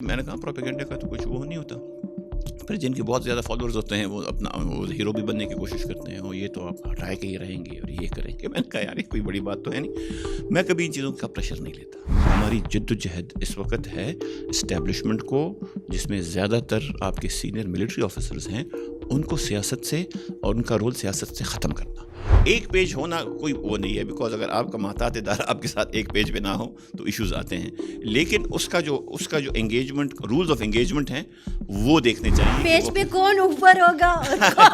میں نے کہا پروپیگنڈا کا تو کچھ وہ نہیں ہوتا. پھر جن کے بہت زیادہ فالوورز ہوتے ہیں وہ اپنا وہ ہیرو بھی بننے کی کوشش کرتے ہیں, اور یہ تو آپ ہٹائے کے ہی رہیں گے اور یہ کریں گے. میں نے کہا یار یہ کوئی بڑی بات تو ہے نہیں. میں کبھی ان چیزوں کا پریشر نہیں لیتا. ہماری جد و جہد اس وقت ہے اسٹیبلشمنٹ کو, جس میں زیادہ تر آپ کے سینئر ملٹری آفیسرز ہیں, ان کو سیاست سے اور ان کا رول سیاست سے ختم کرنا. ایک پیج ہونا کوئی وہ نہیں ہے, بیکاز اگر آپ کا محتاط ادارہ آپ کے ساتھ ایک پیج پہ نہ ہو تو ایشوز آتے ہیں. لیکن اس کا جو انگیجمنٹ رولز آف انگیجمنٹ ہیں وہ دیکھنے چاہیے. پیج پہ کون اوپر ہوگا,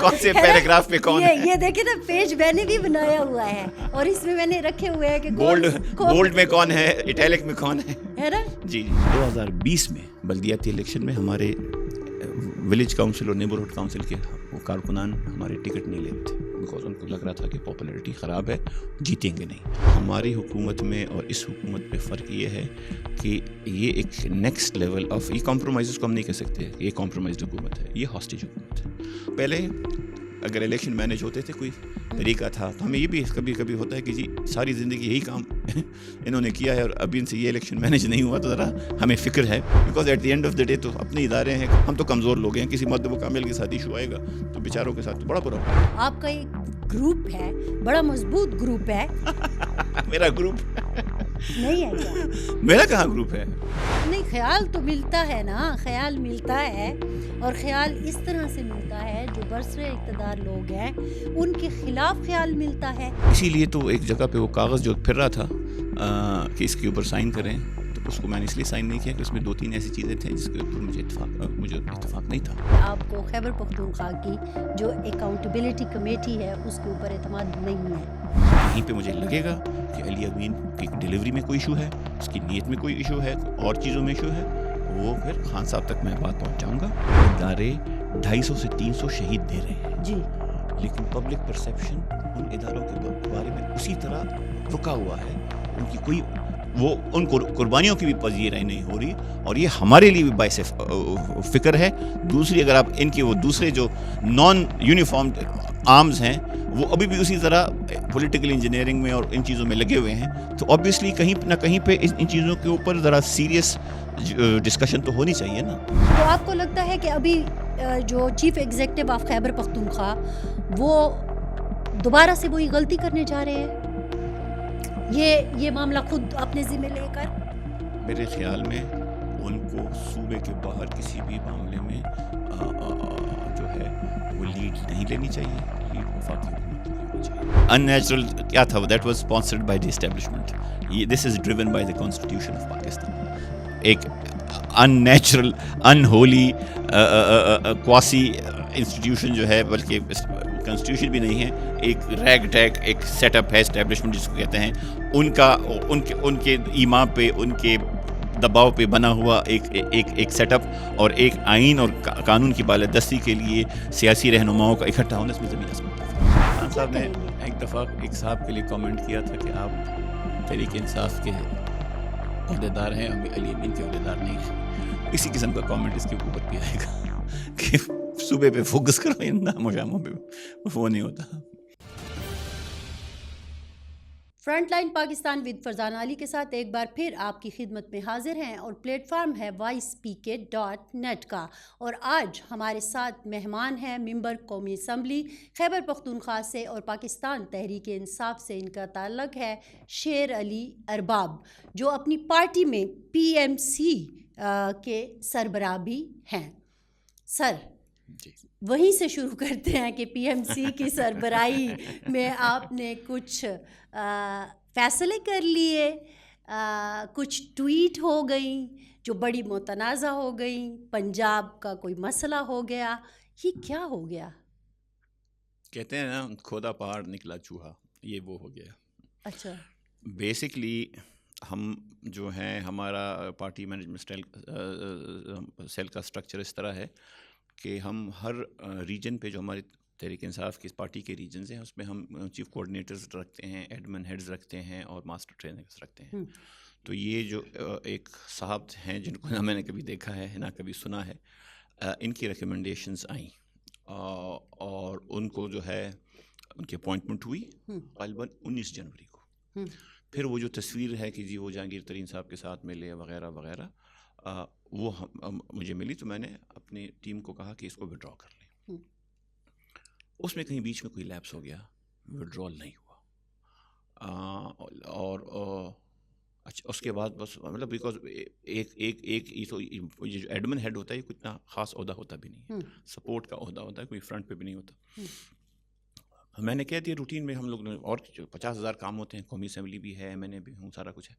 کون سے پیراگراف پہ کون ہے. یہ دیکھیں نا, پیج میں نے بھی بنایا ہوا ہے اور اس میں نے رکھے ہوئے ہیں کہ بولڈ میں کون ہے, اٹیلک میں کون ہے نا. جی 2020 میں بلدیاتی الیکشن میں ہمارے ولیج کاؤنسل اور نیبرہڈ کاؤنسل کے کارکنان ہمارے ٹکٹ نہیں لیتے تھے, بیکاز ان کو لگ رہا تھا کہ پاپولیرٹی خراب ہے, جیتیں گے نہیں. ہماری حکومت میں اور اس حکومت میں فرق یہ ہے کہ یہ ایک نیکسٹ لیول آف, یہ کمپرومائزز کو ہم نہیں کہہ سکتے, یہ کمپرومائزڈ حکومت ہے, یہ ہاسٹیج حکومت ہے. پہلے اگر الیکشن مینیج ہوتے تھے کوئی طریقہ تھا تو ہمیں یہ بھی کبھی کبھی ہوتا ہے کہ جی ساری زندگی یہی کام انہوں نے کیا ہے اور ابھی ان سے یہ الیکشن مینیج نہیں ہوا, تو ذرا ہمیں فکر ہے. Because at the end of the day تو اپنے ادارے ہیں, ہم تو کمزور لوگ ہیں, کسی مدب و کامل کے ساتھ ایشو آئے گا تو بیچاروں کے ساتھ تو بڑا برا ہوگا. آپ کا ایک گروپ ہے, بڑا مضبوط گروپ ہے. میرا گروپ نہیں ہے کیا؟ میرا کہاں گروپ ہے؟ نہیں, خیال تو ملتا ہے نا, خیال ملتا ہے, اور خیال اس طرح سے ملتا ہے جو برسر اقتدار لوگ ہیں ان کے خلاف خیال ملتا ہے. اسی لیے تو ایک جگہ پہ وہ کاغذ جو پھر رہا تھا کہ اس کے اوپر سائن کریں, تو اس کو میں نے اس لیے سائن نہیں کیا کہ اس میں 2-3 ایسی چیزیں تھیں جس کے اوپر مجھے اتفاق نہیں تھا. آپ کو خیبر پختونخوا کی جو اکاؤنٹیبلٹی کمیٹی ہے اس کے اوپر اعتماد نہیں ہے. یہیں پہ مجھے لگے گا کہ علی امین کی ڈلیوری میں کوئی ایشو ہے, اس کی نیت میں کوئی ایشو ہے, اور چیزوں میں ایشو ہے, وہ پھر خان صاحب تک میں بات پہنچاؤں گا. ادارے 250 سے 300 شہید دے رہے ہیں جی, لیکن پبلک پرسیپشن ان اداروں کے بارے میں اسی طرح رکا ہوا ہے. ان کی کوئی وہ ان کو قربانیوں کی بھی پذیرائی نہیں ہو رہی, اور یہ ہمارے لیے بھی باعث فکر ہے. دوسری, اگر آپ ان کے وہ دوسرے جو نان یونیفارم آرمز ہیں وہ ابھی بھی اسی طرح پولیٹیکل انجینئرنگ میں اور ان چیزوں میں لگے ہوئے ہیں, تو آبویسلی کہیں نہ کہیں پہ ان چیزوں کے اوپر ذرا سیریس ڈسکشن تو ہونی چاہیے نا. تو آپ کو لگتا ہے کہ ابھی جو chief executive of Khyber Pakhtunkhwa وہ دوبارہ سے وہی غلطی کرنے جا رہے ہیں, یہ معاملہ خود اپنے ذمہ لے کر؟ میرے خیال میں ان کو صوبے کے باہر کسی بھی معاملے میں جو ہے وہ لیڈ نہیں لینی چاہیے, لیڈ وفاقی حکومت کو لینی چاہیے. ان نیچرل کیا تھا, that was sponsored by the establishment. This is driven by the constitution of Pakistan. ایک ان نیچرل, ان ہولی, کواسی انسٹیٹیوشن جو ہے, بلکہ کانسٹیٹیوشن بھی نہیں ہے, ایک ریگ ٹیگ ایک سیٹ اپ ہے اسٹیبلشمنٹ جس کو کہتے ہیں, ان کے ایما پہ, ان کے دباؤ پہ بنا ہوا ایک سیٹ اپ, اور ایک آئین اور قانون کی بالادستی کے لیے سیاسی رہنماؤں کا اکٹھا ہونا, اس میں زمین آسمان کا فرق. خان صاحب نے ایک دفعہ ایک صاحب کے لیے کامنٹ کیا تھا کہ آپ تحریک انصاف کے عہدیدار ہیں, ابھی علی امین کے عہدیدار نہیں ہیں. اسی قسم کا کامنٹ اس کے اوپر بھی آئے گا کہ صوبے پہ فوکس کرو, ان نام و شاموں پہ وہ نہیں ہوتا. Front line Pakistan with Farzan Ali کے ساتھ ایک بار پھر آپ کی خدمت میں حاضر ہیں, اور پلیٹ فارم ہے voicepk.net کا. اور آج ہمارے ساتھ مہمان ہیں ممبر قومی اسمبلی خیبر پختونخوا سے, اور پاکستان تحریک انصاف سے ان کا تعلق ہے, شیر علی ارباب, جو اپنی پارٹی میں PMC کے سربراہ بھی ہیں. سر, وہیں سے شروع کرتے ہیں کہ PMC کی سربراہی میں آپ نے کچھ فیصلے کر لیے, کچھ ٹویٹ ہو گئیں جو بڑی متنازع ہو گئیں, پنجاب کا کوئی مسئلہ ہو گیا, یہ کیا ہو گیا؟ کہتے ہیں نا کھودا پہاڑ نکلا چوہا, یہ وہ ہو گیا. اچھا, بیسکلی ہم جو ہیں, ہمارا پارٹی مینجمنٹ سیل کا سٹرکچر اس طرح ہے کہ ہم ہر ریجن پہ جو ہماری تحریک انصاف کی پارٹی کے ریجنز ہیں اس میں ہم چیف کوآرڈینیٹرز رکھتے ہیں, ایڈمن ہیڈز رکھتے ہیں, اور ماسٹر ٹرینرز رکھتے ہیں. تو یہ جو ایک صاحب ہیں جن کو نہ میں نے کبھی دیکھا ہے نہ کبھی سنا ہے, ان کی ریکمنڈیشنز آئیں, اور ان کو جو ہے ان کی اپوائنٹمنٹ ہوئی غالباً 19 جنوری کو. پھر وہ جو تصویر ہے کہ جی وہ جہانگیر ترین صاحب کے ساتھ ملے وغیرہ وغیرہ, وہ مجھے ملی تو میں نے اپنی ٹیم کو کہا کہ اس کو وڈرا کر لیں. اس میں کہیں بیچ میں کوئی لیپس ہو گیا, وڈرال نہیں ہوا. اور اچھا اس کے بعد بس مطلب بیکاز ایک جو ایڈمن ہیڈ ہوتا ہے یہ کتنا خاص عہدہ ہوتا بھی نہیں ہے, سپورٹ کا عہدہ ہوتا ہے, کوئی فرنٹ پہ بھی نہیں ہوتا. میں نے کہہ دیا روٹین میں ہم لوگ اور 50,000 کام ہوتے ہیں, قومی اسمبلی بھی ہے, میں نے بھی ہوں, سارا کچھ ہے.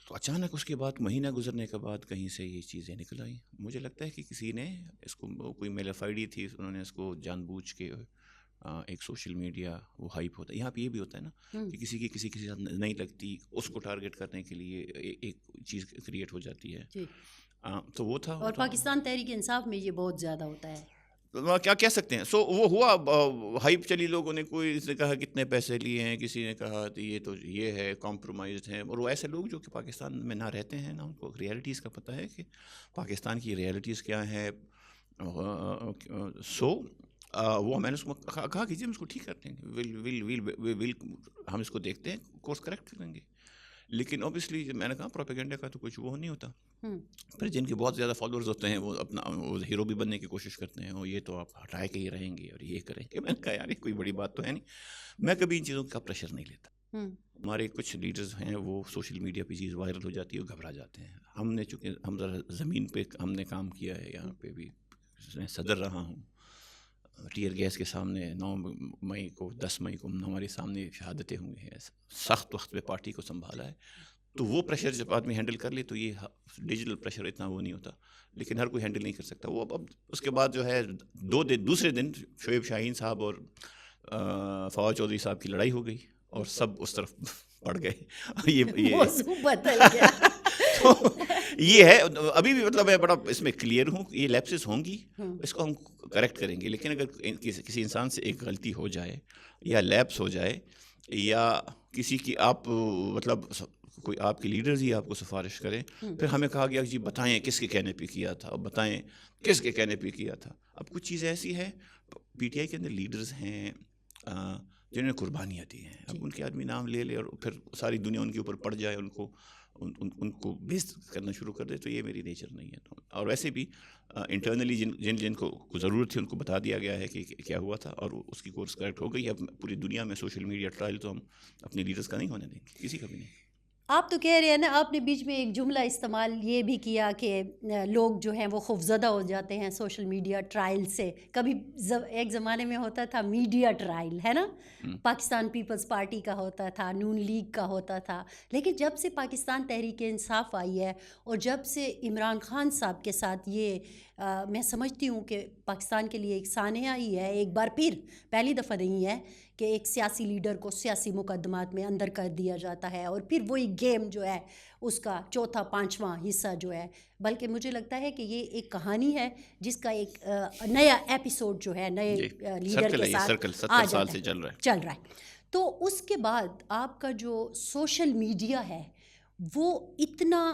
تو اچانک اس کے بعد مہینہ گزرنے کے بعد کہیں سے یہ چیزیں نکل آئیں. مجھے لگتا ہے کہ کسی نے اس کو کوئی میلیفائڈی تھی, انہوں نے اس کو جان بوجھ کے ایک سوشل میڈیا وہ ہائپ ہوتا ہے. یہاں پہ یہ بھی ہوتا ہے نا کہ کسی کے ساتھ نہیں لگتی, اس کو ٹارگیٹ کرنے کے لیے ایک چیز کریٹ ہو جاتی ہے. تو وہ تھا. اور پاکستان تحریک انصاف میں یہ بہت زیادہ ہوتا ہے. کیا کہہ سکتے ہیں. سو وہ ہوا, ہائپ چلی, لوگوں نے کوئی اس نے کہا کتنے پیسے لیے ہیں, کسی نے کہا تو یہ ہے کمپرومائزڈ ہے. اور وہ ایسے لوگ جو کہ پاکستان میں نہ رہتے ہیں, نہ ان کو ریئلٹیز کا پتہ ہے کہ پاکستان کی ریئلٹیز کیا ہے. سو وہ میں نے اس کو کہا کہ جی ہم اس کو ٹھیک کر دیں گے, ہم اس کو دیکھتے ہیں, کورس کریکٹ کریں گے. لیکن اوبیسلی میں نے کہا پروپیگنڈا کا تو کچھ وہ نہیں ہوتا. پھر جن کے بہت زیادہ فالوورز ہوتے ہیں وہ اپنا وہ ہیرو بھی بننے کی کوشش کرتے ہیں, وہ یہ تو آپ ہٹائے کے ہی رہیں گے اور یہ کریں گے. میں نے کہا یار یہ کوئی بڑی بات تو ہے نہیں. میں کبھی ان چیزوں کا پریشر نہیں لیتا. ہمارے کچھ لیڈرز ہیں وہ سوشل میڈیا پہ چیز وائرل ہو جاتی ہے, وہ گھبرا جاتے ہیں. ہم نے چونکہ ہم ذرا زمین پہ ہم نے کام کیا ہے, یہاں پہ بھی صدر رہا ہوں, ٹیئر گیس کے سامنے 9 مئی کو 10 مئی کو ہمارے سامنے شہادتیں ہوئی ہیں. سخت وقت پہ پارٹی کو سنبھالا ہے. تو وہ پریشر جب آدمی ہینڈل کر لے تو یہ ڈیجیٹل پریشر اتنا وہ نہیں ہوتا. لیکن ہر کوئی ہینڈل نہیں کر سکتا. وہ اب اس کے بعد جو ہے دوسرے دن شعیب شاہین صاحب اور فواد چودھری صاحب کی لڑائی ہو گئی اور سب اس طرف پڑ گئے. یہ بدل گیا. یہ ہے ابھی بھی مطلب میں بڑا اس میں کلیئر ہوں, یہ لیپسز ہوں گی, اس کو ہم کریکٹ کریں گے. لیکن اگر کسی انسان سے ایک غلطی ہو جائے یا لیپس ہو جائے یا کسی کی آپ مطلب کوئی آپ کے لیڈرز ہی آپ کو سفارش کریں, پھر ہمیں کہا گیا جی بتائیں کس کے کہنے پہ کیا تھا, بتائیں کس کے کہنے پہ کیا تھا. اب کچھ چیز ایسی ہے, پی ٹی آئی کے اندر لیڈرز ہیں جنہوں نے قربانیاں دی ہیں. اب ان کے آدمی نام لے لے اور پھر ساری دنیا ان کے اوپر پڑ جائے, ان کو بیس کرنا شروع کر دے, تو یہ میری نیچر نہیں ہے. اور ویسے بھی انٹرنلی جن کو ضرورت تھی ان کو بتا دیا گیا ہے کہ کیا ہوا تھا اور اس کی کورس کریکٹ ہو گئی. اب پوری دنیا میں سوشل میڈیا ٹرائل تو ہم اپنے لیڈرز کا نہیں ہونے دیں گے, کسی کا بھی نہیں. آپ تو کہہ رہے ہیں نا, آپ نے بیچ میں ایک جملہ استعمال یہ بھی کیا کہ لوگ جو ہیں وہ خوفزدہ ہو جاتے ہیں سوشل میڈیا ٹرائل سے. کبھی ایک زمانے میں ہوتا تھا میڈیا ٹرائل, ہے نا, پاکستان پیپلز پارٹی کا ہوتا تھا, نون لیگ کا ہوتا تھا. لیکن جب سے پاکستان تحریک انصاف آئی ہے اور جب سے عمران خان صاحب کے ساتھ یہ میں سمجھتی ہوں کہ پاکستان کے لیے ایک سانحہ ہی ہے, ایک بار پھر پہلی دفعہ نہیں ہے کہ ایک سیاسی لیڈر کو سیاسی مقدمات میں اندر کر دیا جاتا ہے اور پھر وہی گیم جو ہے اس کا چوتھا پانچواں حصہ جو ہے. بلکہ مجھے لگتا ہے کہ یہ ایک کہانی ہے جس کا ایک نیا ایپیسوڈ جو ہے نئے لیڈر کے ساتھ آ جاتا ہے, چل رہا ہے. تو اس کے بعد آپ کا جو سوشل میڈیا ہے وہ اتنا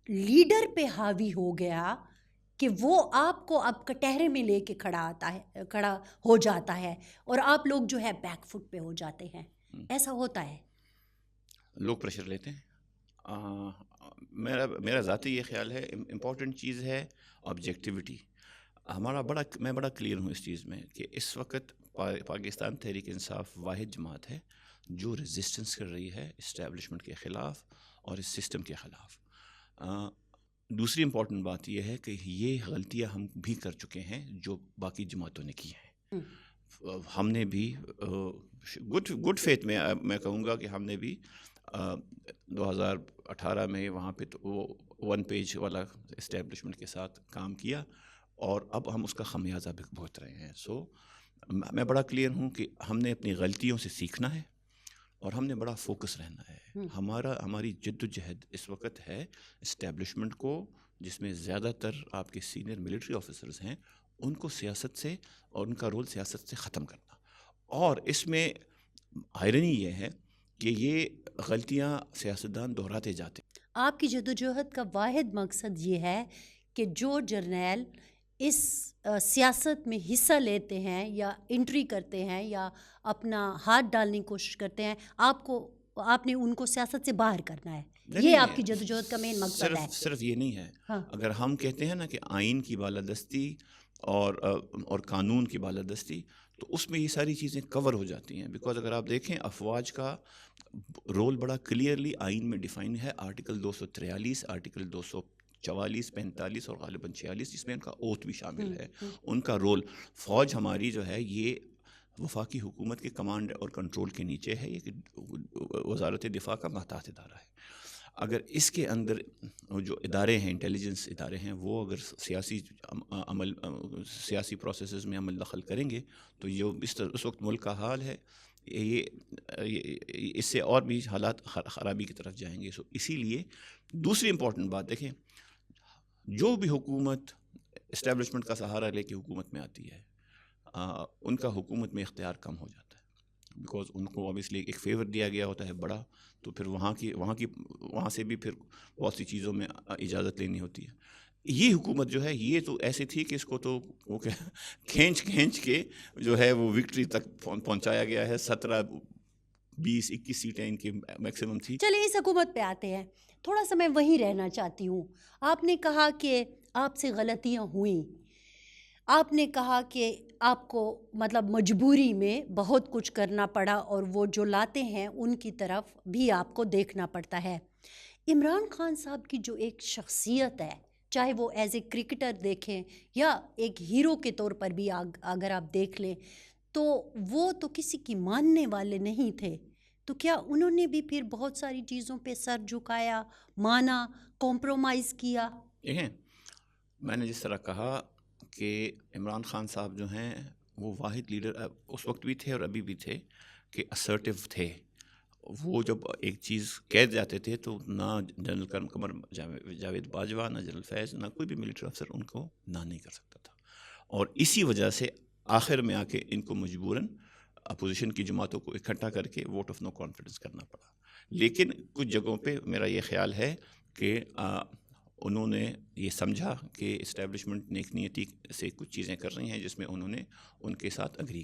لیڈر پہ حاوی ہو گیا کہ وہ آپ کو اب کٹہرے میں لے کے کھڑا ہو جاتا ہے اور آپ لوگ جو ہے بیک فٹ پہ ہو جاتے ہیں. ایسا ہوتا ہے, لوگ پریشر لیتے ہیں. میرا ذاتی یہ خیال ہے امپورٹنٹ چیز ہے آبجیکٹیوٹی. میں بڑا کلیئر ہوں اس چیز میں کہ اس وقت پاکستان تحریک انصاف واحد جماعت ہے جو ریزسٹنس کر رہی ہے اسٹیبلشمنٹ کے خلاف اور اس سسٹم کے خلاف. دوسری امپورٹنٹ بات یہ ہے کہ یہ غلطیاں ہم بھی کر چکے ہیں جو باقی جماعتوں نے کی ہیں. ہم نے بھی گڈ فیتھ میں کہوں گا کہ ہم نے بھی 2018 میں وہاں پہ تو وہ 1 پیج والا اسٹیبلشمنٹ کے ساتھ کام کیا اور اب ہم اس کا خمیازہ بھی بھگت رہے ہیں. سو میں بڑا کلیئر ہوں کہ ہم نے اپنی غلطیوں سے سیکھنا ہے اور ہم نے بڑا فوکس رہنا ہے. ہماری جد و جہد اس وقت ہے اسٹیبلشمنٹ کو, جس میں زیادہ تر آپ کے سینئر ملٹری آفیسرز ہیں, ان کو سیاست سے اور ان کا رول سیاست سے ختم کرنا. اور اس میں آئرنی یہ ہے کہ یہ غلطیاں سیاستدان دہراتے جاتے ہیں. آپ کی جدوجہد کا واحد مقصد یہ ہے کہ جو جرنیل اس سیاست میں حصہ لیتے ہیں یا انٹری کرتے ہیں یا اپنا ہاتھ ڈالنے کی کوشش کرتے ہیں, آپ نے ان کو سیاست سے باہر کرنا ہے. یہ آپ کی جدوجہد کا مین مقصد ہے. صرف یہ نہیں ہے. ہاں. اگر ہم کہتے ہیں نا کہ آئین کی بالادستی اور قانون کی بالادستی، تو اس میں یہ ساری چیزیں کور ہو جاتی ہیں. بیکاز اگر آپ دیکھیں افواج کا رول بڑا کلیئرلی آئین میں ڈیفائن ہے. آرٹیکل 243، آرٹیکل 244، 45 اور غالباً 46، جس میں ان کا اوتھ بھی شامل ہے. ان کا رول، فوج ہماری جو ہے یہ وفاقی حکومت کے کمانڈ اور کنٹرول کے نیچے ہے. یہ وزارت دفاع کا ماتحت ادارہ ہے. اگر اس کے اندر جو ادارے ہیں، انٹیلیجنس ادارے ہیں، وہ اگر سیاسی پروسیسز میں عمل دخل کریں گے تو جو اس وقت ملک کا حال ہے، یہ اس سے اور بھی حالات خرابی کی طرف جائیں گے. اسی لیے دوسری امپورٹنٹ بات دیکھیں، جو بھی حکومت اسٹیبلشمنٹ کا سہارا لے کے حکومت میں آتی ہے، ان کا حکومت میں اختیار کم ہو جاتا ہے. بیکاز ان کو اوبیسلی ایک فیور دیا گیا ہوتا ہے بڑا، تو پھر وہاں سے بھی پھر بہت سی چیزوں میں اجازت لینی ہوتی ہے. یہ حکومت جو ہے یہ تو ایسی تھی کہ اس کو تو وہ کھینچ کے جو ہے وہ وکٹری تک پہنچایا گیا ہے. 17 20 21 سیٹیں ان کی میکسیمم تھی. چلیے اس حکومت پہ آتے ہیں. تھوڑا سا میں وہیں رہنا چاہتی ہوں. آپ نے کہا کہ آپ سے غلطیاں ہوئیں، آپ نے کہا کہ آپ کو مطلب مجبوری میں بہت کچھ کرنا پڑا، اور وہ جو لاتے ہیں ان کی طرف بھی آپ کو دیکھنا پڑتا ہے. عمران خان صاحب کی جو ایک شخصیت ہے، چاہے وہ ایز اے کرکٹر دیکھیں یا ایک ہیرو کے طور پر بھی اگر آپ دیکھ لیں، تو وہ تو کسی کی ماننے والے نہیں تھے. تو کیا انہوں نے بھی پھر بہت ساری چیزوں پہ سر جھکایا، مانا، کمپرومائز کیا؟ دیکھیں، میں نے جس طرح کہا کہ عمران خان صاحب جو ہیں وہ واحد لیڈر اس وقت بھی تھے اور ابھی بھی تھے کہ اسرٹیو تھے. وہ جب ایک چیز کہہ جاتے تھے تو نہ جنرل قمر جاوید باجوہ، نہ جنرل فیض، نہ کوئی بھی ملٹری افسر ان کو نہ نہیں کر سکتا تھا. اور اسی وجہ سے آخر میں آ کے ان کو مجبوراً اپوزیشن کی جماعتوں کو اکٹھا کر کے ووٹ آف نو کانفیڈنس کرنا پڑا. لیکن کچھ جگہوں پہ میرا یہ خیال ہے کہ انہوں نے یہ سمجھا کہ اسٹیبلشمنٹ نیک نیتی سے کچھ چیزیں کر رہی ہیں جس میں انہوں نے ان کے ساتھ ایگری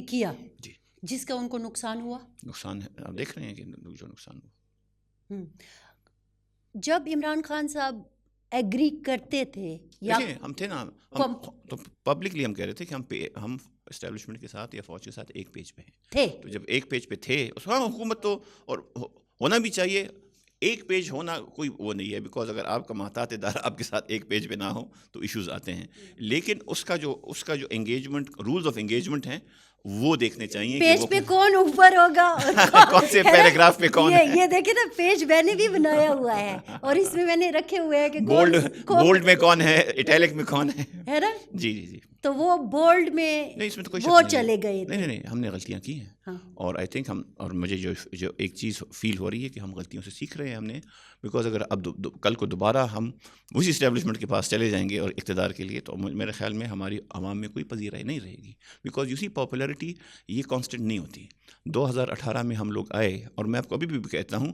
کیا. جی. جس کا ان کو نقصان ہوا. نقصان آپ دیکھ رہے ہیں کہ جو نقصان ہوا. جب عمران خان صاحب ایگری کرتے تھے یا ہم تھے نا، تو پبلکلی ہم کہہ رہے تھے کہ ہم اسٹیبلشمنٹ کے ساتھ یا فوج کے ساتھ ایک پیج پہ ہیں. تو جب ایک پیج پہ تھے، حکومت تو اور ہونا بھی چاہیے. ایک پیج ہونا کوئی وہ نہیں ہے، بیکاز اگر آپ کا محتاط ادارہ آپ کے ساتھ ایک پیج پہ نہ ہو تو ایشوز آتے ہیں. لیکن اس کا جو انگیجمنٹ، رولز آف انگیجمنٹ ہیں، وہ دیکھنے چاہیے. پیج پہ کون اوپر ہوگا، کون سے پیراگراف پہ کون ہے. یہ دیکھیں نا، پیج میں نے بھی بنایا ہوا ہے اور اس میں نے رکھے ہوئے ہیں کہ بولڈ میں کون ہے، اٹیلک میں کون ہے نا. جی. تو وہ بولڈ میں وہ چلے گئے. نہیں، ہم نے غلطیاں کی ہیں. اور آئی تھنک اور مجھے جو ایک چیز فیل ہو رہی ہے کہ ہم غلطیوں سے سیکھ رہے ہیں. ہم نے بیکاز اگر اب کل کو دوبارہ ہم اسی اسٹیبلشمنٹ کے پاس چلے جائیں گے اور اقتدار کے لیے، تو میرے خیال میں ہماری عوام میں کوئی پذیرائی نہیں رہے گی. بیکاز یو سی پاپولیرٹی یہ کانسٹنٹ نہیں ہوتی. 2018 میں ہم لوگ آئے، اور میں آپ کو ابھی بھی کہتا ہوں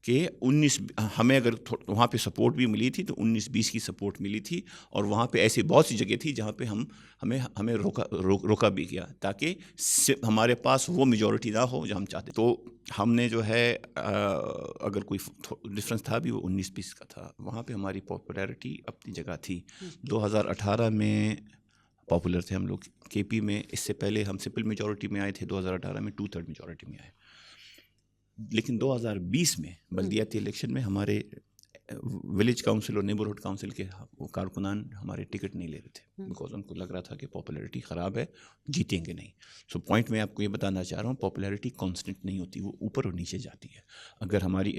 کہ 19 ہمیں اگر وہاں پہ سپورٹ بھی ملی تھی تو 19-20 کی سپورٹ ملی تھی. اور وہاں پہ ایسی بہت سی جگہ تھی جہاں پہ ہمیں روکا بھی گیا تاکہ ہمارے پاس وہ میجورٹی نہ ہو جو ہم چاہتے. تو ہم نے جو ہے اگر کوئی ڈفرینس تھا بھی وہ 19-20 کا تھا. وہاں پہ ہماری پاپولیرٹی اپنی جگہ تھی. 2018 میں پاپولر تھے ہم لوگ کے پی میں. اس سے پہلے ہم سمپل میجورٹی میں آئے تھے. 2018 میں 2/3 میجورٹی میں آئے. لیکن 2020 میں بلدیاتی الیکشن میں ہمارے ولیج کاؤنسل اور نیبرہڈ کاؤنسل کے کارکنان ہمارے ٹکٹ نہیں لے رہے تھے، بیکاز ان کو لگ رہا تھا کہ پاپولیرٹی خراب ہے، جیتیں گے نہیں. سو پوائنٹ میں آپ کو یہ بتانا چاہ رہا ہوں، پاپولیرٹی کانسٹنٹ نہیں ہوتی، وہ اوپر اور نیچے جاتی ہے. اگر ہماری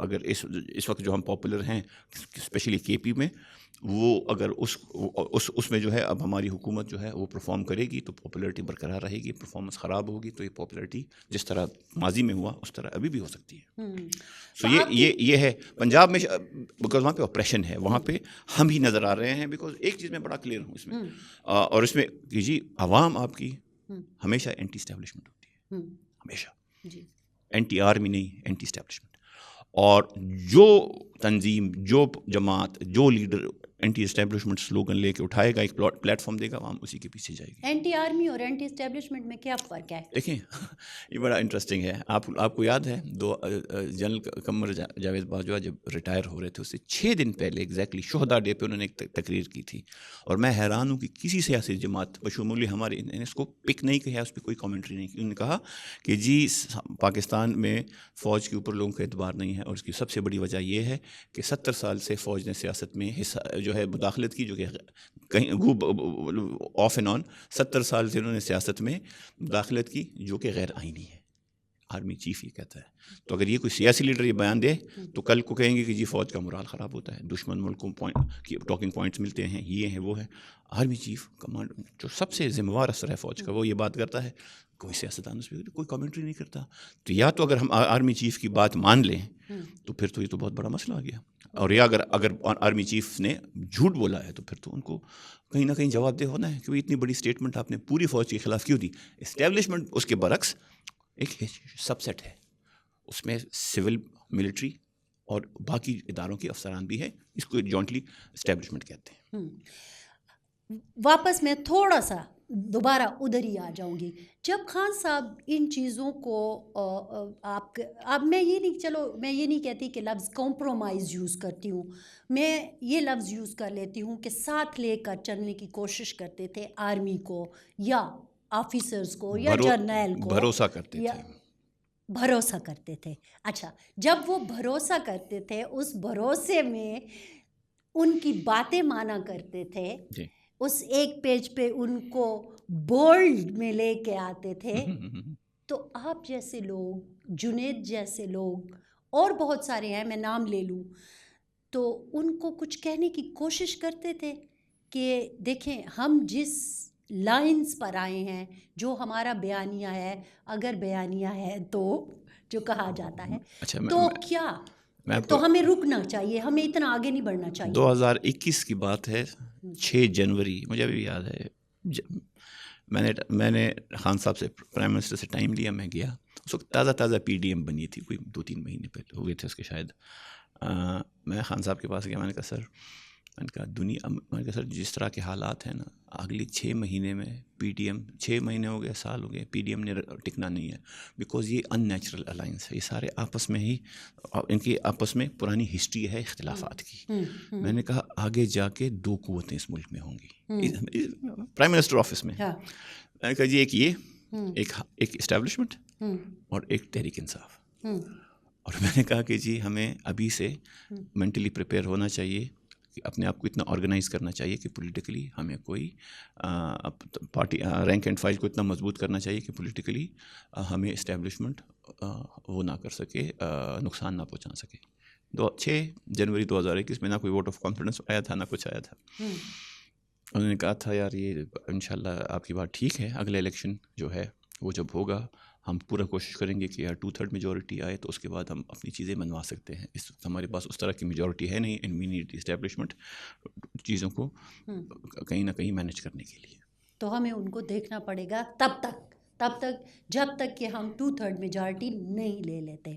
اگر اس وقت جو ہم پاپولر ہیں اسپیشلی کے پی میں، وہ اگر اس میں جو ہے اب ہماری حکومت جو ہے وہ پرفارم کرے گی تو پاپولیرٹی برقرار رہے گی. پرفارمنس خراب ہوگی تو یہ پاپولیرٹی جس طرح ماضی میں ہوا اس طرح ابھی بھی ہو سکتی ہے. سو یہ ہے پنجاب میں، بیکاز وہاں پہ آپریشن ہے، وہاں پہ ہم ہی نظر آ رہے ہیں. بیکاز ایک چیز میں بڑا کلیئر ہوں اس میں، اور اس میں کہ جی عوام آپ کی ہمیشہ اینٹی اسٹیبلشمنٹ ہوتی ہے، ہمیشہ اینٹی آرمی نہیں، اینٹی اسٹیبلشمنٹ. اور جو تنظیم، جو جماعت، جو لیڈر اینٹی اسٹیبلشمنٹ سلوگن لے کے اٹھائے گا, ایک پلیٹ فارم دے گا, عوام اسی کے پیچھے جائے گی. اینٹی آرمی اور اینٹی اسٹیبلشمنٹ میں کیا فرق ہے؟ دیکھیں یہ بڑا انٹرسٹنگ ہے. آپ کو یاد ہے جنرل قمر جاوید باجوہ جب ریٹائر ہو رہے تھے, اس سے 6 دن پہلے ایگزیکٹلی شہداء ڈے پہ انہوں نے ایک تقریر کی تھی, اور میں حیران ہوں کہ کسی سیاسی جماعت بشمول ہمارے نے اس کو پک نہیں کیا, اس پہ کوئی کامنٹری نہیں کی. انہوں نے کہا کہ جی پاکستان میں فوج کے اوپر لوگوں کا اعتبار نہیں ہے, اور اس کی سب سے بڑی وجہ یہ ہے کہ 70 سال سے فوج نے سیاست میں حصہ جو ہے مداخلت کی, جو کہ کہیں آف اینڈ آن 70 سال سے انہوں نے سیاست میں مداخلت کی, جو کہ غیر آئینی ہے. آرمی چیف یہ کہتا ہے. تو اگر یہ کوئی سیاسی لیڈر یہ بیان دے تو کل کو کہیں گے کہ جی فوج کا مورال خراب ہوتا ہے, دشمن ملکوں ٹاکنگ پوائنٹس ملتے ہیں, یہ ہیں وہ ہیں. آرمی چیف کمانڈ جو سب سے ذمہ وار افسر ہے فوج کا, وہ یہ بات کرتا ہے, کوئی سیاستدان اس پہ کوئی کامنٹری نہیں کرتا. تو یا تو اگر ہم آرمی چیف کی بات مان لیں تو پھر تو یہ تو بہت بڑا مسئلہ آ گیا, اور یا اگر آرمی چیف نے جھوٹ بولا ہے تو پھر تو ان کو کہیں نہ کہیں جواب دہ ہونا ہے کہ اتنی بڑی اسٹیٹمنٹ آپ نے پوری فوج کے خلاف کیوں دی. اسٹیبلشمنٹ اس کے برعکس ایک سب سیٹ ہے, اس میں سول ملٹری اور باقی اداروں کے افسران بھی ہیں, اس کو جوائنٹلی اسٹیبلشمنٹ کہتے ہیں. واپس میں تھوڑا سا دوبارہ ادھر ہی آ جاؤں گی. جب خان صاحب ان چیزوں کو اب میں یہ نہیں کہتی کہ لفظ کمپرومائز یوز کرتی ہوں, میں یہ لفظ یوز کر لیتی ہوں کہ ساتھ لے کر چلنے کی کوشش کرتے تھے آرمی کو یا آفیسرز کو یا جرنیل کو, بھروسہ کرتے تھے. اچھا, جب وہ بھروسہ کرتے تھے, اس بھروسے میں ان کی باتیں مانا کرتے تھے, اس ایک پیج پہ ان کو بولڈ میں لے کے آتے تھے, تو آپ جیسے لوگ, جنید جیسے لوگ اور بہت سارے ہیں, میں نام لے لوں, تو ان کو کچھ کہنے کی کوشش کرتے تھے کہ دیکھیں ہم جس لائنز پر آئے ہیں, جو ہمارا بیانیہ ہے, اگر بیانیہ ہے تو جو کہا جاتا ہے, تو کیا تو ہمیں رکنا چاہیے, ہمیں اتنا آگے نہیں بڑھنا چاہیے. 2021 کی بات ہے, 6 جنوری مجھے ابھی یاد ہے, میں نے خان صاحب سے پرائم منسٹر سے ٹائم لیا, میں گیا, اس وقت تازہ PDM بنی تھی, کوئی 2-3 مہینے پہلے ہوئے تھے اس کے شاید. میں خان صاحب کے پاس گیا, میں نے کہا سر جس طرح کے حالات ہیں نا, اگلی 6 مہینے میں PDM 6 مہینے ہو گئے, سال ہو گئے, PDM نے ٹکنا نہیں ہے, بیکاز یہ ان نیچرل الائنس ہے, یہ سارے آپس میں ہی, ان کی آپس میں پرانی ہسٹری ہے اختلافات کی. میں نے کہا آگے جا کے 2 قوتیں اس ملک میں ہوں گی, پرائم منسٹر آفس میں. میں نے کہا جی ایک اسٹیبلشمنٹ اور ایک تحریک انصاف. اور میں نے کہا کہ جی ہمیں ابھی سے مینٹلی پریپیئر ہونا چاہیے, کہ اپنے آپ کو اتنا آرگنائز کرنا چاہیے کہ پولیٹیکلی ہمیں کوئی پارٹی رینک اینڈ فائل کو اتنا مضبوط کرنا چاہیے کہ پولیٹیکلی ہمیں اسٹیبلشمنٹ وہ نہ کر سکے, نقصان نہ پہنچا سکے. 6 جنوری 2021 میں نہ کوئی ووٹ آف کانفیڈنس آیا تھا, نہ کچھ آیا تھا. انہوں نے کہا تھا یار یہ انشاءاللہ آپ کی بات ٹھیک ہے, اگلا الیکشن جو ہے وہ جب ہوگا ہم پورا کوشش کریں گے کہ یار 2/3 میجورٹی آئے تو اس کے بعد ہم اپنی چیزیں منوا سکتے ہیں. اس وقت ہمارے پاس اس طرح کی میجورٹی ہے نہیں, اینڈ وی نیڈ اسٹیبلشمنٹ چیزوں کو کہیں نہ کہیں مینیج کرنے کے لیے. تو ہمیں ان کو دیکھنا پڑے گا تب تک جب تک کہ ہم 2/3 میجورٹی نہیں لے لیتے.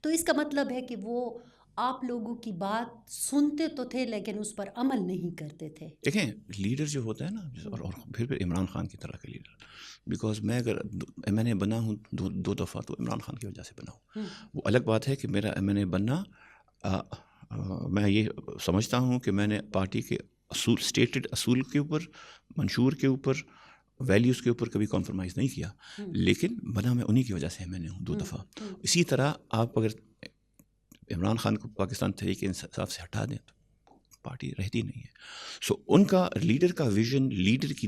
تو اس کا مطلب ہے کہ وہ آپ لوگوں کی بات سنتے تو تھے لیکن اس پر عمل نہیں کرتے تھے. دیکھیں لیڈر جو ہوتا ہے نا, اور پھر عمران خان کی طرح کا لیڈر, بیکاز میں اگر ایم این اے بنا ہوں 2 دفعہ تو عمران خان کی وجہ سے بنا ہوں. وہ الگ بات ہے کہ میرا ایم این اے بننا, میں یہ سمجھتا ہوں کہ میں نے پارٹی کے اصول, اسٹیٹڈ اصول کے اوپر, منشور کے اوپر, ویلیوز کے اوپر کبھی کمپرومائز نہیں کیا, لیکن بنا میں انہی کی وجہ سے ایم این اے ہوں 2 دفعہ. اسی طرح آپ اگر عمران خان کو پاکستان تحریک انصاف سے ہٹا دیں تو پارٹی رہتی نہیں ہے. سو ان کا لیڈر کا ویژن, لیڈر کی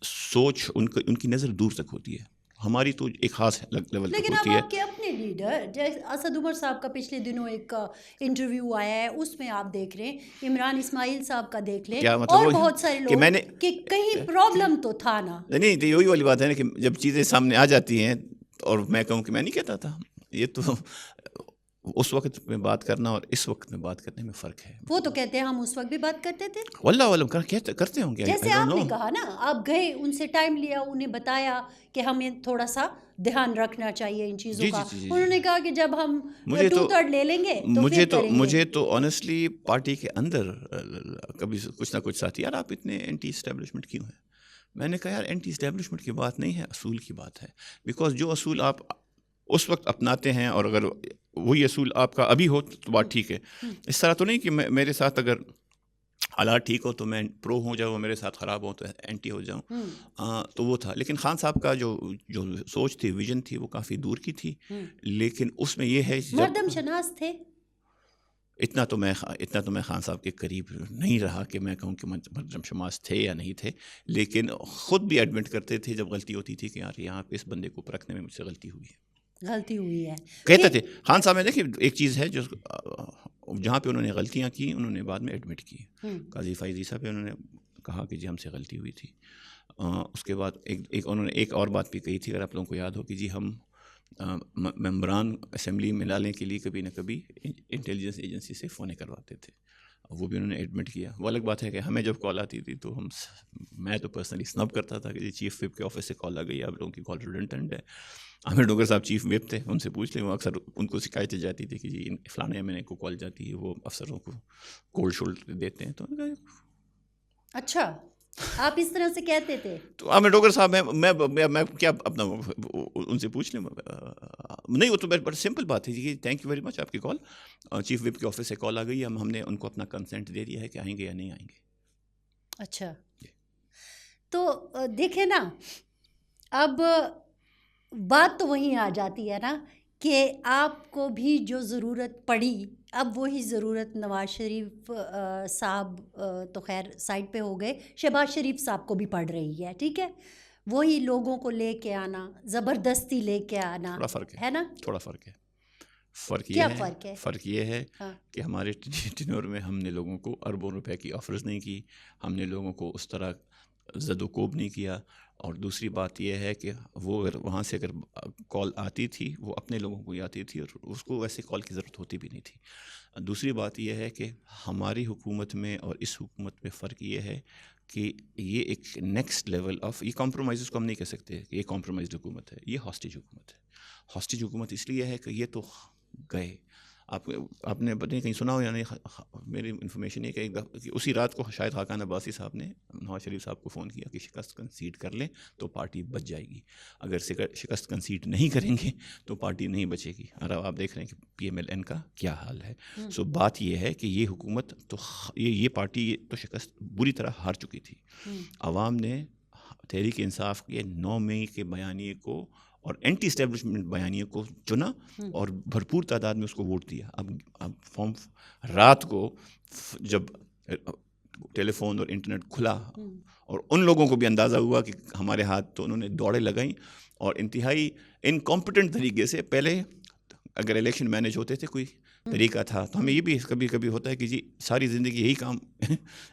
سوچ, ان کی نظر دور تک ہوتی ہے. ہماری تو ایک خاص لیول تک ہوتی ہے. لیکن اب آپ کے اپنے لیڈر جیسے اسد عمر صاحب کا پچھلے دنوں ایک انٹرویو آیا ہے, اس میں آپ دیکھ رہے ہیں, عمران اسماعیل صاحب کا دیکھ لیں, اور بہت سارے لوگ کہ کہیں پرابلم تو تھا نا. نہیں, یہی والی بات ہے نا کہ جب چیزیں سامنے آ جاتی ہیں اور میں کہوں کہ میں نہیں کہتا تھا, یہ تو اس وقت میں بات کرنا اور اس وقت میں بات کرنے میں فرق ہے. وہ تو کہتے ہیں ہم اس وقت بھی بات کرتے تھے. واللہ علم کرتے ہوں گے. جیسے آپ نے کہا نا, آپ گئے, ان سے ٹائم لیا, انہیں بتایا کہ ہمیں تھوڑا سا دھیان رکھنا چاہیے ان چیزوں کا. انہوں نے کہا کہ جب ہم 2/3 لے لیں گے تو پھر کریں گے. مجھے تو آنیسٹلی پارٹی کے اندر کبھی کچھ نہ کچھ ساتھی, یار آپ اتنے اینٹی اسٹیبلشمنٹ کیوں ہیں؟ میں نے کہا یار اینٹی اسٹیبلشمنٹ کی بات نہیں ہے, اصول کی بات ہے. بیکاز جو اصول آپ اس وقت اپناتے ہیں اور اگر وہی اصول آپ کا ابھی ہو تو بات ٹھیک ہے. اس طرح تو نہیں کہ میرے ساتھ اگر حالات ٹھیک ہو تو میں پرو ہو جاؤں, میرے ساتھ خراب ہو تو اینٹی ہو جاؤں. تو وہ تھا. لیکن خان صاحب کا جو سوچ تھی, ویژن تھی, وہ کافی دور کی تھی. لیکن اس میں یہ ہے مردم شناس تھے. اتنا تو میں خان صاحب کے قریب نہیں رہا کہ میں کہوں کہ مردم شماس تھے یا نہیں تھے. لیکن خود بھی ایڈمٹ کرتے تھے جب غلطی ہوتی تھی کہ یار یہاں پہ اس بندے کو پرکھنے میں مجھ سے غلطی ہوئی ہے. کہتے تھے خان صاحب. میں دیکھیے ایک چیز ہے جو جہاں پہ انہوں نے غلطیاں کی انہوں نے بعد میں ایڈمٹ کی. قاضی فائز عیسیٰ پہ انہوں نے کہا کہ جی ہم سے غلطی ہوئی تھی. اس کے بعد انہوں نے ایک اور بات بھی کہی تھی, اگر آپ لوگوں کو یاد ہو, کہ جی ہم ممبران اسمبلی میں لانے کے لیے کبھی نہ کبھی انٹیلیجنس ایجنسی سے فونے کرواتے تھے. وہ بھی انہوں نے ایڈمٹ کیا. وہ الگ بات ہے کہ ہمیں جب کال آتی تھی تو میں تو پرسنلی سنب کرتا تھا کہ جی چیف وپ کے آفس سے کال آ گئی, آپ لوگوں کی کال ریڈنڈنٹ ہے. عامر ڈوگر صاحب چیف وپ تھے, ان سے پوچھ لیں. وہ اکثر ان کو شکایتیں جاتی تھی کہ جی فلانے ایم این اے کو کال جاتی ہے, وہ افسروں کو کولڈ شولڈ دیتے ہیں. تو اچھا آپ اس طرح سے کہتے تھے. تو عامر ڈوگر صاحب میں کیا اپنا ان سے پوچھ لیں. نہیں, وہ تو بڑی سمپل بات ہے جی. تھینک یو ویری مچ, آپ کی کال چیف وپ کے آفس سے کال آ گئی, ہم نے ان کو اپنا کنسنٹ دے دیا ہے کہ آئیں گے یا نہیں آئیں گے. اچھا تو دیکھیں نا, اب بات تو وہیں آ جاتی ہے نا کہ آپ کو بھی جو ضرورت پڑی, اب وہی ضرورت نواز شریف صاحب تو خیر سائڈ پہ ہو گئے, شہباز شریف صاحب کو بھی پڑ رہی ہے. ٹھیک ہے, وہی لوگوں کو لے کے آنا, زبردستی لے کے آنا, تھوڑا فرق ہے نا. تھوڑا فرق ہے. فرق یہ ہے کہ ہمارے ٹینور میں ہم نے لوگوں کو اربوں روپے کی آفرز نہیں کی, ہم نے لوگوں کو اس طرح زد و کوب نہیں کیا. اور دوسری بات یہ ہے کہ وہ اگر وہاں سے اگر کال آتی تھی وہ اپنے لوگوں کو ہی آتی تھی اور اس کو ویسے کال کی ضرورت ہوتی بھی نہیں تھی. دوسری بات یہ ہے کہ ہماری حکومت میں اور اس حکومت میں فرق یہ ہے کہ یہ ایک نیکسٹ لیول آف, یہ کمپرومائز کو ہم نہیں کہہ سکتے کہ یہ کمپرومائزڈ حکومت ہے, یہ ہاسٹیج حکومت ہے. ہاسٹیج حکومت اس لیے ہے کہ یہ تو گئے. آپ نے پتہ نہیں کہیں سنا ہو یا نہیں, میری انفارمیشن یہ کہ اسی رات کو شاید خاقان عباسی صاحب نے نواز شریف صاحب کو فون کیا کہ شکست کنسیڈ کر لیں تو پارٹی بچ جائے گی, اگر شکست کنسیڈ نہیں کریں گے تو پارٹی نہیں بچے گی. اور اب آپ دیکھ رہے ہیں کہ پی ایم ایل این کا کیا حال ہے. سو بات یہ ہے کہ یہ حکومت تو یہ پارٹی تو شکست بری طرح ہار چکی تھی. عوام نے تحریک انصاف کے 9 مئی کے بیانیے کو اور اینٹی اسٹیبلشمنٹ بیانیے کو چنا اور بھرپور تعداد میں اس کو ووٹ دیا. اب فارم رات کو جب ٹیلی فون اور انٹرنیٹ کھلا اور ان لوگوں کو بھی اندازہ ہوا کہ ہمارے ہاتھ, تو انہوں نے دوڑیں لگائیں اور انتہائی انکمپیٹنٹ طریقے سے. پہلے اگر الیکشن مینیج ہوتے تھے کوئی طریقہ تھا تو ہمیں یہ بھی کبھی کبھی ہوتا ہے کہ جی ساری زندگی یہی کام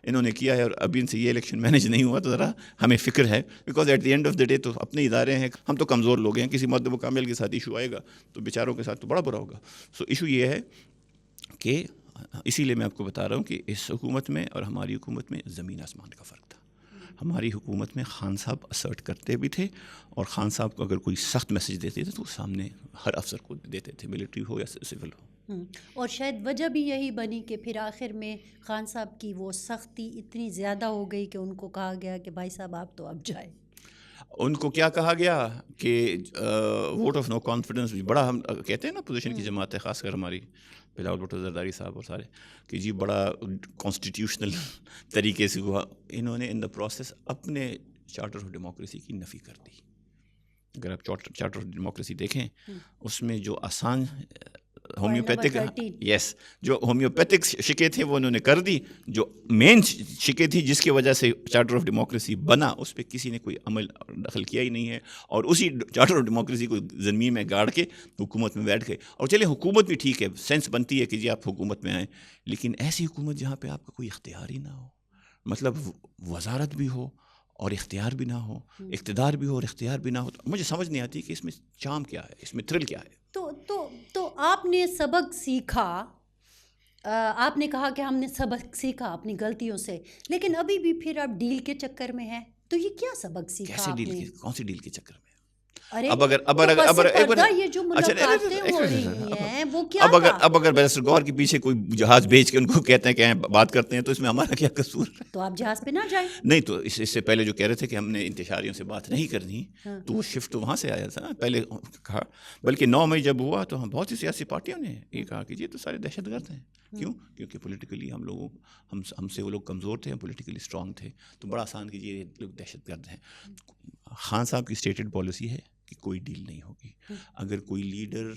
انہوں نے کیا ہے اور ابھی ان سے یہ الیکشن مینیج نہیں ہوا, تو ذرا ہمیں فکر ہے. Because at the end of the day تو اپنے ادارے ہیں, ہم تو کمزور لوگ ہیں, کسی مدد و کامل کے ساتھ ایشو آئے گا تو بیچاروں کے ساتھ تو بڑا برا ہوگا. سو ایشو یہ ہے کہ اسی لیے میں آپ کو بتا رہا ہوں کہ اس حکومت میں اور ہماری حکومت میں زمین آسمان کا فرق تھا. ہماری حکومت میں خان صاحب اسرٹ کرتے بھی تھے اور خان صاحب کو اگر کوئی سخت میسج دیتے تھے تو سامنے ہر افسر کو دیتے تھے, ملٹری ہو یا سول ہو. اور شاید وجہ بھی یہی بنی کہ پھر آخر میں خان صاحب کی وہ سختی اتنی زیادہ ہو گئی کہ ان کو کہا گیا کہ بھائی صاحب آپ تو اب جائیں. ان کو کیا کہا گیا کہ ووٹ آف نو کانفیڈنس, بڑا ہم کہتے ہیں نا پوزیشن کی جماعت ہے, خاص کر ہماری بلاول بھٹو زرداری صاحب اور سارے, کہ جی بڑا کانسٹیٹیوشنل طریقے سے ہوا. انہوں نے ان دا پروسیس اپنے چارٹر آف ڈیموکریسی کی نفی کر دی. اگر آپ چارٹر آف ڈیموکریسی دیکھیں اس میں جو آسان ہومیوپیتھک جو ہومیوپیتھک شکیں تھے وہ انہوں نے کر دی. جو مین شکیں تھی جس کی وجہ سے چارٹر آف ڈیموکریسی بنا, اس پہ کسی نے کوئی عمل دخل کیا ہی نہیں ہے. اور اسی چارٹر آف ڈیموکریسی کو زمین میں گاڑ کے حکومت میں بیٹھ گئے. اور چلے حکومت بھی ٹھیک ہے, سینس بنتی ہے کہ جی آپ حکومت میں آئیں, لیکن ایسی حکومت جہاں پہ آپ کا کوئی اختیار ہی نہ ہو, مطلب وزارت بھی ہو اور اختیار بھی نہ ہو, اقتدار بھی ہو اور اختیار بھی نہ ہو, تو مجھے سمجھ نہیں آتی کہ اس میں چام کیا ہے, اس میں تھرل کیا ہے. تو آپ نے سبق سیکھا, آپ نے کہا کہ ہم نے سبق سیکھا اپنی غلطیوں سے, لیکن ابھی بھی پھر آپ ڈیل کے چکر میں ہیں. تو یہ کیا سبق سیکھا کیسے آپ ڈیل نے؟ کے, کون سی ڈیل کے چکر میں؟ ارے اب اگر یہ جو ملاقاتیں ہو رہی ہیں وہ کیا تھا؟ اب اگر بیرسٹر گوہر کے پیچھے کوئی جہاز بھیج کے ان کو کہتے ہیں کہ بات کرتے ہیں, تو اس میں ہمارا کیا قصور ہے؟ تو آپ جہاز پہ نہ جائیں. نہیں, تو اس سے پہلے جو کہہ رہے تھے کہ ہم نے انتشاریوں سے بات نہیں کرنی, تو وہ شفٹ تو وہاں سے آیا تھا نا پہلے کہا. بلکہ 9 مئی جب ہوا تو ہم بہت سی سیاسی پارٹیوں نے یہ کہا کہ یہ تو سارے دہشت گرد ہیں. کیوں؟ کیونکہ پولیٹیکلی ہم سے وہ لوگ کمزور تھے, ہم پولیٹیکلی اسٹرانگ تھے, تو بڑا آسان کہ یہ لوگ دہشت گرد ہیں. خان صاحب کی اسٹیٹڈ پالیسی ہے کہ کوئی ڈیل نہیں ہوگی. اگر کوئی لیڈر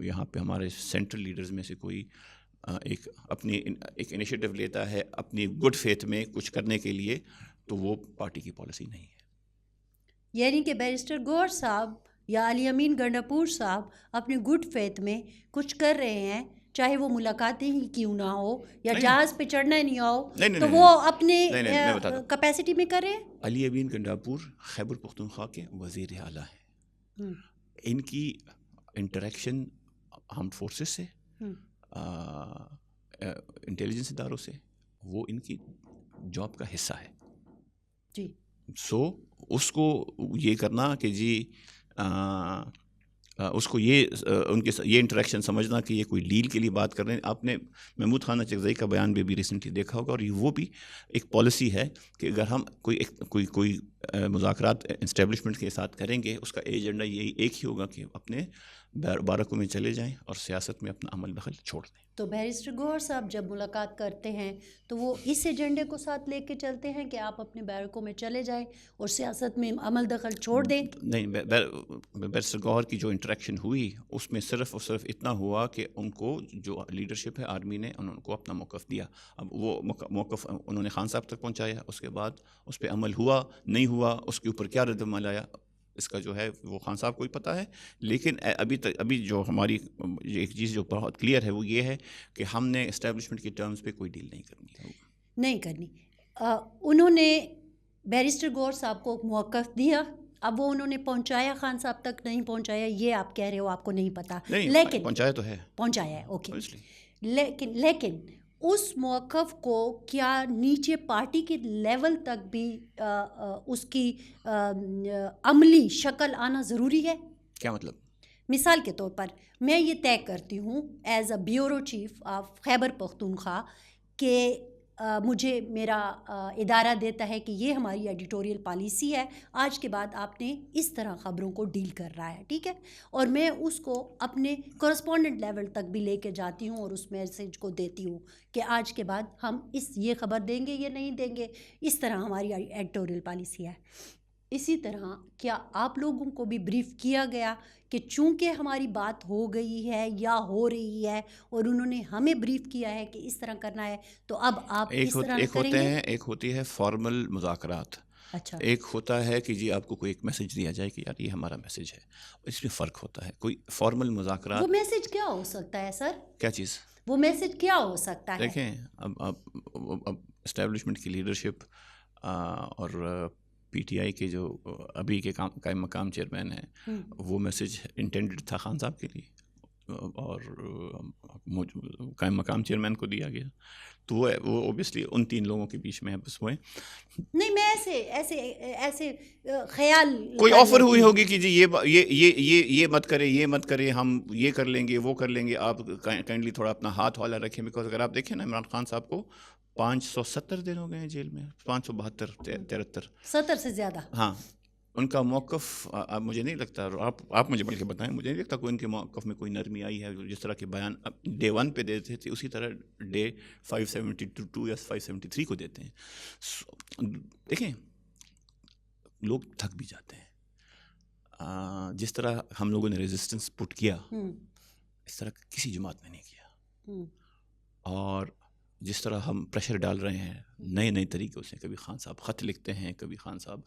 یہاں پہ ہمارے سینٹرل لیڈرز میں سے کوئی ایک انیشیٹو لیتا ہے اپنی گڈ فیتھ میں کچھ کرنے کے لیے, تو وہ پارٹی کی پالیسی نہیں ہے. یعنی کہ بیرسٹر گوہر صاحب یا علی امین گنڈاپور صاحب اپنے گڈ فیتھ میں کچھ کر رہے ہیں, چاہے وہ ملاقاتیں ہی کیوں نہ ہو یا جہاز پہ چڑھنا ہی نہیں ہو, تو وہ اپنے کیپیسٹی میں کر رہے ہیں. علی امین گنڈاپور خیبر پختونخوا کے وزیر اعلیٰ ہیں. ان کی انٹریکشن آرمڈ فورسز سے, انٹیلیجنس اداروں سے, وہ ان کی جاب کا حصہ ہے. جی. سو اس کو یہ کرنا کہ جی اس کو یہ ان کے یہ انٹریکشن سمجھنا کہ یہ کوئی ڈیل کے لیے بات کر رہے ہیں. آپ نے محمود خانہ چغزئی کا بیان بھی ریسنٹلی دیکھا ہوگا, اور وہ بھی ایک پالیسی ہے کہ اگر ہم کوئی مذاکرات اسٹیبلشمنٹ کے ساتھ کریں گے, اس کا ایجنڈا یہی ایک ہی ہوگا کہ اپنے بارکوں میں چلے جائیں اور سیاست میں اپنا عمل دخل چھوڑ دیں. تو بیرسٹر گوہر صاحب جب ملاقات کرتے ہیں تو وہ اس ایجنڈے کو ساتھ لے کے چلتے ہیں کہ آپ اپنے بیرکوں میں چلے جائیں اور سیاست میں عمل دخل چھوڑ دیں؟ نہیں, بیرسٹر گوہر کی جو انٹریکشن ہوئی اس میں صرف اور صرف اتنا ہوا کہ ان کو جو لیڈرشپ ہے آرمی نے ان کو اپنا موقف دیا. اب وہ موقف انہوں نے خان صاحب تک پہنچایا, اس کے بعد اس پہ عمل ہوا نہیں ہوا, اس کے اوپر کیا رد عمل آیا, اس کا جو ہے وہ خان صاحب کو ہی پتہ ہے. لیکن ابھی جو ہماری ایک چیز جو بہت کلیئر ہے وہ یہ ہے کہ ہم نے اسٹیبلشمنٹ کے ٹرمز پہ کوئی ڈیل نہیں کرنی. انہوں نے بیرسٹر گوہر صاحب کو موقف دیا, اب وہ انہوں نے پہنچایا خان صاحب تک نہیں پہنچایا, یہ آپ کہہ رہے ہو آپ کو نہیں پتہ. لیکن پہنچایا تو ہے, پہنچایا ہے, اوکے. لیکن اس موقف کو کیا نیچے پارٹی کے لیول تک بھی اس کی عملی شکل آنا ضروری ہے؟ کیا مطلب؟ مثال کے طور پر میں یہ طے کرتی ہوں as a bureau chief of Khyber Pakhtunkhwa کہ مجھے میرا ادارہ دیتا ہے کہ یہ ہماری ایڈیٹوریل پالیسی ہے, آج کے بعد آپ نے اس طرح خبروں کو ڈیل کر رہا ہے, ٹھیک ہے, اور میں اس کو اپنے کورسپونڈنٹ لیول تک بھی لے کے جاتی ہوں اور اس میسیج کو دیتی ہوں کہ آج کے بعد ہم یہ خبر دیں گے یا نہیں دیں گے, اس طرح ہماری ایڈیٹوریل پالیسی ہے. اسی طرح کیا آپ لوگوں کو بھی بریف کیا گیا کہ چونکہ ہماری بات ہو گئی ہے یا ہو رہی ہے اور انہوں نے ہمیں بریف کیا ہے کہ اس طرح کرنا ہے, تو اب آپ اس طرح کریں گے؟ ایک ہوتی ہے فارمل مذاکرات, اچھا, ایک ہوتا ہے کہ جی آپ کو کوئی ایک میسج دیا جائے کہ یار یہ ہمارا میسج ہے, اس میں فرق ہوتا ہے. کوئی فارمل مذاکرات, وہ میسج کیا ہو سکتا ہے سر؟ کیا چیز؟ وہ میسج کیا ہو سکتا ہے؟ دیکھیں, اب اسٹیبلشمنٹ کی لیڈرشپ اور پی ٹی آئی کے جو ابھی کے قائم مقام چیئرمین ہیں, وہ میسج انٹینڈڈ تھا خان صاحب کے لیے اور قائم مقام چیئرمین کو دیا گیا, تو وہ اوبیسلی ان 3 لوگوں کے بیچ میں ہے. بس وہ نہیں, میں ایسے خیال کوئی آفر ہوئی ہوگی کہ جی یہ مت کرے, یہ مت کرے, ہم یہ کر لیں گے, وہ کر لیں گے, آپ کائنڈلی تھوڑا اپنا ہاتھ والا رکھیں. بیکاز اگر آپ دیکھیں نا, عمران خان صاحب کو 570 دن ہو گئے ہیں جیل میں, 572 سے زیادہ. ہاں, ان کا موقف مجھے نہیں لگتا, آپ مجھے بلکہ بتائیں, مجھے نہیں لگتا کوئی ان کے موقف میں کوئی نرمی آئی ہے. جس طرح کے بیان ڈے 1 پہ دیتے تھے اسی طرح ڈے 572 یا 573 کو دیتے ہیں. دیکھیں, لوگ تھک بھی جاتے ہیں. جس طرح ہم لوگوں نے ریزسٹنس پٹ کیا اس طرح کسی جماعت میں نہیں کیا, اور جس طرح ہم پریشر ڈال رہے ہیں نئے طریقوں سے, کبھی خان صاحب خط لکھتے ہیں, کبھی خان صاحب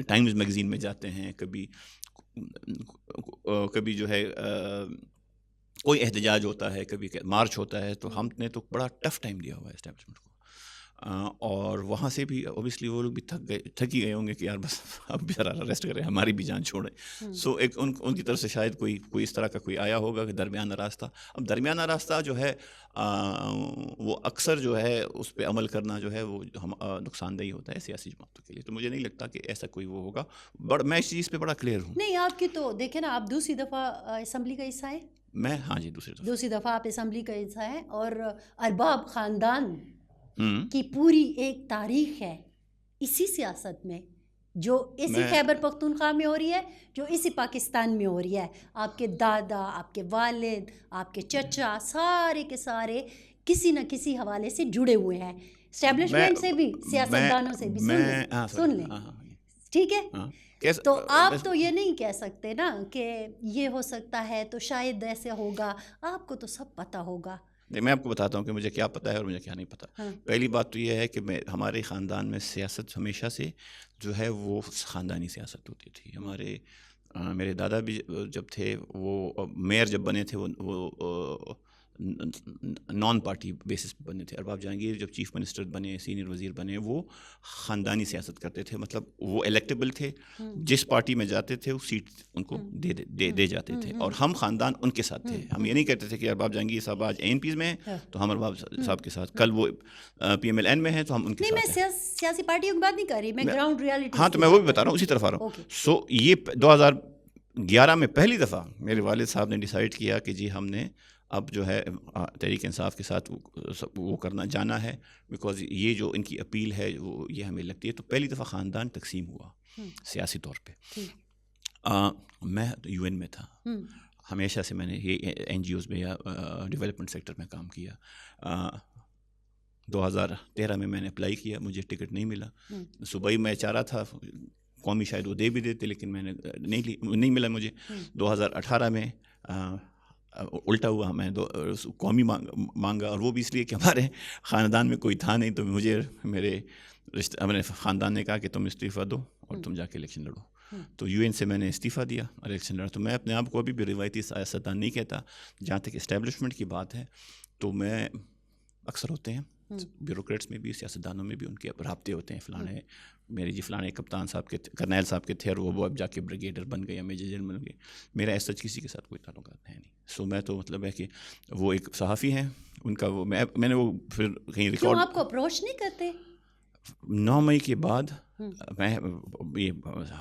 ٹائمز میگزین میں جاتے ہیں, کبھی جو ہے کوئی احتجاج ہوتا ہے, کبھی مارچ ہوتا ہے, تو ہم نے تو بڑا ٹف ٹائم دیا ہوا ہے اسٹیبلشمنٹ کو. اور اور وہاں سے بھی اوبیسلی وہ لوگ بھی تھک ہی گئے ہوں گے کہ یار بس اب ذرا ریسٹ کریں, ہماری بھی جان چھوڑیں. سو ایک ان کی طرف سے شاید کوئی اس طرح کا کوئی آیا ہوگا کہ درمیانہ راستہ. اب درمیانہ راستہ جو ہے وہ اکثر جو ہے اس پہ عمل کرنا جو ہے وہ نقصان دہ ہوتا ہے سیاسی جماعتوں کے لیے. تو مجھے نہیں لگتا کہ ایسا کوئی وہ ہوگا. میں اس چیز پہ بڑا کلیئر ہوں. نہیں, آپ کی تو دیکھیں نا, آپ دوسری دفعہ اسمبلی کا حصہ ہیں. میں ہاں جی دوسری دفعہ آپ اسمبلی کا حصہ ہیں, اور ارباب خاندان کی پوری ایک تاریخ ہے اسی سیاست میں, جو اسی خیبر پختونخوا میں ہو رہی ہے, جو اسی پاکستان میں ہو رہی ہے. آپ کے دادا, آپ کے والد, آپ کے چچا, سارے کے سارے کسی نہ کسی حوالے سے جڑے ہوئے ہیں, اسٹیبلشمنٹ سے بھی, سیاستدانوں سے بھی. سن لیں ٹھیک ہے. تو آپ تو یہ نہیں کہہ سکتے نا کہ یہ ہو سکتا ہے تو شاید ایسے ہوگا. آپ کو تو سب پتہ ہوگا. میں آپ کو بتاتا ہوں کہ مجھے کیا پتہ ہے اور مجھے کیا نہیں پتہ. پہلی بات تو یہ ہے کہ ہمارے خاندان میں سیاست ہمیشہ سے جو ہے وہ خاندانی سیاست ہوتی تھی. میرے دادا بھی جب تھے وہ میئر جب بنے تھے وہ نان پارٹی بیسس پہ بنے تھے. ارباب جہانگیر جب چیف منسٹر بنے, سینئر وزیر بنے, وہ خاندانی سیاست کرتے تھے. مطلب وہ الیکٹیبل تھے, جس پارٹی میں جاتے تھے وہ سیٹ ان کو دے جاتے تھے, اور ہم خاندان ان کے ساتھ تھے. ہم یہ نہیں کہتے تھے کہ ارباب جہانگیر صاحب آج ANPs میں ہیں تو ہم ارباب صاحب کے ساتھ, کل وہ PMLN میں ہیں تو ہم ان کے ساتھ. نہیں, میں سیاسی پارٹیوں کی بات نہیں کر رہی, میں گراؤنڈ ریالٹی. ہاں تو میں وہ بھی بتا رہا ہوں, اسی طرف آ رہا ہوں. سو یہ 2011 میں پہلی دفعہ میرے والد صاحب نے ڈیسائیڈ کیا کہ جی ہم نے اب جو ہے تحریک انصاف کے ساتھ وہ کرنا جانا ہے, بیکاز یہ جو ان کی اپیل ہے وہ یہ ہمیں لگتی ہے. تو پہلی دفعہ خاندان تقسیم ہوا سیاسی طور پہ. میں UN میں تھا, ہمیشہ سے میں نے یہ NGOs میں یا ڈیولپمنٹ سیکٹر میں کام کیا. 2013 میں نے اپلائی کیا, مجھے ٹکٹ نہیں ملا. صوبائی میں چاہ رہا تھا, قومی شاید وہ دے بھی دیتے, لیکن میں نے نہیں ملا مجھے. 2018 میں الٹا ہوا, میں قومی مانگا, اور وہ بھی اس لیے کہ ہمارے خاندان میں کوئی تھا نہیں. تو مجھے اپنے خاندان نے کہا کہ تم استعفیٰ دو اور تم جا کے الیکشن لڑو. تو UN سے میں نے استعفیٰ دیا اور الیکشن لڑا. تو میں اپنے آپ کو ابھی بھی روایتی سیاستدان نہیں کہتا. جہاں تک اسٹیبلشمنٹ کی بات ہے تو میں اکثر ہوتے ہیں بیوروکریٹس میں بھی, سیاستدانوں میں بھی ان کے رابطے ہوتے ہیں. فلانے میرے فلانے کپتان صاحب کے, کرنیل صاحب کے تھے, اور وہ اب جا کے بریگیڈر بن گئے یا میجر جنرل بن گئے. میرا ایسا کسی کے ساتھ کوئی تعلقات ہے نہیں. سو میں تو مطلب ہے کہ وہ ایک صحافی ہیں, ان کا وہ میں نے وہ پھر کہیں ریکارڈ. آپ کو اپروچ نہیں کرتے؟ 9 مئی کے بعد میں یہ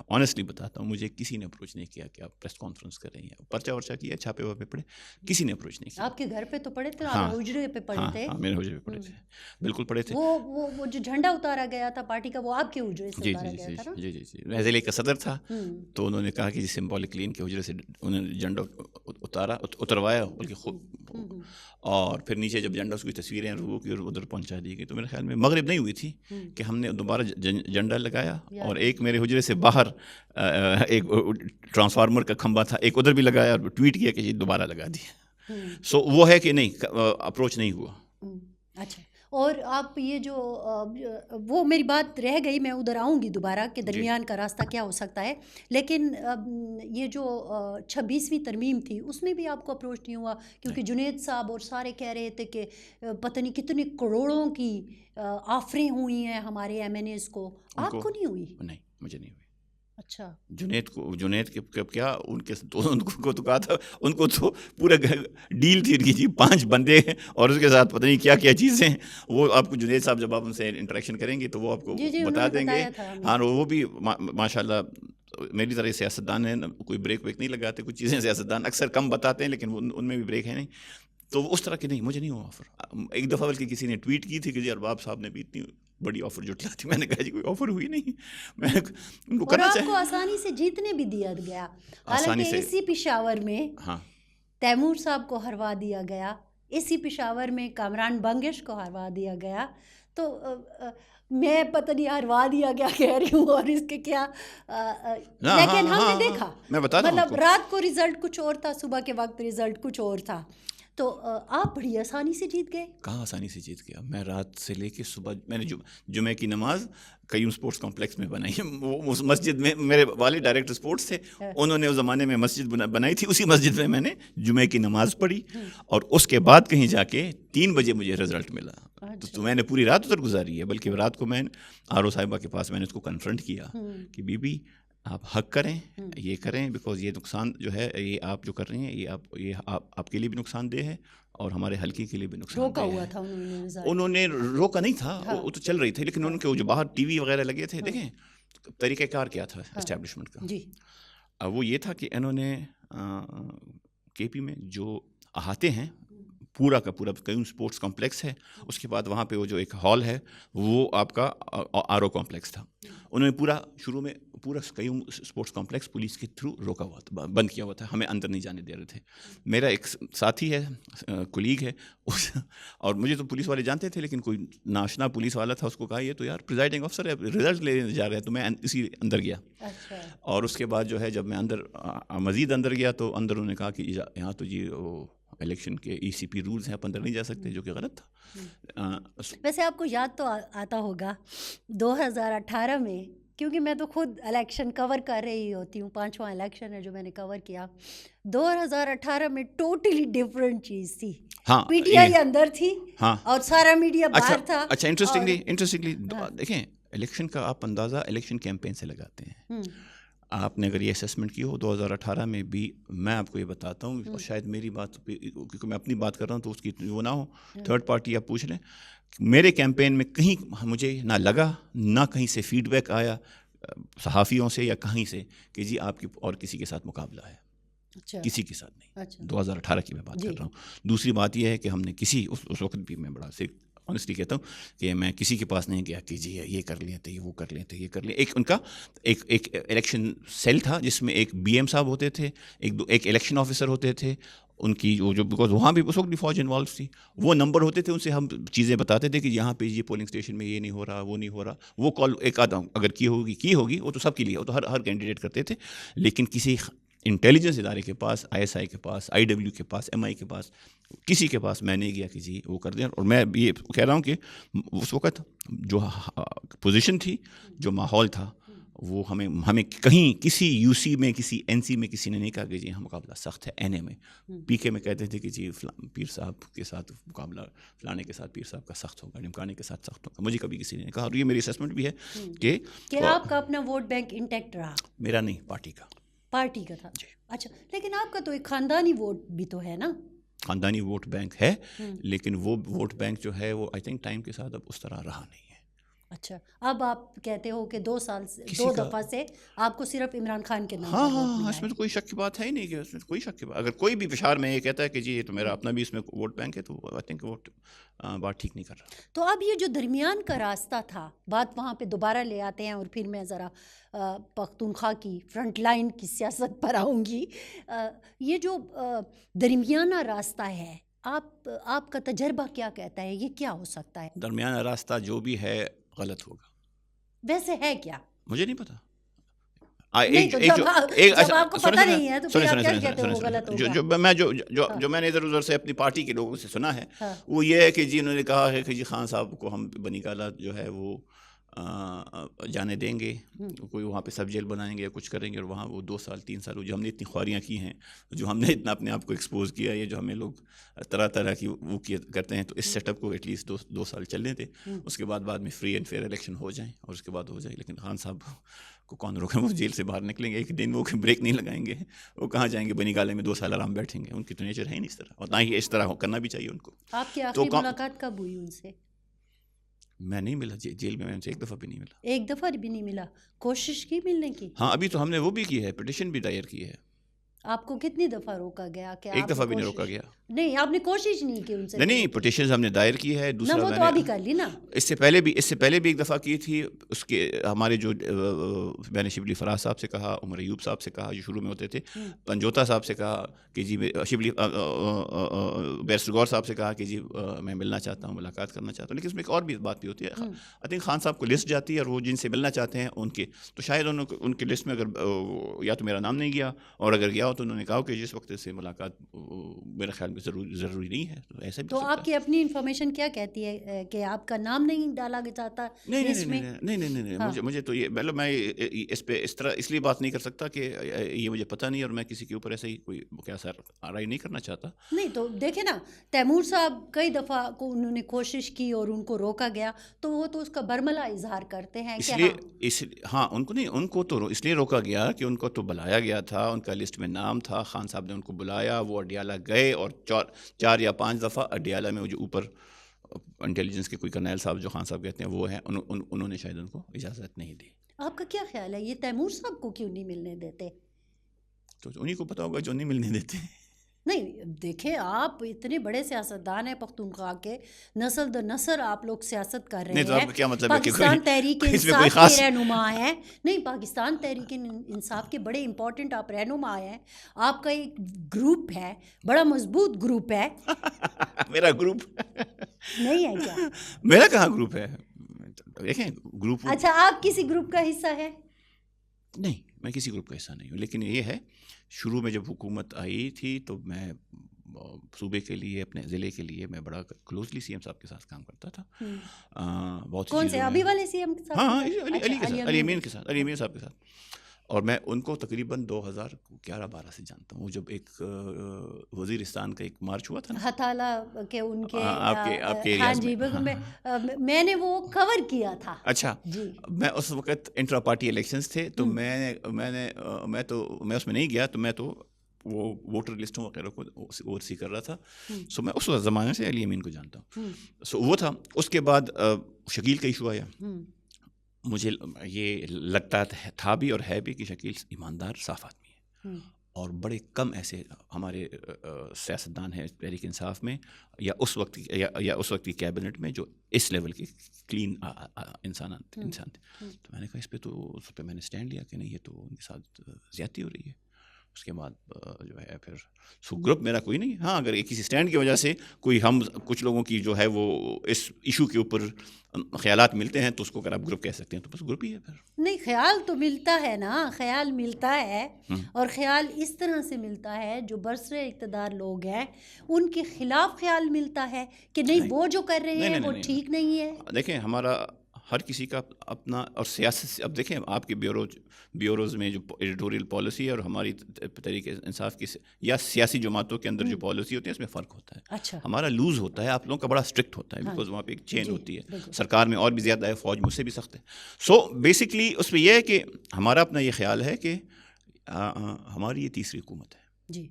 آنیسٹلی بتاتا ہوں, مجھے کسی نے اپروچ نہیں کیا کہ آپ پریس کانفرنس کریں یا پرچہ ورچہ کیا, چھاپے واپے پڑے, کسی نے اپروچ نہیں کیا. آپ کے گھر پہ تو پڑے تھے, آپ حجرے پہ پڑے تھے. ہاں میرے حجرے پہ پڑے تھے, بالکل پڑے تھے. وہ جو جھنڈا اتارا گیا تھا پارٹی کا, وہ آپ کے حجرے سے اتارا گیا تھا. جی میں ضلع کا صدر تھا, تو انہوں نے کہا کہ سمبولکلی ان کے حجرے سے انہوں نے جھنڈا اتروایا, اور پھر نیچے جب جھنڈا اس کی تصویریں وہ کی اور ادھر پہنچا دی گئی. تو میرے خیال میں مغرب نہیں ہوئی تھی کہ ہم نے دوبارہ جھنڈا لگایا, اور ایک میرے حجرے سے باہر ایک ٹرانسفارمر کا کھمبا تھا, ایک ادھر بھی لگایا اور ٹویٹ کیا کہ دوبارہ لگا دیا. سو وہ ہے کہ نہیں, اپروچ نہیں ہوا. اچھا, اور آپ یہ جو وہ میری بات رہ گئی, میں ادھر آؤں گی دوبارہ کہ درمیان کا راستہ کیا ہو سکتا ہے. لیکن یہ جو 26ویں ترمیم تھی اس میں بھی آپ کو اپروچ نہیں ہوا, کیونکہ جنید صاحب اور سارے کہہ رہے تھے کہ پتہ نہیں کتنے کروڑوں کی آفریں ہوئی ہیں ہمارے MNAs کو, آپ کو نہیں ہوئی؟ نہیں, مجھے نہیں ہوئی. اچھا, جنید کے کیا ان کو تو کہا تھا, ان کو تو پورا ڈیل تھی ان کی, جی 5 بندے ہیں اور اس کے ساتھ پتہ نہیں کیا چیزیں ہیں. وہ آپ کو جنید صاحب جب آپ ان سے انٹریکشن کریں گے تو وہ آپ کو بتا دیں گے. ہاں, وہ بھی ماشاء اللہ میری طرح سیاستدان ہیں, کوئی بریک ویک نہیں لگاتے. کچھ چیزیں سیاستدان اکثر کم بتاتے ہیں, لیکن ان میں بھی بریک ہے نہیں. تو اس طرح کی نہیں, مجھے نہیں ہوا آفر. ایک دفعہ بلکہ کسی نے ٹویٹ کی تھی کہ جی ارباب صاحب نے بھی اتنی بڑی آفر جٹلا تھی. میں نے کہا جی کوئی آفر ہوئی نہیں, میں ان کو کرنا چاہیے. اور آپ کو آسانی سے جیتنے بھی دیا گیا, حالانکہ اسی پشاور میں تیمور صاحب کو ہروا دیا گیا, اسی پشاور میں کامران بنگش کو ہروا دیا گیا. تو میں پتہ نہیں ہروا دیا گیا کہہ رہی ہوں اور اس کے کیا, لیکن ہم نے دیکھا مطلب رات کو رزلٹ کچھ اور تھا, صبح کے وقت رزلٹ کچھ اور تھا. تو آپ بڑی آسانی سے جیت گئے. کہاں آسانی سے جیت گیا, میں رات سے لے کے صبح, میں نے جمعہ کی نماز قیوم اسپورٹس کمپلیکس میں بنائی. وہ اس مسجد میں میرے والد ڈائریکٹر اسپورٹس تھے, انہوں نے اس زمانے میں مسجد بنائی تھی, اسی مسجد میں نے جمعہ کی نماز پڑھی, اور اس کے بعد کہیں جا کے 3 بجے مجھے رزلٹ ملا. تو میں نے پوری رات ادھر گزاری ہے، بلکہ رات کو میں آر او صاحبہ کے پاس میں نے اس کو کنفرنٹ کیا کہ بی بی آپ حق کریں، یہ کریں، بیکاز یہ نقصان جو ہے یہ آپ جو کر رہی ہیں یہ آپ کے لیے بھی نقصان دہ ہے اور ہمارے حلقے کے لیے بھی نقصان دہ ہے۔ انہوں نے روکا نہیں تھا، وہ تو چل رہی تھی، لیکن ان کے جو باہر ٹی وی وغیرہ لگے تھے، دیکھیں طریقہ کار کیا تھا اسٹیبلشمنٹ کا، وہ یہ تھا کہ انہوں نے کے پی میں جو احاطے ہیں پورا کا پورا قیوم اسپورٹس کمپلیکس ہے، اس کے بعد وہاں پہ وہ جو ایک ہال ہے وہ آپ کا آر او کمپلیکس تھا، انہوں نے پورا شروع میں پورا قیوم اسپورٹس کمپلیکس پولیس کے تھرو روکا ہوا تھا، بند کیا ہوا تھا، ہمیں اندر نہیں جانے دے رہے تھے۔ میرا ایک ساتھی ہے، کولیگ ہے، اور مجھے تو پولیس والے جانتے تھے، لیکن کوئی ناشنا پولیس والا تھا، اس کو کہا یہ تو یار پریزائڈنگ آفیسر ہے، رزلٹ لینے جا رہے ہیں، تو میں اسی اندر گیا۔ اور اس کے بعد جو ہے جب میں اندر مزید اندر گیا تو اندر انہوں نے کہا کہ یہاں تو جی وہ الیکشن کے ای سی پی رولز ہیں، آپ اندر نہیں جا سکتے، جو کہ غلط تھا۔ ویسے آپ کو یاد تو آتا ہوگا 2018 میں، کیونکہ میں تو خود الیکشن کور کر رہی ہوتی ہوں، 5واں الیکشن ہے جو میں نے کور کیا، 2018 میں ٹوٹلی ڈفرینٹ چیز تھی، پی ٹی آئی اندر تھی اور سارا میڈیا باہر تھا۔ اچھا، انٹرسٹنگلی دیکھیں الیکشن کا آپ اندازہ الیکشن کیمپین سے لگاتے ہیں۔ آپ نے اگر یہ اسیسمنٹ کی ہو 2018 میں بھی، میں آپ کو یہ بتاتا ہوں، اور شاید میری بات کیونکہ میں اپنی بات کر رہا ہوں تو اس کی وہ نہ ہو، تھرڈ پارٹی آپ پوچھ لیں، میرے کیمپین میں کہیں مجھے نہ لگا نہ کہیں سے فیڈ بیک آیا صحافیوں سے یا کہیں سے کہ جی آپ کی اور کسی کے ساتھ مقابلہ ہے، کسی کے ساتھ نہیں۔ 2018 کی میں بات کر رہا ہوں۔ دوسری بات یہ ہے کہ ہم نے کسی اس وقت بھی میں بڑا آنیسٹلی کہتا ہوں کہ میں کسی کے پاس نہیں گیا کہ جی یہ کر لیں تو یہ وہ کر لیں تو یہ کر لیں۔ ایک ان کا ایک الیکشن سیل تھا جس میں ایک بی ایم صاحب ہوتے تھے، ایک الیکشن آفیسر ہوتے تھے، ان کی وہ جو بیکاز وہاں بھی اس وقت بھی فوج انوالو تھی، وہ نمبر ہوتے تھے، ان سے ہم چیزیں بتاتے تھے کہ یہاں پہ یہ پولنگ اسٹیشن میں یہ نہیں ہو رہا، وہ نہیں ہو رہا، وہ کال ایک آدھا اگر کی ہوگی وہ تو سب کے لیے، وہ تو ہر کینڈیڈیٹ کرتے تھے، لیکن کسی انٹیلیجنس ادارے کے پاس، آئی ایس آئی کے پاس، آئی ڈبلیو کے پاس، ایم آئی کے پاس، کسی کے پاس میں نہیں گیا کہ جی وہ کر دیں۔ اور میں یہ کہہ رہا ہوں کہ اس وقت جو پوزیشن تھی، جو ماحول تھا، وہ ہمیں کہیں کسی یو سی میں، کسی این سی میں کسی نے نہیں کہا کہ جی مقابلہ سخت ہے۔ این اے میں پی کے میں کہتے تھے کہ جی پیر صاحب کے ساتھ مقابلہ فلانے کے ساتھ پیر صاحب کا سخت ہوگا، ڈمکانے کے ساتھ سخت ہوگا، مجھے کبھی کسی نے کہا۔ اور یہ میری اسیسمنٹ بھی ہے کہ آپ کا اپنا ووٹ بینک انٹیکٹ رہا؟ میرا نہیں، پارٹی کا تھا۔ اچھا، لیکن آپ کا تو ایک خاندانی ووٹ بھی تو ہے نا؟ خاندانی ووٹ بینک ہے، لیکن وہ ووٹ بینک جو ہے وہ آئی تھنک ٹائم کے ساتھ اب اس طرح رہا نہیں ہے۔ اچھا، اب آپ کہتے ہو کہ 2 سال سے 2 دفعہ سے آپ کو صرف عمران خان کے نام؟ ہاں، اس میں تو کوئی شک کی بات ہے ہی نہیں، کہ اس میں کوئی شک کی بات، اگر کوئی بھی پشاور میں یہ کہتا ہے کہ جی یہ تو میرا اپنا بھی اس میں ووٹ بینک ہے، تو آئی تھنک ووٹ بات ٹھیک نہیں کر رہا۔ تو اب یہ جو درمیان کا راستہ تھا، بات وہاں پہ دوبارہ لے آتے ہیں، اور پھر میں ذرا پختونخوا کی فرنٹ لائن کی سیاست پر آؤں گی۔ یہ جو درمیانہ راستہ ہے، آپ کا تجربہ کیا کہتا ہے، یہ کیا ہو سکتا ہے؟ درمیانہ راستہ جو بھی ہے غلط ہوگا۔ ویسے ہے کیا؟ مجھے نہیں پتا، جب آپ کو پتہ نہیں ہے تو پھر آپ کیا کہتے ہیں وہ غلط ہوگا؟ جو میں نے ادھر ادھر سے اپنی پارٹی کے لوگوں سے سنا ہے وہ یہ ہے کہ جی انہوں نے کہا ہے کہ جی خان صاحب کو ہم بنی گالہ جو ہے وہ جانے دیں گے، کوئی وہاں پہ سب جیل بنائیں گے یا کچھ کریں گے، اور وہاں وہ 2 سال 3 سال جو ہم نے اتنی خواریاں کی ہیں، جو ہم نے اتنا اپنے آپ کو ایکسپوز کیا ہے، جو ہمیں لوگ طرح کی وہ کرتے ہیں، تو اس سیٹ اپ کو ایٹ لیسٹ 2 سال چلنے دیں، اس کے بعد میں فری اینڈ فیئر الیکشن ہو جائیں، اور اس کے بعد ہو جائے۔ لیکن خان صاحب کو کون روکے، وہ جیل سے باہر نکلیں گے، ایک دن وہ بریک نہیں لگائیں گے، وہ کہاں جائیں گے، بنی گالے میں 2 سال آرام بیٹھیں گے، ان کی تو نیچر ہے ہی نہیں اس طرح، اور نہ ہی اس طرح کرنا بھی چاہیے ان کو۔ آپ کی آخری ملاقات کب ہوئی ان سے؟ میں نہیں ملا جیل میں ان سے، ایک دفعہ بھی نہیں ملا۔ ایک دفعہ بھی نہیں ملا؟ کوشش کی ملنے کی؟ ہاں، ابھی تو ہم نے وہ بھی کی ہے، پٹیشن بھی دائر کی ہے۔ آپ کو کتنی دفعہ روکا گیا؟ کہ ایک دفعہ بھی نہیں روکا گیا۔ نہیں، آپ نے کوشش نہیں کی ان سے؟ نہیں، پٹیشنز ہم نے دائر کی ہے۔ دوسرا وہ تو ابھی کر لی نا، اس سے پہلے بھی ایک دفعہ کی تھی، اس کے ہمارے جو میں نے شبلی فراز صاحب سے کہا، عمر ایوب صاحب سے کہا جو شروع میں ہوتے تھے، پنجوتا صاحب سے کہا کہ جی شبلی بیرسٹر غور صاحب سے کہا کہ جی میں ملنا چاہتا ہوں، ملاقات کرنا چاہتا ہوں، لیکن اس میں ایک اور بھی بات بھی ہوتی ہے، آئی تھنک خان صاحب کو لسٹ جاتی ہے، اور وہ جن سے ملنا چاہتے ہیں ان کے، تو شاید ان کے لسٹ میں اگر یا تو میرا نام نہیں گیا، اور اگر گیا ہو تو انہوں نے کہا کہ جس وقت سے ملاقات میرے خیال میں ضروری نہیں ہے، تو ایسا بھی تو آپ کی اپنی انفارمیشن کیا کہتی ہے کہ آپ کا نام نہیں ڈالا چاہتا لسٹ میں؟ نہیں، مجھے تو یہ مطلب میں اس پہ اس طرح اس لیے بات نہیں کر سکتا کہ یہ مجھے پتہ نہیں، اور میں کسی کے اوپر ایسے ہی کوئی کیا سر آرائی نہیں کرنا چاہتا. نہیں تو دیکھیں نا، تیمور صاحب کئی دفعہ کو انہوں نے کوشش کی اور ان کو روکا گیا، تو وہ تو اس کا برملا اظہار کرتے ہیں اس کہ لیے ہاں ان کو تو اس لیے روکا گیا کہ ان کو تو بلایا گیا تھا، ان کا لسٹ میں نام تھا، خان صاحب نے ان کو بلایا، وہ اڈیالہ گئے، اور 4 یا 5 دفعہ اڈیالہ میں جو اوپر انٹیلیجنس کے کوئی کرنیل صاحب جو خان صاحب کہتے ہیں وہ ہیں، انہوں نے شاید ان کو اجازت نہیں دی. آپ کا کیا خیال ہے یہ تیمور صاحب کو کیوں نہیں ملنے دیتے؟ تو انہیں کو پتا ہوگا جو نہیں ملنے دیتے. نہیں دیکھیں، آپ اتنے بڑے سیاستدان ہیں پختونخوا کے، نسل در نسل آپ لوگ سیاست کر رہے ہیں، کیا مطلب ہے کہ پاکستان تحریک انصاف کے رہنما ہیں. نہیں، پاکستان تحریک انصاف کے بڑے امپورٹنٹ آپ رہنما ہیں، آپ کا ایک گروپ ہے، بڑا مضبوط گروپ ہے. میرا گروپ نہیں ہے کیا؟ میرا کہاں گروپ ہے؟ دیکھیں گروپ، اچھا آپ کسی گروپ کا حصہ ہے؟ نہیں، میں کسی گروپ کا حصہ نہیں ہوں، لیکن یہ ہے شروع میں جب حکومت آئی تھی تو میں صوبے کے لیے، اپنے ضلع کے لیے میں بڑا کلوزلی سی ایم صاحب کے ساتھ کام کرتا تھا. بہت کون سے ابھی والے سی ایم کے ساتھ؟ ہاں، علی امین کے ساتھ، علی امین صاحب کے ساتھ. اور میں ان کو تقریباً 2011-12 سے جانتا ہوں. جب ایک وزیرستان کا ایک مارچ ہوا تھا نا، ہتھالہ کے ان کے آپ کے ہاں جی، میں نے وہ کور کیا تھا. اچھا جی، میں اس وقت انٹرا پارٹی الیکشنز تھے، تو میں اس میں نہیں گیا، تو میں تو وہ ووٹر لسٹوں وغیرہ کو اوورسی کر رہا تھا. سو میں اس زمانے سے علی امین کو جانتا ہوں. سو وہ تھا. اس کے بعد شکیل کا ایشو آیا. مجھے یہ لگتا تھا بھی اور ہے بھی کہ شکیل ایماندار صاف آدمی ہے، اور بڑے کم ایسے ہمارے سیاستدان ہیں تحریک انصاف میں یا اس وقت کی کیبنٹ میں جو اس لیول کے کلین انسان تھے. تو میں نے کہا اس پہ میں نے اسٹینڈ لیا کہ نہیں، یہ تو ان کے ساتھ زیادتی ہو رہی ہے. اس کے بعد جو ہے پھر گروپ میرا کوئی نہیں. ہاں، اگر کسی اسٹینڈ کی وجہ سے کچھ لوگوں کی جو ہے وہ اس ایشو کے اوپر خیالات ملتے ہیں تو اس کو اگر آپ گروپ کہہ سکتے ہیں تو بس گروپ ہی ہے. پھر نہیں، خیال تو ملتا ہے نا، خیال ملتا ہے، اور خیال اس طرح سے ملتا ہے جو برسر اقتدار لوگ ہیں ان کے خلاف خیال ملتا ہے کہ نہیں، وہ جو کر رہے ہیں وہ ٹھیک نہیں ہے. دیکھیں ہمارا ہر کسی کا اپنا، اور سیاست سے اب دیکھیں آپ کے بیوروز میں جو ایڈیٹوریل پالیسی ہے اور ہماری تحریک انصاف کی یا سیاسی جماعتوں کے اندر جو پالیسی ہوتی ہے اس میں فرق ہوتا ہے. اچھا، ہمارا لوز ہوتا ہے، آپ لوگوں کا بڑا اسٹرکٹ ہوتا ہے، بیکاز وہاں پہ ایک چین ہوتی ہے. سرکار میں اور بھی زیادہ ہے، فوج مجھ سے بھی سخت ہے. سو بیسکلی اس میں یہ ہے کہ ہمارا اپنا یہ خیال ہے کہ ہماری یہ تیسری حکومت ہے جی.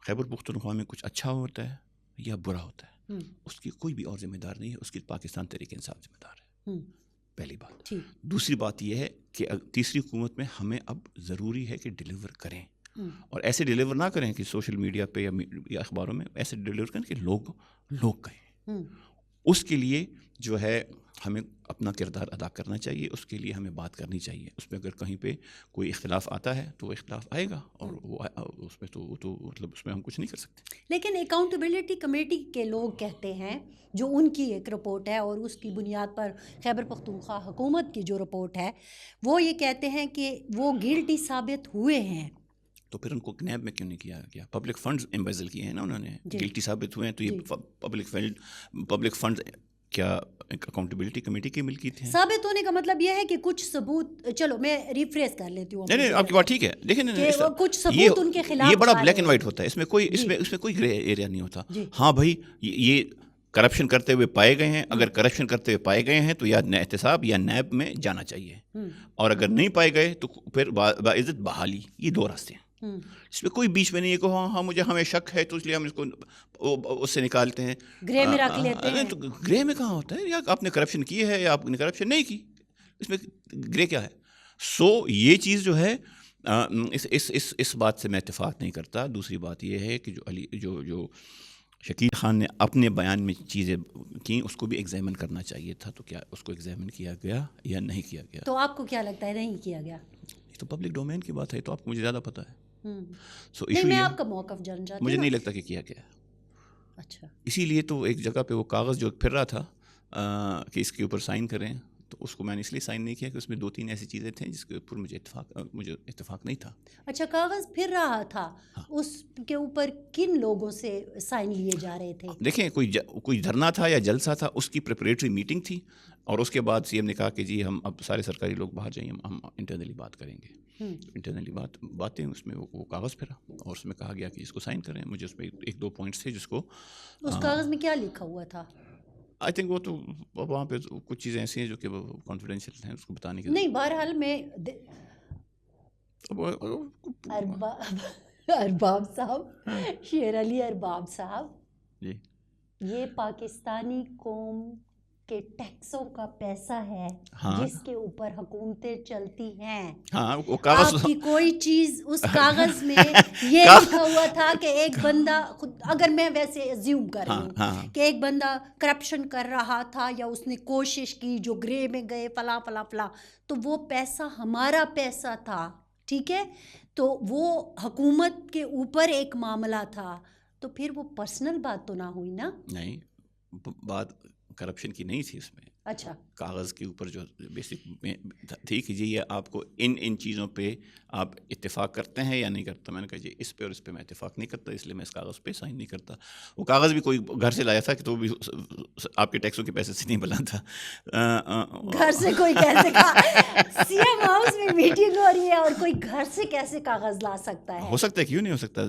خیبر پختونخوا میں کچھ اچھا ہوتا ہے یا برا ہوتا ہے، اس کی کوئی بھی اور ذمہ دار نہیں ہے، اس کی پاکستان تحریک انصاف ذمہ دار ہے. پہلی بات. دوسری بات یہ ہے کہ تیسری حکومت میں ہمیں اب ضروری ہے کہ ڈیلیور کریں، اور ایسے ڈیلیور نہ کریں کہ سوشل میڈیا پہ یا اخباروں میں، ایسے ڈیلیور کریں کہ لوگ کہیں. اس کے لیے جو ہے ہمیں اپنا کردار ادا کرنا چاہیے، اس کے لیے ہمیں بات کرنی چاہیے. اس میں اگر کہیں پہ کوئی اختلاف آتا ہے تو وہ اختلاف آئے گا، اور وہ اس میں تو مطلب اس میں ہم کچھ نہیں کر سکتے. لیکن اکاؤنٹیبلٹی کمیٹی کے لوگ کہتے ہیں، جو ان کی ایک رپورٹ ہے اور اس کی بنیاد پر خیبر پختونخوا حکومت کی جو رپورٹ ہے، وہ یہ کہتے ہیں کہ وہ گلٹی ثابت ہوئے ہیں. تو پھر ان کو نیب میں کیوں نہیں کیا گیا؟ پبلک فنڈز امبیزل کیے ہیں نا انہوں نے، گلٹی ثابت ہوئے ہیں تو یہ پبلک فنڈز کیا اکاؤنٹیبلٹی کمیٹی کی ملکیت ہیں؟ ثابت ہونے کا مطلب یہ ہے کہ کچھ ثبوت، چلو میں ریفریز کر لیتی ہوں. نہیں، آپ کی بات ٹھیک ہے، لیکن کچھ ثبوت ان کے خلاف، یہ بڑا بلیک اینڈ وائٹ ہوتا ہے، اس میں کوئی گرے ایریا نہیں ہوتا. ہاں بھائی، یہ کرپشن کرتے ہوئے پائے گئے ہیں، اگر کرپشن کرتے ہوئے پائے گئے ہیں تو یا احتساب یا نیب میں جانا چاہیے، اور اگر نہیں پائے گئے تو پھر باعزت بحالی. یہ دو راستے ہیں، اس میں کوئی بیچ میں نہیں ہے کہ ہاں ہمیں شک ہے تو اس لیے ہم اس کو اس سے نکالتے ہیں، گرے میں رکھ لیتے ہیں. تو گرے میں کہاں ہوتا ہے؟ یا آپ نے کرپشن کی ہے یا آپ نے کرپشن نہیں کی، اس میں گرے کیا ہے؟ سو یہ چیز جو ہے اس بات سے میں اتفاق نہیں کرتا. دوسری بات یہ ہے کہ جو شکیل خان نے اپنے بیان میں چیزیں کی اس کو بھی ایگزامن کرنا چاہیے تھا. تو کیا اس کو ایگزامن کیا گیا یا نہیں کیا گیا؟ تو آپ کو کیا لگتا ہے نہیں کیا گیا؟ یہ تو پبلک ڈومین کی بات ہے، تو آپ کو مجھے زیادہ پتہ ہے. نہیں، میں آپ کا موقف جاننا چاہتی ہوں. مجھے نہیں لگتا کہ کیا گیا. اچھا، اسی لیے تو ایک جگہ پہ وہ کاغذ جو پھر رہا تھا کہ اس کے اوپر سائن کریں تو اس کو میں نے اس لیے سائن نہیں کیا کہ اس میں 2-3 ایسی چیزیں تھیں جس کے اوپر مجھے اتفاق نہیں تھا. اچھا کاغذ پھر رہا تھا, اس کے اوپر کن لوگوں سے سائن لیے جا رہے تھے؟ دیکھیں کوئی دھرنا تھا یا جلسہ تھا, اس کی پریپریٹری میٹنگ تھی, اور اس کے بعد سی ایم نے کہا کہ جی ہم اب سارے سرکاری لوگ باہر جائیں, ہم انٹرنلی بات کریں گے. انٹرنلی باتیں اس میں وہ کاغذ پھرا اور اس میں کہا گیا کہ اس کو سائن کریں. مجھے اس میں 1-2 پوائنٹس تھے جس کو, اس کاغذ میں کیا لکھا ہوا تھا؟ آئی تھنک وہ تو وہاں پہ کچھ چیزیں ایسی ہیں جو کہ وہ کانفیڈینشیل ہیں, اس کو بتانے کی نہیں. بہرحال میں ارباب صاحب, شیر علی ارباب صاحب, جی یہ پاکستانی قوم کے ٹیکسوں کا پیسہ ہے جس کے اوپر حکومتیں چلتی ہیں. وہ کاغذ, آپ کی کوئی چیز اس کاغذ میں یہ لکھا ہوا تھا کہ ایک بندہ, اگر میں ویسے ایزیوم کر رہی ہوں کہ ایک بندہ کرپشن کر رہا تھا یا اس نے کوشش کی, جو گرے میں گئے فلاں فلاں فلاں, تو وہ پیسہ ہمارا پیسہ تھا, ٹھیک ہے, تو وہ حکومت کے اوپر ایک معاملہ تھا, تو پھر وہ پرسنل بات تو نہ ہوئی نا؟ نہیں, بات کرپشن کی نہیں تھی اس میں. اچھا, کاغذ کے اوپر جو بیسک تھی کہ جی یہ آپ کو ان چیزوں پہ آپ اتفاق کرتے ہیں یا نہیں کرتے. میں نے کہا جی اس پہ اور اس پہ میں اتفاق نہیں کرتا, اس لیے میں اس کاغذ پہ سائن نہیں کرتا. وہ کاغذ بھی کوئی گھر سے لایا تھا کہ تو بھی آپ کے ٹیکسوں کے پیسے سے نہیں بنا تھا. گھر سے کوئی کیسے سی ایم ہاؤس میں میٹنگ ہو رہی ہے اور کوئی گھر سے کیسے کاغذ لا سکتا ہے؟ ہو سکتا ہے, کیوں نہیں ہو سکتا.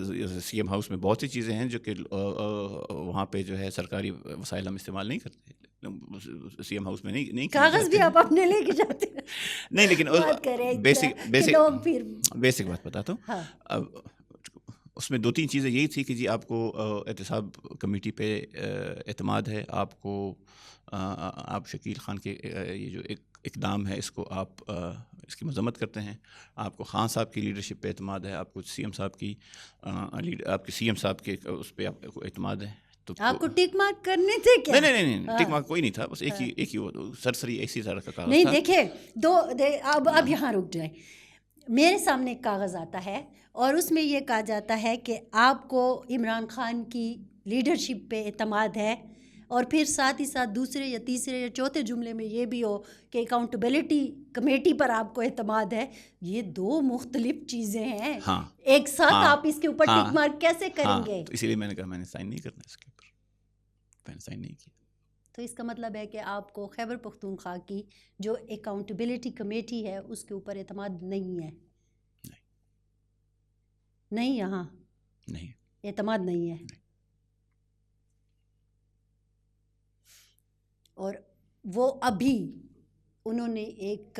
سی ایم ہاؤس میں بہت سی چیزیں ہیں جو کہ وہاں پہ جو ہے سرکاری وسائل ہم استعمال نہیں کرتے. سی ایم ہاؤس میں نہیں کاغذ بھی آپ اپنے لے کے جاتے ہیں. نہیں, لیکن بیسک بات بتاتا ہوں. اب اس میں 2-3 چیزیں یہی تھی کہ جی آپ کو احتساب کمیٹی پہ اعتماد ہے, آپ شکیل خان کے یہ جو اقدام ہے اس کو آپ اس کی مذمت کرتے ہیں, آپ کو خان صاحب کی لیڈرشپ پہ اعتماد ہے, آپ کو سی ایم صاحب کی آپ کے سی ایم صاحب کے اس پہ آپ کو اعتماد ہے. تو آپ کو ٹک مارک کرنے تھے کیا؟ نہیں, ٹک مارک کوئی نہیں تھا, بس ایک ہی وہ سرسری ایسی طرح کا کاغذ نہیں. تھا. دیکھیں اب یہاں رک جائیں. میرے سامنے ایک کاغذ آتا ہے اور اس میں یہ کہا جاتا ہے کہ آپ کو عمران خان کی لیڈرشپ پہ اعتماد ہے, اور پھر ساتھ ہی ساتھ دوسرے یا تیسرے یا چوتھے جملے میں یہ بھی ہو کہ اکاؤنٹیبلٹی کمیٹی پر آپ کو اعتماد ہے. یہ 2 مختلف چیزیں ہیں, ایک ساتھ آپ اس کے اوپر ٹک مارک کیسے کریں گے؟ تو اسی لیے میں نے کہا میں نے سائن نہیں کرنا اس کے اوپر, میں نے سائن نہیں کیا. تو اس کا مطلب ہے کہ آپ کو خیبر پختونخوا کی جو اکاؤنٹیبلٹی کمیٹی ہے اس کے اوپر اعتماد نہیں ہے؟ نہیں, یہاں نہیں اعتماد نہیں ہے. اور وہ ابھی انہوں نے ایک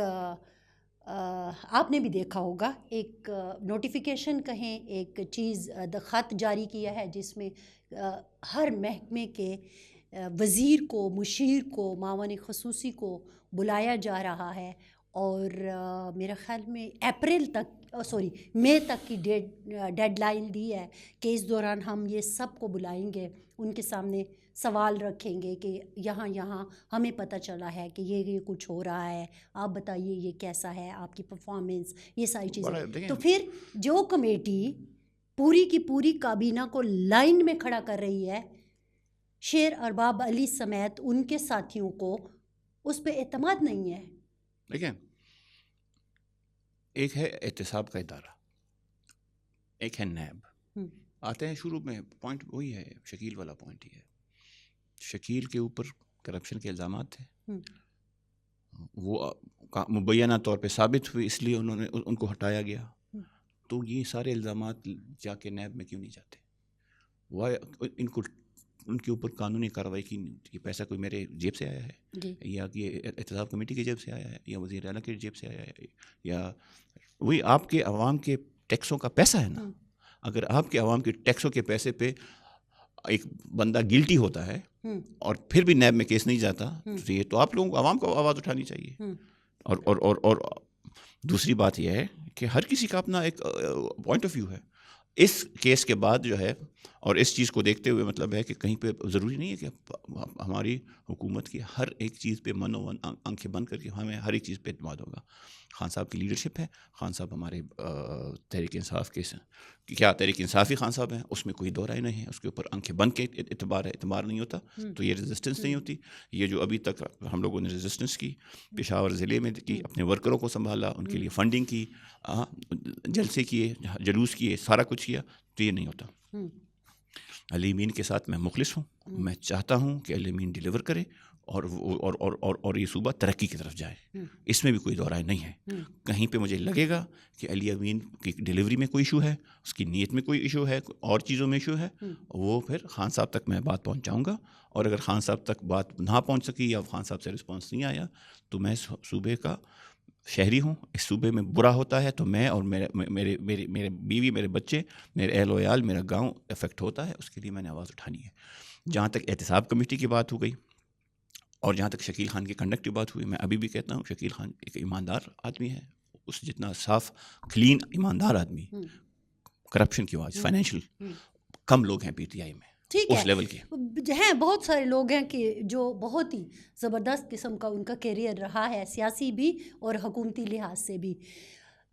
آپ نے بھی دیکھا ہوگا ایک نوٹیفیکیشن کہیں, ایک چیز خط جاری کیا ہے جس میں ہر محکمے کے وزیر کو, مشیر کو, معاون خصوصی کو بلایا جا رہا ہے, اور میرا خیال میں مئی تک کی ڈیڈ لائن دی ہے کہ اس دوران ہم یہ سب کو بلائیں گے, ان کے سامنے سوال رکھیں گے کہ یہاں ہمیں پتہ چلا ہے کہ یہ کچھ ہو رہا ہے, آپ بتائیے یہ کیسا ہے, آپ کی پرفارمنس, یہ ساری چیزیں. تو پھر جو کمیٹی پوری کی پوری کابینہ کو لائن میں کھڑا کر رہی ہے, شیر ارباب علی سمیت ان کے ساتھیوں کو اس پہ اعتماد نہیں ہے. دیکھیں, ایک ہے احتساب کا ادارہ, ایک ہے نیب. آتے ہیں شروع میں پوائنٹ وہی ہے, شکیل والا پوائنٹ ہی ہے. شکیل کے اوپر کرپشن کے الزامات تھے, وہ مبینہ طور پہ ثابت ہوئے, اس لیے انہوں نے ان کو ہٹایا گیا. تو یہ سارے الزامات جا کے نیب میں کیوں نہیں جاتے؟ وہ ان کے اوپر قانونی کارروائی کی نہیں ہوتی. یہ پیسہ کوئی میرے جیب سے آیا ہے, یا یہ احتساب کمیٹی کی جیب سے آیا ہے, یا وزیر اعلیٰ کی جیب سے آیا ہے, یا وہی آپ کے عوام کے ٹیکسوں کا پیسہ ہے نا. اگر آپ کے عوام کے ٹیکسوں کے پیسے پہ ایک بندہ گلٹی ہوتا ہے اور پھر بھی نیب میں کیس نہیں جاتا, تو یہ تو آپ لوگوں کو, عوام کو آواز اٹھانی چاہیے. اور دوسری بات یہ ہے کہ ہر کسی کا اپنا ایک پوائنٹ آف ویو ہے. اس کیس کے بعد جو ہے اور اس چیز کو دیکھتے ہوئے مطلب ہے کہ کہیں پہ ضروری نہیں ہے کہ ہماری حکومت کی ہر ایک چیز پہ من و آنکھیں بند کر کے ہمیں ہر ایک چیز پہ اعتماد ہوگا. خان صاحب کی لیڈرشپ ہے, خان صاحب ہمارے تحریک انصاف کے کیا تحریک انصافی خان صاحب ہیں, اس میں کوئی دو رائے نہیں ہے, اس کے اوپر آنکھیں بند کے اعتبار نہیں ہوتا تو یہ ریزسٹنس نہیں ہوتی. یہ جو ابھی تک ہم لوگوں نے ریزسٹنس کی, پشاور ضلع میں کی, اپنے ورکروں کو سنبھالا, ان کے لیے فنڈنگ کی, جلسے کیے, جلوس کیے, سارا کچھ کیا, تو یہ نہیں ہوتا. علی امین کے ساتھ میں مخلص ہوں, میں چاہتا ہوں کہ علی امین ڈیلیور کرے اور یہ صوبہ ترقی کی طرف جائے, اس میں بھی کوئی دو رائے نہیں ہے. کہیں پہ مجھے لگے گا کہ علی امین کی ڈیلیوری میں کوئی ایشو ہے, اس کی نیت میں کوئی ایشو ہے, اور چیزوں میں ایشو ہے, وہ پھر خان صاحب تک میں بات پہنچاؤں گا. اور اگر خان صاحب تک بات نہ پہنچ سکی یا خان صاحب سے رسپانس نہیں آیا تو میں صوبے کا شہری ہوں, اس صوبے میں برا ہوتا ہے تو میں اور میرے بیوی, میرے بچے, میرے اہل و عیال, میرا گاؤں افیکٹ ہوتا ہے, اس کے لیے میں نے آواز اٹھانی ہے. جہاں تک احتساب کمیٹی کی بات ہو گئی اور جہاں تک شکیل خان کی کنڈکٹ کی بات ہوئی, میں ابھی بھی کہتا ہوں شکیل خان ایک ایماندار آدمی ہے, اس جتنا صاف کلین ایماندار آدمی, کرپشن کی آواز فائنینشیل کم لوگ ہیں پی ٹی آئی میں اس لیول کے ہیں. بہت سارے لوگ ہیں کہ جو بہت ہی زبردست قسم کا ان کا کیریئر رہا ہے, سیاسی بھی اور حکومتی لحاظ سے بھی.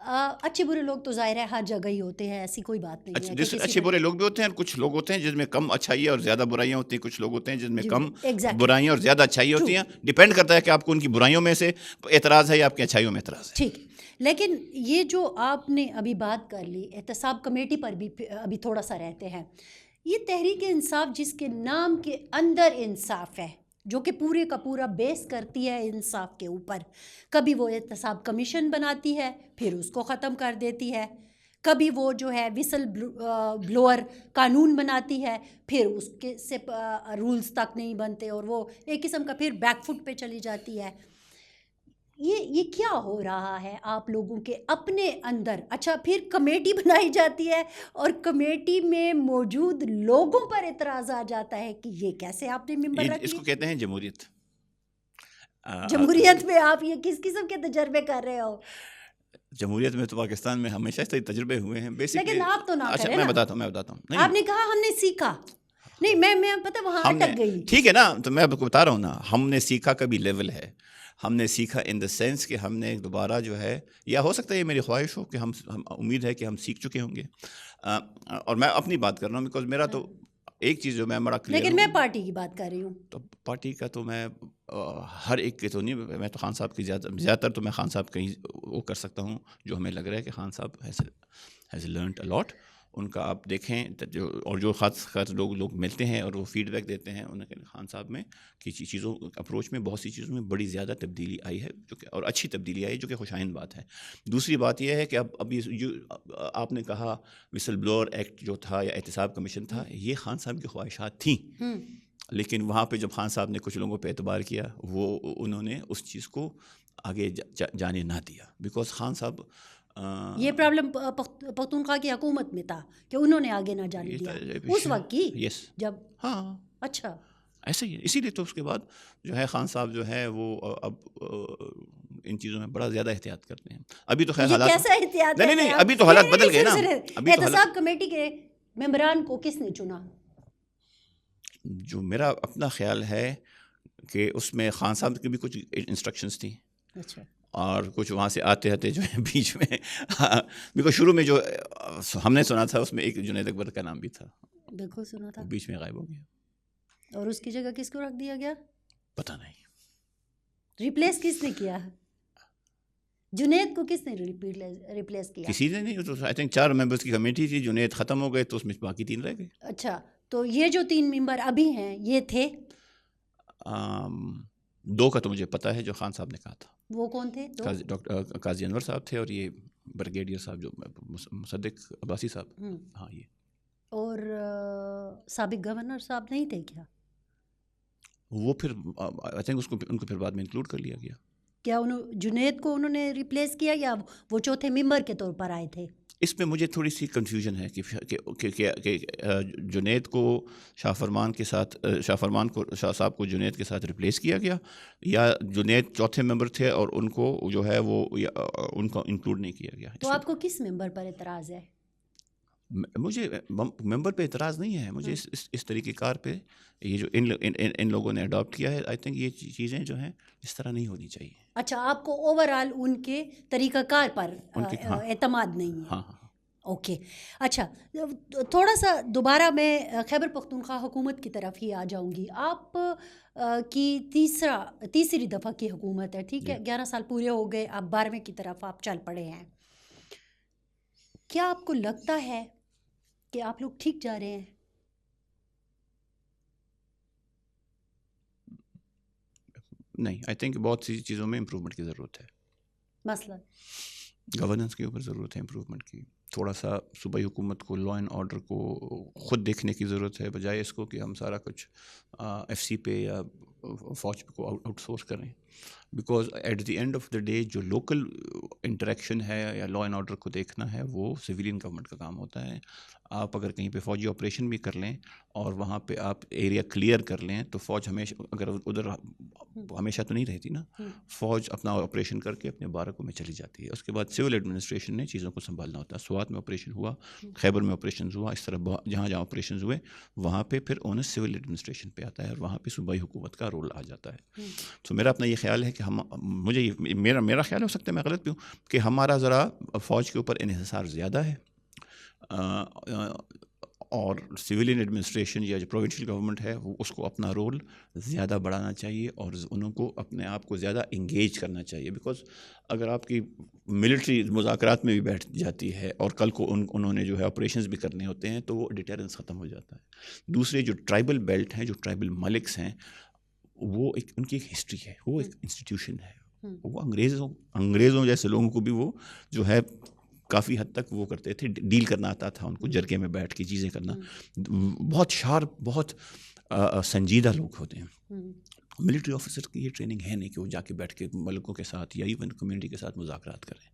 اچھے برے لوگ تو ظاہر ہے ہر جگہ ہی ہوتے ہیں, ایسی کوئی بات نہیں ہے. اچھے برے لوگ بھی ہوتے ہیں, اور کچھ لوگ ہوتے ہیں جن میں کم اچھائی اور زیادہ برائیاں ہوتی ہیں, کچھ لوگ ہوتے ہیں جن میں کم برائیاں اور زیادہ اچھائی ہوتی ہیں. ڈیپینڈ کرتا ہے کہ آپ کو ان کی برائیوں میں سے اعتراض ہے یا آپ کی اچھائیوں میں اعتراض ہے. ٹھیک. لیکن یہ جو آپ نے ابھی بات کر لی, احتساب کمیٹی پر بھی ابھی تھوڑا سا رہتے ہیں. یہ تحریک انصاف جس کے نام کے اندر انصاف ہے, جو کہ پورے کا پورا بیس کرتی ہے انصاف کے اوپر, کبھی وہ احتساب کمیشن بناتی ہے پھر اس کو ختم کر دیتی ہے, کبھی وہ جو ہے وسل بلوور قانون بناتی ہے پھر اس کے سے رولز تک نہیں بنتے اور وہ ایک قسم کا پھر بیک فٹ پہ چلی جاتی ہے. یہ کیا ہو رہا ہے آپ لوگوں کے اپنے اندر؟ اچھا, پھر کمیٹی بنائی جاتی ہے اور کمیٹی میں موجود لوگوں پر اعتراض آ جاتا ہے کہ یہ کیسے آپ نے ممبر رکھ لی. اس کو کہتے ہیں جمہوریت. جمہوریت میں آپ یہ کس قسم کے تجربے کر رہے ہو؟ جمہوریت میں تو پاکستان میں ہمیشہ سے تجربے ہوئے ہیں لیکن آپ تو نہ کریں. اچھا میں بتاتا ہوں. آپ نے کہا ہم نے سیکھا نہیں, میں پتہ وہاں اٹک گئی. ٹھیک ہے نا, تو میں آپ کو بتا رہا ہوں نا, ہم نے سیکھا کبھی لیول ہے, ہم نے سیکھا ان دا سینس کہ ہم نے دوبارہ جو ہے, یا ہو سکتا ہے یہ میری خواہش ہو کہ ہم امید ہے کہ ہم سیکھ چکے ہوں گے. اور میں اپنی بات کر رہا ہوں بیکاز میرا تو ایک چیز جو میں بڑا کلیئر ہوں, لیکن میں پارٹی کی بات کر رہی ہوں. تو پارٹی کا تو میں ہر ایک کے تو نہیں, میں تو خان صاحب کی زیادہ تر تو میں خان صاحب کہیں وہ کر سکتا ہوں جو ہمیں لگ رہا ہے کہ خان صاحب ہیز لرنڈ اے لاٹ. ان کا آپ دیکھیں جو خاص لوگ ملتے ہیں اور وہ فیڈ بیک دیتے ہیں, ان کے خان صاحب میں کی چیزوں اپروچ میں بہت سی چیزوں میں بڑی زیادہ تبدیلی آئی ہے, جو کہ اور اچھی تبدیلی آئی ہے, جو کہ خوشائند بات ہے. دوسری بات یہ ہے کہ اب جو آپ نے کہا وسل بلوور ایکٹ جو تھا یا احتساب کمیشن تھا, یہ خان صاحب کی خواہشات تھیں, لیکن وہاں پہ جب خان صاحب نے کچھ لوگوں پہ اعتبار کیا, انہوں نے اس چیز کو آگے جانے نہ دیا. بیکاز خان صاحب یہ پرابلم پختونخوا کی حکومت میں تھا کہ انہوں نے آگے نہ جانے دیا اس وقت کی. یس, جب ہاں اچھا ایسے ہی, اسی لیے تو اس کے بعد جو ہے خان صاحب جو ہے وہ اب ان چیزوں میں بڑا زیادہ احتیاط کرتے ہیں. ابھی تو خیر حالات کیسا احتیاط ہے؟ نہیں, ابھی تو حالات بدل گئے نا. احتساب کمیٹی کے ممبران کو کس نے چنا؟ جو میرا اپنا خیال ہے کہ اس میں خان صاحب کی بھی کچھ انسٹرکشنز تھیں. اچھا. اور کچھ وہاں سے آتے جو ہے بیچ میں, بیکاز شروع میں جو ہم نے سنا تھا اس میں ایک جنید اکبر کا نام بھی تھا. بالکل سنا تھا. بیچ میں غائب ہو گیا. اور اس کی جگہ کس کو رکھ دیا گیا پتہ نہیں. ریپلیس کس نے کیا؟ جنید کو کس نے ریپلیس کیا؟ کسی نے نہیں. تو آئی تھنک 4 ممبرس کی کمیٹی تھی, جنید ختم ہو گئے تو اس میں باقی 3 رہ گئے. اچھا, تو یہ جو 3 ممبر ابھی ہیں یہ تھے 2 کا تو مجھے پتہ ہے جو خان صاحب نے کہا تھا. وہ کون تھے؟ ڈاکٹر قاضی انور صاحب تھے اور یہ بریگیڈیئر صاحب جو مصدق عباسی صاحب. ہاں یہ. اور سابق گورنر صاحب نہیں تھے کیا؟ وہ پھر آئی تھنک ان کو پھر بعد میں انکلوڈ کر لیا گیا. کیا جنید کو انہوں نے ریپلیس کیا یا وہ چوتھے ممبر کے طور پر آئے تھے؟ اس میں مجھے تھوڑی سی کنفیوژن ہے کہ جنید کو شاہ فرمان کو شاہ صاحب کو جنید کے ساتھ ریپلیس کیا گیا, یا جنید چوتھے ممبر تھے اور ان کو جو ہے وہ ان کو انکلوڈ نہیں کیا گیا. تو آپ کو کس ممبر پر اعتراض ہے؟ مجھے ممبر پہ اعتراض نہیں ہے، مجھے اس طریقہ کار پہ یہ جو ان لوگوں نے اڈاپٹ کیا ہے، آئی تھنک یہ چیزیں جو ہیں اس طرح نہیں ہونی چاہیے. اچھا، آپ کو اوور آل ان کے طریقہ کار پر ان کے ہاں اعتماد نہیں ہے. ہاں ہاں اوکے، اچھا، تھوڑا سا دوبارہ میں خیبر پختونخوا حکومت کی طرف ہی آ جاؤں گی. آپ کی تیسری دفعہ کی حکومت ہے، ٹھیک ہے، 11 سال پورے ہو گئے، آپ 12ویں کی طرف آپ چل پڑے ہیں. کیا آپ کو لگتا ہے کہ آپ لوگ ٹھیک جا رہے ہیں؟ نہیں، آئی تھنک بہت سی چیزوں میں امپروومنٹ کی ضرورت ہے. مثلا گورننس کے اوپر ضرورت ہے امپروومنٹ کی. تھوڑا سا صوبائی حکومت کو لا اینڈ آرڈر کو خود دیکھنے کی ضرورت ہے، بجائے اس کو کہ ہم سارا کچھ ایف سی پہ یا فوج پہ کو آؤٹ سورس کریں. Because at the end of the day جو لوکل انٹریکشن ہے یا لا اینڈ آرڈر کو دیکھنا ہے وہ سویلین گورنمنٹ کا کام ہوتا ہے. آپ اگر کہیں پہ فوجی آپریشن بھی کر لیں اور وہاں پہ آپ ایریا کلیئر کر لیں تو فوج ہمیشہ اگر ادھر ہمیشہ تو نہیں رہتی نا، فوج اپنا آپریشن کر کے اپنے بارکوں میں چلی جاتی ہے. اس کے بعد سول ایڈمنسٹریشن نے چیزوں کو سنبھالنا ہوتا ہے. سوات میں آپریشن ہوا، خیبر میں آپریشن ہوا، اس طرح جہاں جہاں آپریشن ہوئے وہاں پہ پھر اونس سول ایڈمنسٹریشن پہ آتا ہے اور وہاں پہ صوبائی حکومت کا رول آ جاتا ہے. تو میرا اپنا یہ خیال ہے کہ مجھے میرا خیال ہو سکتا ہے میں غلط بھی ہوں کہ ہمارا ذرا فوج کے اوپر انحصار زیادہ ہے، اور سویلین ایڈمنسٹریشن یا جو پروونشل گورنمنٹ ہے وہ اس کو اپنا رول زیادہ بڑھانا چاہیے اور انہوں کو اپنے آپ کو زیادہ انگیج کرنا چاہیے. بیکاز اگر آپ کی ملٹری مذاکرات میں بھی بیٹھ جاتی ہے اور کل کو انہوں نے جو ہے آپریشنز بھی کرنے ہوتے ہیں تو وہ ڈیٹرنس ختم ہو جاتا ہے. دوسرے جو ٹرائبل بیلٹ ہیں، جو ٹرائبل ملکس ہیں، وہ ان کی ایک ہسٹری ہے، وہ ایک انسٹیٹیوشن ہے. وہ انگریزوں جیسے لوگوں کو بھی وہ جو ہے کافی حد تک وہ کرتے تھے، ڈیل کرنا آتا تھا ان کو، جرگے میں بیٹھ کے چیزیں کرنا. بہت شارپ، بہت سنجیدہ لوگ ہوتے ہیں. ملٹری آفیسر کی یہ ٹریننگ ہے نہیں کہ وہ جا کے بیٹھ کے ملکوں کے ساتھ یا ایون کمیونٹی کے ساتھ مذاکرات کریں.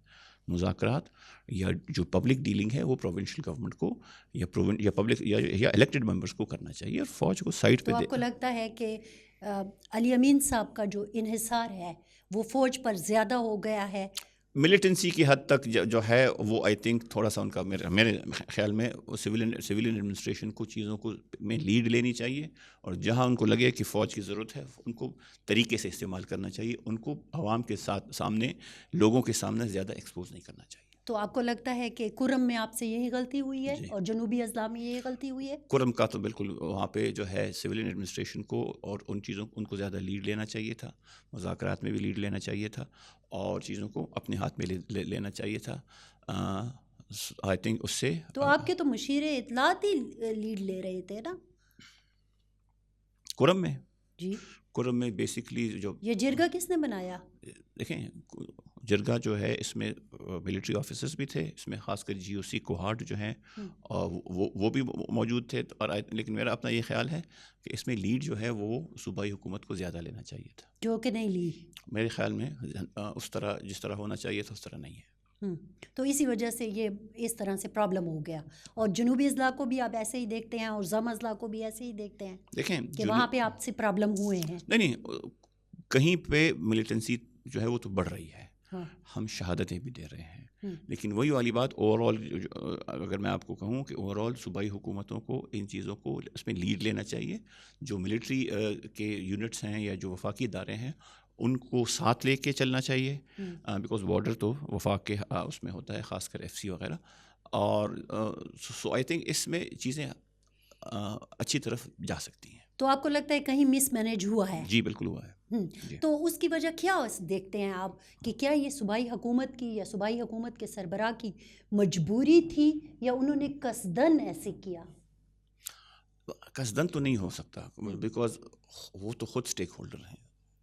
مذاکرات یا جو پبلک ڈیلنگ ہے وہ پروونشل گورنمنٹ کو یا پبلک یا الیکٹڈ ممبرس کو کرنا چاہیے اور فوج کو سائڈ پہ. تو آپ کو لگتا ہے کہ علی امین صاحب کا جو انحصار ہے وہ فوج پر زیادہ ہو گیا ہے؟ ملیٹنسی کی حد تک جو ہے وہ آئی تھنک تھوڑا سا ان کا میرے خیال میں سویلین ایڈمنسٹریشن کو چیزوں کو میں لیڈ لینی چاہیے اور جہاں ان کو لگے کہ فوج کی ضرورت ہے ان کو طریقے سے استعمال کرنا چاہیے. ان کو عوام کے سامنے، لوگوں کے سامنے زیادہ ایکسپوز نہیں کرنا چاہیے. تو آپ کو لگتا ہے کہ کرم میں آپ سے یہی غلطی ہوئی ہے اور جنوبی اضلاع میں یہی غلطی ہوئی ہے؟ کرم کا تو بالکل وہاں پہ جو ہے سویلین ایڈمنسٹریشن کو اور ان کو زیادہ لیڈ لینا چاہیے تھا، مذاکرات میں بھی لیڈ لینا چاہیے تھا اور چیزوں کو اپنے ہاتھ میں لینا چاہیے تھا. آئی تھنک اس سے تو آپ کے تو مشیر اطلاعات ہی لیڈ لے رہے تھے نا کرم میں. جی، کرم میں بیسکلی جو یہ جرگہ کس نے بنایا؟ دیکھیں جرگہ جو ہے اس میں ملٹری آفیسرز بھی تھے، اس میں خاص کر جی او سی کوہارٹ جو ہیں وہ بھی موجود تھے. اور لیکن میرا اپنا یہ خیال ہے کہ اس میں لیڈ جو ہے وہ صوبائی حکومت کو زیادہ لینا چاہیے تھا، جو کہ نہیں لی. میرے خیال میں اس طرح جس طرح ہونا چاہیے تھا اس طرح نہیں ہے. تو اسی وجہ سے یہ اس طرح سے پرابلم ہو گیا. اور جنوبی اضلاع کو بھی آپ ایسے ہی دیکھتے ہیں اور زم اضلاع کو بھی ایسے ہی دیکھتے ہیں دیکھیں کہ وہاں پہ آپ سے پرابلم ہوئے ہیں؟ نہیں، کہیں پہ ملیٹنسی جو ہے وہ تو بڑھ رہی ہے، ہم شہادتیں بھی دے رہے ہیں، لیکن وہی والی بات اوور آل اگر میں آپ کو کہوں کہ اوور آل صوبائی حکومتوں کو ان چیزوں کو اس میں لیڈ لینا چاہیے. جو ملٹری کے یونٹس ہیں یا جو وفاقی ادارے ہیں ان کو ساتھ لے کے چلنا چاہیے، بیکاز بارڈر تو وفاق کے اس میں ہوتا ہے، خاص کر ایف سی وغیرہ. اور سو آئی تھنک اس میں چیزیں اچھی طرف جا سکتی ہیں. تو آپ کو لگتا ہے کہیں مس مینیج ہوا ہے؟ جی بالکل ہوا ہے. تو اس کی وجہ کیا دیکھتے ہیں آپ کہ کیا یہ صوبائی حکومت کی یا صوبائی حکومت کے سربراہ کی مجبوری تھی یا انہوں نے قصدن ایسے کیا؟ قصدن تو نہیں ہو سکتا بیکاز وہ تو خود اسٹیک ہولڈر ہیں.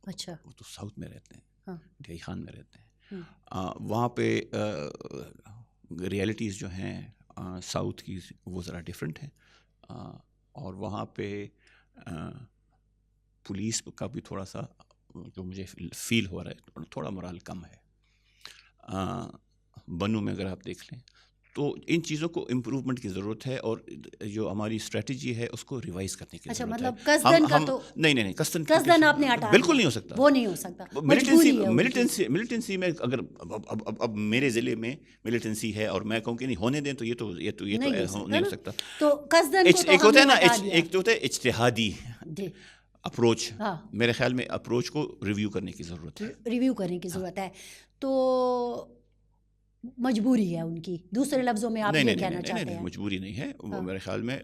اچھا، وہ تو ساؤتھ میں رہتے ہیں، ڈیائی خان میں رہتے ہیں. وہاں پہ ریئلٹیز جو ہیں ساؤتھ کی وہ ذرا ڈفرینٹ ہیں اور وہاں پہ پولیس کا بھی تھوڑا سا جو مجھے فیل ہو رہا ہے تھوڑا مورال کم ہے. بنو میں اگر آپ دیکھ لیں تو ان چیزوں کو امپروومنٹ کی ضرورت ہے اور جو ہماری اسٹریٹجی ہے اس کو ریوائز کرنے کی ضرورت ہے. مطلب قصدن کا تو نہیں قصدن آپ نے ہٹا بالکل نہیں ہو سکتا, وہ نہیں ہو سکتا. ملیٹنسی میں اگر اب میرے ضلع میں ملیٹنسی ہے اور میں کہوں کہ نہیں ہونے دیں تو یہ تو نہیں ہو سکتا. تو قصدن ایک ہوتا ہے نا, ایک تو ہوتا ہے اجتہادی اپروچ. میرے خیال میں اپروچ کو ریویو کرنے کی ضرورت ہے. تو مجبوری ہے ان کی, دوسرے لفظوں میں آپ یہ کہنا چاہتے ہیں؟ مجبوری نہیں ہے. وہ میرے خیال میں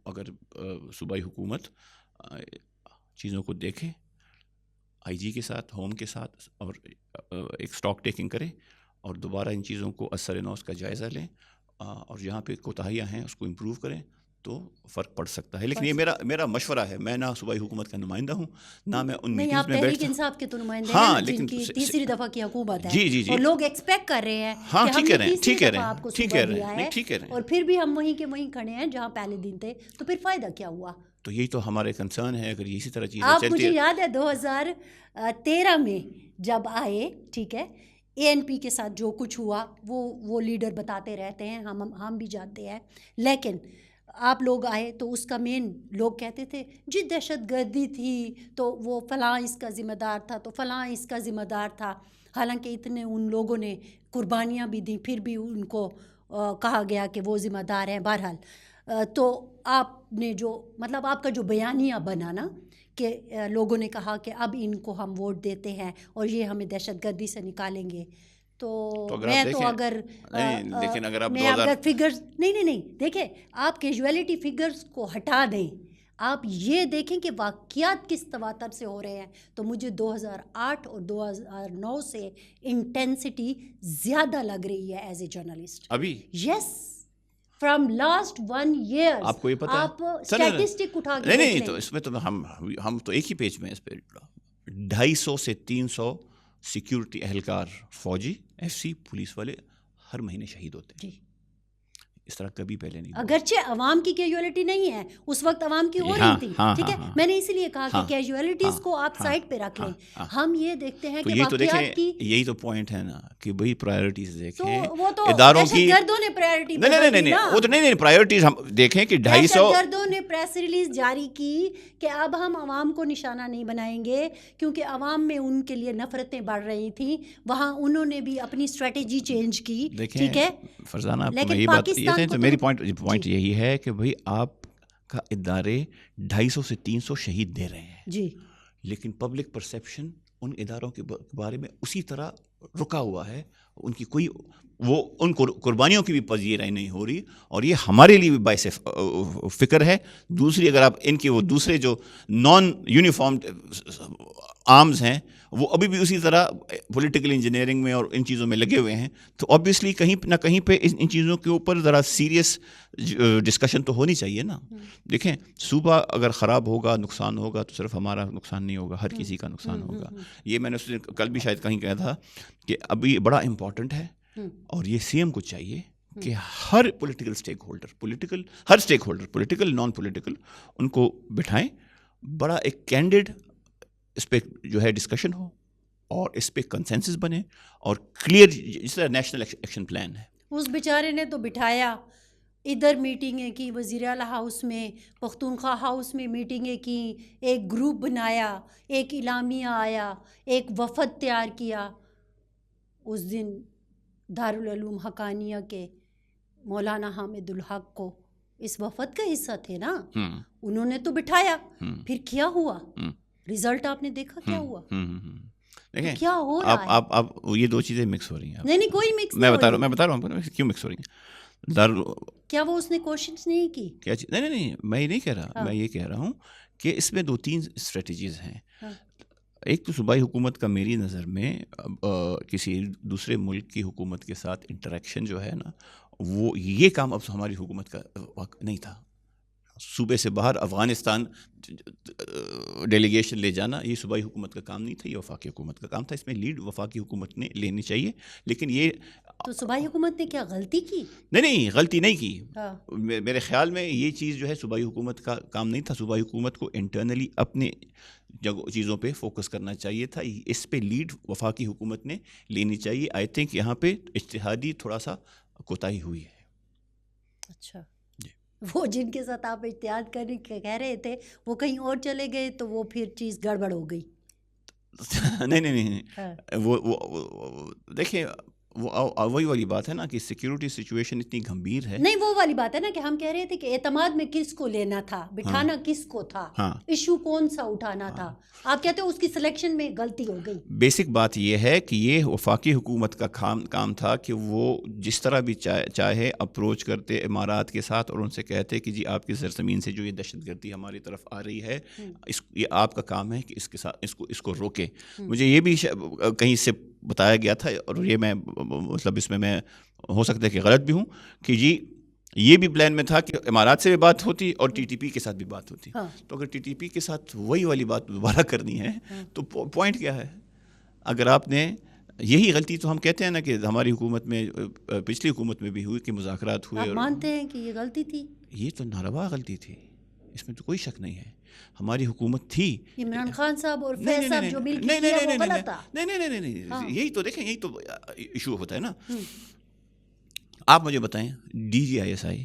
اگر صوبائی حکومت چیزوں کو دیکھے آئی جی کے ساتھ, ہوم کے ساتھ, اور ایک اسٹاک ٹیکنگ کرے اور دوبارہ ان چیزوں کو اثر نو اس کا جائزہ لیں اور جہاں پہ کوتاہیاں ہیں اس کو امپروو کریں تو فرق پڑ سکتا ہے. لیکن یہ میرا مشورہ ہے, میں نہ صوبائی حکومت کا نمائندہ ہوں نہ میں ان میٹنگز میں بیٹھتا ہوں. انصاف کے تو نمائندے ہیں جن کی تیسری دفعہ کی حکومت ہے اور لوگ ایکسپیکٹ کر رہے ہیں کہ ہم نے تیسری دفعہ آپ کو صوبہ دیا ہے اور پھر بھی ہم وہیں کے وہیں کھڑے ہیں جہاں پہلے دن تھے, تو پھر فائدہ کیا ہوا؟ تو یہی تو ہمارے کنسرن ہے. اگر اسی طرح چیزیں آپ مجھے یاد ہے 2013 میں جب آئے, ٹھیک ہے, اے این پی کے ساتھ جو کچھ ہوا وہ لیڈر بتاتے رہتے ہیں, ہم بھی جانتے ہیں. لیکن آپ لوگ آئے تو اس کا مین لوگ کہتے تھے جی دہشت گردی تھی تو وہ فلاں اس کا ذمہ دار تھا, تو فلاں اس کا ذمہ دار تھا. حالانکہ اتنے ان لوگوں نے قربانیاں بھی دیں, پھر بھی ان کو کہا گیا کہ وہ ذمہ دار ہیں. بہرحال تو آپ نے جو مطلب آپ کا جو بیانیہ بنا نا کہ لوگوں نے کہا کہ اب ان کو ہم ووٹ دیتے ہیں اور یہ ہمیں دہشت گردی سے نکالیں گے, تو میں تو اگر فگرز نہیں دیکھیں, آپ کیجویلٹی فگرز کو ہٹا دیں, آپ یہ دیکھیں کہ واقعات کس تواتر سے ہو رہے ہیں, تو مجھے 2008 اور 2009 سے انٹینسٹی زیادہ لگ رہی ہے ایز اے جرنلسٹ ابھی. یس, فرام لاسٹ 1 year. آپ کو یہ پتہ ہے, آپ اسٹیٹسٹک اٹھا کے نہیں تو اس میں تو ہم تو ایک ہی پیج میں اس پہ 250 سے 300 سیکیورٹی اہلکار, فوجی, ایف سی, پولیس والے ہر مہینے شہید ہوتے ہیں. اس طرح کبھی پہلے نہیں. اگرچہ عوام کی کیجویلٹی نہیں ہے, اس وقت عوام کی ہو رہی تھی, ٹھیک ہے, میں نے اسی لیے کہا کہ کیجویلٹیز کو آپ سائڈ پہ رکھ لیں. ہم یہ دیکھتے ہیں کہ واقعات کی, یہی تو پوائنٹ ہے نا کہ بھئی پرائیورٹیز دیکھیں. وہ تو اداروں کی دہشت گردوں نے پرائیورٹی نہیں وہ تو نہیں پرائیورٹیز ہم دیکھیں کہ 250 دہشت گردوں نے پریس ریلیز جاری کی کہ اب ہم عوام کو نشانہ نہیں بنائیں گے کیونکہ عوام میں ان کے لیے نفرتیں بڑھ رہی تھیں. وہاں انہوں نے بھی اپنی اسٹریٹجی چینج کی, ٹھیک ہے. فرزانہ آپ کو یہی بات یہ تھے تو میری پوائنٹ یہی ہے کہ بھئی آپ کا ادارے 250 سے 300 شہید دے رہے ہیں جی, لیکن پبلک پرسیپشن ان اداروں کے بارے میں اسی طرح رکا ہوا ہے. ان کی کوئی وہ ان قربانیوں کی بھی پذیرائی نہیں ہو رہی, اور یہ ہمارے لیے بھی باعث فکر ہے. دوسری اگر آپ ان کے وہ دوسرے جو نان یونیفارم آرمز ہیں وہ ابھی بھی اسی طرح پولیٹیکل انجینئرنگ میں اور ان چیزوں میں لگے ہوئے ہیں, تو آبویسلی کہیں نہ کہیں پہ ان چیزوں کے اوپر ذرا سیریس ڈسکشن تو ہونی چاہیے نا. دیکھیں صوبہ اگر خراب ہوگا, نقصان ہوگا, تو صرف ہمارا نقصان نہیں ہوگا, ہر کسی کا نقصان ہوگا. یہ میں نے کل بھی شاید کہیں کہا تھا کہ ابھی بڑا امپورٹنٹ ہے, اور یہ سی ایم کو چاہیے کہ ہر پولیٹیکل اسٹیک ہولڈر, ہر stakeholder, political non political, ان کو بٹھائیں, بڑا ایک کینڈیڈ اس پہ جو ہے ڈسکشن ہو اور اس پہ کنسنسس بنے اور کلیئر, جس طرح نیشنل ایکشن پلان ہے. اس بیچارے نے تو بٹھایا, ادھر میٹنگیں کی, وزیر اعلیٰ ہاؤس میں, پختونخوا ہاؤس میں میٹنگیں کی, ایک گروپ بنایا, ایک اعلامیہ آیا, ایک وفد تیار کیا. اس دن دارالعلوم حقانیہ کے مولانا حامد الحق کو اس وفد کا حصہ تھے نا, انہوں نے تو بٹھایا, پھر کیا ہوا, رزلٹ آپ نے دیکھا کیا ہوا. کیا ہو رہا ہے, آپ یہ دو چیزیں مکس ہو رہی ہیں. نہیں کوئی مکس, میں بتا رہا ہوں کیوں مکس ہو رہی ہیں. کیا وہ اس نے کوشش نہیں کی, کیا چیز, نہیں میں یہ نہیں کہہ رہا, میں یہ کہہ رہا ہوں کہ اس میں 2-3 اسٹریٹجیز ہیں. ایک تو صوبائی حکومت کا میری نظر میں کسی دوسرے ملک کی حکومت کے ساتھ انٹریکشن جو ہے نا, وہ یہ کام اب ہماری حکومت کا وقت نہیں تھا. صوبے سے باہر افغانستان ڈیلیگیشن لے جانا یہ صوبائی حکومت کا کام نہیں تھا, یہ وفاقی حکومت کا کام تھا. اس میں لیڈ وفاقی حکومت نے لینی چاہیے. لیکن یہ تو صوبائی حکومت نے کیا غلطی کی؟ نہیں غلطی نہیں کی. میرے خیال میں یہ چیز جو ہے صوبائی حکومت کا کام نہیں تھا. صوبائی حکومت کو انٹرنلی اپنے چیزوں پہ فوکس کرنا چاہیے تھا. اس پہ لیڈ وفاقی حکومت نے لینی چاہیے. آئی تھنک یہاں پہ اجتہادی تھوڑا سا کوتاہی ہوئی ہے. اچھا جی وہ جن کے ساتھ آپ اتحاد کرنے کے کہہ رہے تھے وہ کہیں اور چلے گئے تو وہ پھر چیز گڑبڑ ہو گئی. نہیں ہاں وہ دیکھیں وہی والی بات ہے نا کہ سیکیورٹی سچویشن اتنی گھمبیر ہے. نہیں وہ والی بات ہے نا کہ ہم کہہ رہے تھے کہ اعتماد میں کس کو لینا تھا, بٹھانا کس کو تھا, ہاں ایشو کون سا اٹھانا تھا. آپ کہتے ہو اس کی سلیکشن میں غلطی ہو گئی. بیسک بات یہ ہے کہ یہ وفاقی حکومت کا کام تھا کہ وہ جس طرح بھی چاہے اپروچ کرتے امارات کے ساتھ اور ان سے کہتے کہ جی آپ کی سرزمین سے جو یہ دہشت گردی ہماری طرف آ رہی ہے یہ آپ کا کام ہے کہ اس کے ساتھ اس کو روکے. مجھے یہ بھی کہیں سے بتایا گیا تھا اور یہ میں مطلب اس میں ہو سکتا ہے کہ غلط بھی ہوں کہ جی یہ بھی پلان میں تھا کہ امارات سے بھی بات ہوتی اور ٹی ٹی پی کے ساتھ بھی بات ہوتی. تو اگر ٹی ٹی پی کے ساتھ وہی والی بات دوبارہ کرنی ہے تو پوائنٹ کیا ہے؟ اگر آپ نے یہی غلطی تو ہم کہتے ہیں نا کہ ہماری حکومت میں پچھلی حکومت میں بھی ہوئی کہ مذاکرات ہوئے. آپ اور مانتے ہیں کہ یہ غلطی تھی؟ یہ تو ناروا غلطی تھی, اس میں تو کوئی شک نہیں ہے. ہماری حکومت تھی, عمران خان صاحب اور فیض صاحب جو مل کے کیا وہ غلط تھا. نہیں یہی تو دیکھیں یہی تو ایشو ہوتا ہے نا. آپ مجھے بتائیں D G I S I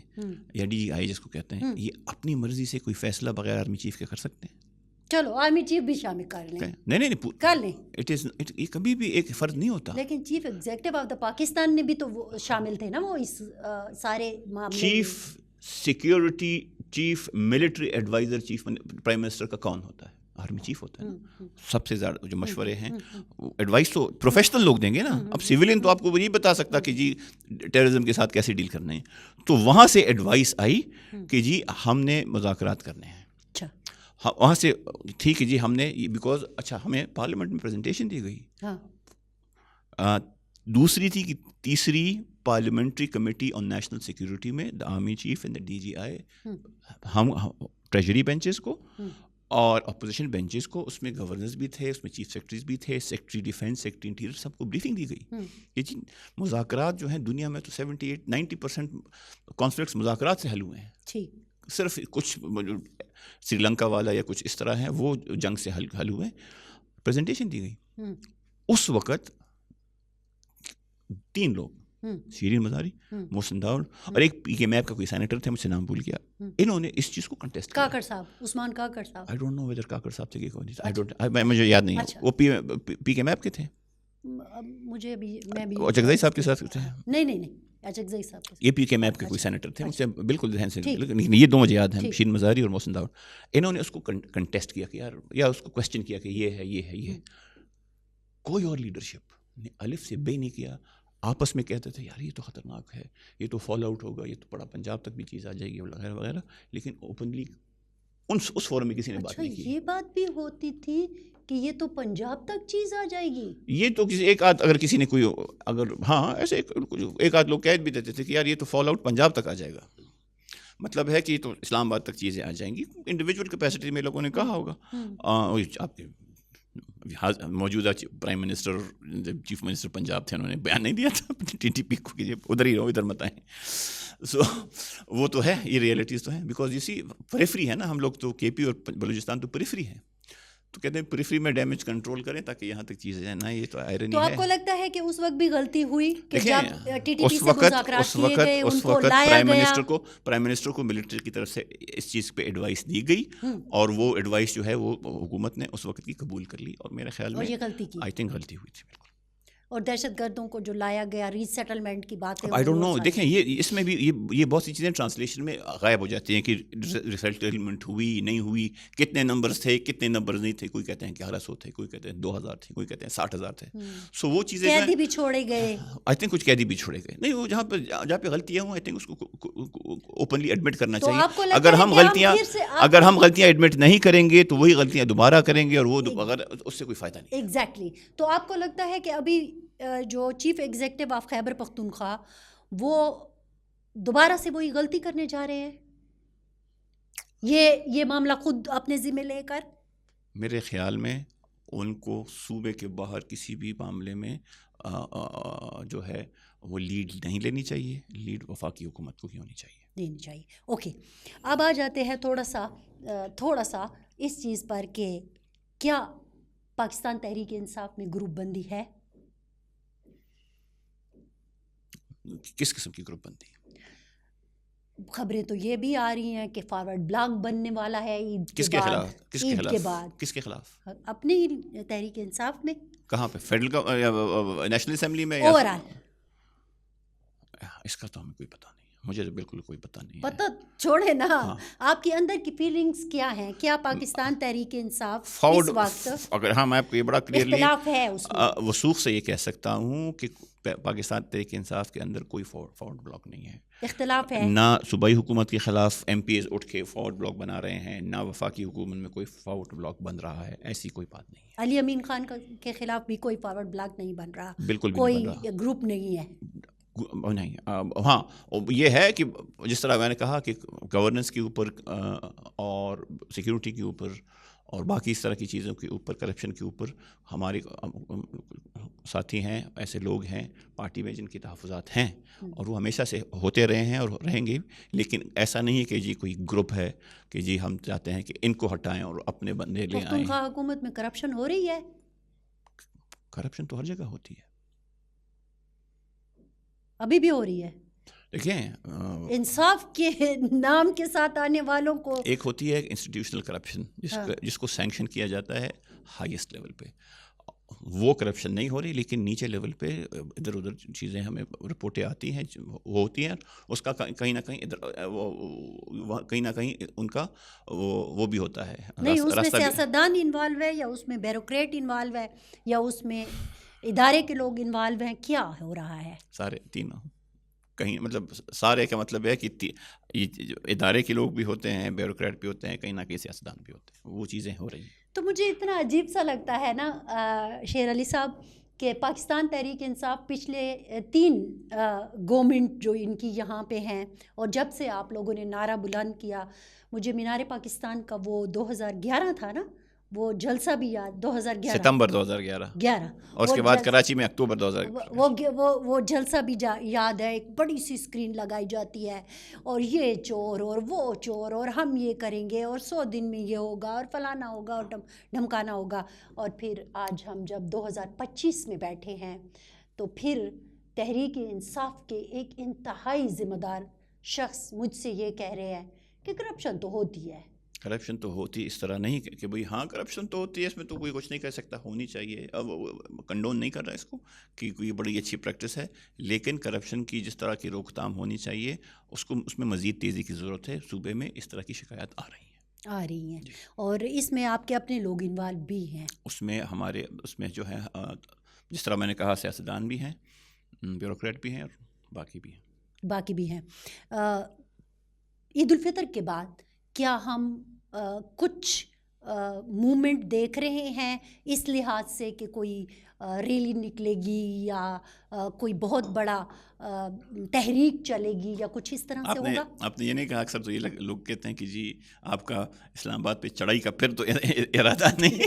یا ڈی جی آئی جس کو کہتے ہیں یہ اپنی مرضی سے کوئی فیصلہ بغیر آرمی چیف کے کر سکتے ہیں؟ چلو آرمی چیف بھی شامل کر لیں. نہیں کر لیں, یہ کبھی بھی ایک فرد نہیں ہوتا. لیکن chief executive of the Pakistan نے بھی تو وہ شامل تھے نا وہ اس سارے معاملے. Chief security, chief military adviser, chief prime minister کا کون ہوتا ہے؟ آرمی چیف ہوتا ہے نا. سب سے زیادہ جو مشورے ہیں ایڈوائس تو پروفیشنل لوگ دیں گے نا. اب سویلین تو آپ کو نہیں بتا سکتا کہ جی ٹیررزم کے ساتھ کیسے ڈیل کرنا ہے. تو وہاں سے ایڈوائس آئی کہ جی ہم نے مذاکرات کرنے ہیں. وہاں سے ٹھیک ہے جی ہم نے بیکاز اچھا ہمیں پارلیمنٹ میں پریزنٹیشن دی گئی. دوسری تھی کہ تیسری parliamentary committee on national security میں the army chief and the D G I ہم ٹریجری بینچز کو اور اپوزیشن بینچز کو, اس میں گورنرز بھی تھے, اس میں چیف سیکرٹریز بھی تھے, سیکرٹری ڈیفینس, سیکرٹری انٹیریئر, سب کو بریفنگ دی گئی. یہ جی مذاکرات جو ہیں دنیا میں تو 78-90% کانفلکٹس مذاکرات سے حل ہوئے ہیں. صرف کچھ سری لنکا والا یا کچھ اس طرح ہیں وہ جنگ سے حل ہوئے. پریزنٹیشن دی گئی. اس وقت 3 لوگ, شیرین مزاری, محسن داؤد اور ایک پی کے میپ کا کوئی سینیٹر تھے, مجھ سے نام بھول گیا, انہوں نے اس چیز کو کنٹیسٹ کیا. کاکڑ صاحب, عثمان کاکڑ صاحب, I don't know whether Kakar صاحب تھے کہ کون, مجھے یاد نہیں ہے. وہ پی کے میپ کے تھے. مجھے ابھی میں بھی اچکزئی صاحب کے ساتھ تھے. نہیں اچکزئی صاحب, یہ پی کے میپ کے کوئی سینیٹر تھے, مجھ سے بالکل ذہن سے, لیکن یہ 2 مجھے یاد ہیں, شیرین مزاری اور محسن داؤد. انہوں نے اس کو کنٹیسٹ کیا کہ یار, یا اس کو کوشچن کیا کہ یہ ہے. کوئی اور لیڈرشپ نے الف سے بے نہیں کیا. آپس میں کہتے تھے یار یہ تو خطرناک ہے, یہ تو فال آؤٹ ہوگا, یہ تو بڑا پنجاب تک بھی چیز آ جائے گی وغیرہ وغیرہ, لیکن اوپنلی اس فورم میں کسی نے بات نہیں کی. یہ بات بھی ہوتی تھی کہ یہ تو پنجاب تک چیز آ جائے گی. یہ تو کسی ایک آدھ اگر کسی نے کوئی اگر ایسے ایک آدھ لوگ کہہ بھی دیتے تھے کہ یار یہ تو فال آؤٹ پنجاب تک آ جائے گا, مطلب ہے کہ یہ تو اسلام آباد تک چیزیں آ جائیں گی. انڈیویجول کیپیسٹی میں لوگوں نے کہا ہوگا. آپ کے موجودہ prime minister chief minister Punjab تھے, انہوں نے بیان نہیں دیا تھا ٹی ٹی پی کو کہ ادھر ہی رہو, ادھر مت آئیں. سو وہ تو ہے, یہ ریئلٹیز تو ہیں. بیکاز یہ سی پریفری ہے نا, ہم لوگ تو کے پی اور بلوچستان تو پریفری ہے, تو کہتے ہیں پریفری میں ڈیمیج کنٹرول کریں تاکہ یہاں تک چیزیں جائیں نا. یہ تو آئرنی ہے. تو آپ کو لگتا ہے کہ اس وقت بھی غلطی ہوئی کہ جب ٹی ٹی پی سے مذاکرات کیے گئے, ان کو لایا گیا, پرائم منسٹر کو ملٹری کی طرف سے اس چیز پہ ایڈوائس دی گئی, اور وہ ایڈوائس جو ہے وہ حکومت نے اس وقت کی قبول کر لی, اور میرے خیال میں آئی تھنک غلطی ہوئی تھی. بالکل. اور دہشت گردوں کو جو لایا گیا, ری سیٹلمنٹ کی باتیں, آئی ڈونٹ نو. دیکھیں یہ اس میں بھی یہ بہت سی چیزیں ٹرانسلیشن میں غائب ہو جاتی ہیں کہ ریسیٹلمنٹ ہوئی نہیں ہوئی, کتنے نمبرز تھے کتنے نمبرز نہیں تھے. کوئی کہتے ہیں 1100 تھے, کوئی کہتے ہیں 2000 تھے, کوئی کہتے ہیں 60,000 تھے. سو وہ چیزیں قیدی بھی چھوڑے گئے. آئی تھنک کچھ قیدی بھی چھوڑے گئے. نہیں, وہ جہاں پہ غلطیاں ہوں آئی تھنک اس کو اوپنلی ایڈمٹ کرنا چاہیے. اگر ہم غلطیاں ایڈمٹ نہیں کریں گے تو وہی غلطیاں دوبارہ کریں گے, اور وہ اس سے کوئی فائدہ نہیں. ایگزیکٹلی. تو آپ کو لگتا ہے کہ ابھی جو chief executive of Khyber Pakhtunkhwa وہ دوبارہ سے وہی غلطی کرنے جا رہے ہیں, یہ معاملہ خود اپنے ذمہ لے کر؟ میرے خیال میں ان کو صوبے کے باہر کسی بھی معاملے میں جو ہے وہ لیڈ نہیں لینی چاہیے. لیڈ وفاقی حکومت کو ہی ہونی چاہیے, دینی چاہیے. اوکے, اب آ جاتے ہیں تھوڑا سا اس چیز پر کہ کیا پاکستان تحریک انصاف میں گروپ بندی ہے؟ کس قسم کی گروپ بندی؟ خبریں تو یہ بھی آ رہی ہیں کہ فارورڈ بلاک بننے والا ہے عید کس کے خلاف؟ کس کے عید کے خلاف؟ بعد کس کے خلاف؟ اپنی تحریک انصاف میں، کہاں پہ؟ فیڈرل کا نیشنل اسمبلی میں یا اوور آل؟ اس کا تو ہمیں کوئی پتہ نہیں، مجھے تو بالکل کوئی پتہ نہیں ہے۔ پتہ چھوڑے نا، ہاں، آپ کے اندر کی فیلنگز کیا ہیں؟ کیا پاکستان تحریک انصاف فارورڈ اس وقت اگر ہاں میں آپ کو یہ بڑا کلیئرلی اختلاف ہے اس میں؟ وثوق سے یہ کہہ سکتا ہوں کہ پاکستان تحریک انصاف کے اندر کوئی فارورڈ بلاک نہیں ہے، اختلاف ہے؟ نہ صوبائی حکومت کے خلاف ایم پی ایز اٹھ کے فارورڈ بلاک بنا رہے ہیں، نہ وفاقی حکومت میں کوئی فارورڈ بلاک بن رہا ہے، ایسی کوئی بات نہیں ہے۔ علی امین خان کے خلاف بھی کوئی فارورڈ بلاک نہیں بن رہا، بالکل بھی نہیں بن کوئی گروپ نہیں ہے؟ نہیں، ہاں یہ ہے کہ جس طرح میں نے کہا کہ گورننس کے اوپر اور سیکیورٹی کے اوپر اور باقی اس طرح کی چیزوں کے اوپر، کرپشن کے اوپر ہمارے ساتھی ہیں، ایسے لوگ ہیں پارٹی میں جن کی تحفظات ہیں اور وہ ہمیشہ سے ہوتے رہے ہیں اور رہیں گے، لیکن ایسا نہیں ہے کہ جی کوئی گروپ ہے کہ جی ہم چاہتے ہیں کہ ان کو ہٹائیں اور اپنے بندے لے آئیں۔ پختونخوا حکومت میں کرپشن ہو رہی ہے؟ کرپشن تو ہر جگہ ہوتی ہے، ابھی بھی ہو رہی ہے؟ دیکھیں انصاف کے نام کے ساتھ آنے والوں کو ایک ہوتی ہے انسٹیٹیوشنل کرپشن جس کو سینکشن کیا جاتا ہے ہائیسٹ لیول پہ، وہ کرپشن نہیں ہو رہی، لیکن نیچے لیول پہ ادھر ادھر چیزیں ہمیں رپورٹیں آتی ہیں، وہ ہوتی ہیں، اس کا کہیں نہ کہیں ان کا وہ بھی ہوتا ہے۔ نہیں، اس میں سیاستدان انوالو ہے یا اس میں بیوروکریٹ انوالو ہے یا اس میں ادارے کے لوگ انوالو ہیں؟ کیا ہو رہا ہے؟ سارے تینوں، کہیں مطلب سارے کا مطلب ہے کہ ادارے کے لوگ بھی ہوتے ہیں، بیوروکریٹ بھی ہوتے ہیں، کہیں نہ کہیں سیاستدان بھی ہوتے ہیں، وہ چیزیں ہو رہی ہیں۔ تو مجھے اتنا عجیب سا لگتا ہے نا شیر علی صاحب کہ پاکستان تحریک انصاف پچھلے 3 گورنمنٹ جو ان کی یہاں پہ ہیں، اور جب سے آپ لوگوں نے نعرہ بلند کیا، مجھے مینار پاکستان کا وہ 2011 تھا نا، وہ جلسہ بھی یاد، 2011 ستمبر 2011 اور اس کے بعد کراچی میں اکتوبر 2011 وہ جلسہ بھی یاد ہے، ایک بڑی سی اسکرین لگائی جاتی ہے اور یہ چور اور وہ چور اور ہم یہ کریں گے اور 100 دن میں یہ ہوگا اور فلانا ہوگا اور ڈھمکانا ہوگا، اور پھر آج ہم جب 2025 میں بیٹھے ہیں تو پھر تحریک انصاف کے ایک انتہائی ذمہ دار شخص مجھ سے یہ کہہ رہے ہیں کہ کرپشن تو ہوتی ہے۔ کرپشن تو ہوتی، اس طرح نہیں کہ بھئی ہاں کرپشن تو ہوتی ہے، اس میں تو کوئی کچھ نہیں کر سکتا، ہونی چاہیے، اب کنڈون نہیں کر رہا اس کو کہ کوئی بڑی اچھی پریکٹس ہے، لیکن کرپشن کی جس طرح کی روک تھام ہونی چاہیے اس میں مزید تیزی کی ضرورت ہے۔ صوبے میں اس طرح کی شکایات آ رہی ہیں اور اس میں آپ کے اپنے لوگ انوالو بھی ہیں؟ اس میں جو ہے جس طرح میں نے کہا سیاستدان بھی ہیں، بیوروکریٹ بھی ہیں اور باقی بھی ہیں۔ عید الفطر کے بعد کیا ہم کچھ موومنٹ دیکھ رہے ہیں اس لحاظ سے کہ کوئی ریلی نکلے گی یا کوئی بہت بڑا تحریک چلے گی یا کچھ اس طرح سے ہوگا؟ آپ نے یہ نہیں کہا، اکثر تو یہ لوگ کہتے ہیں کہ جی آپ کا اسلام آباد پہ چڑھائی کا پھر تو ارادہ نہیں۔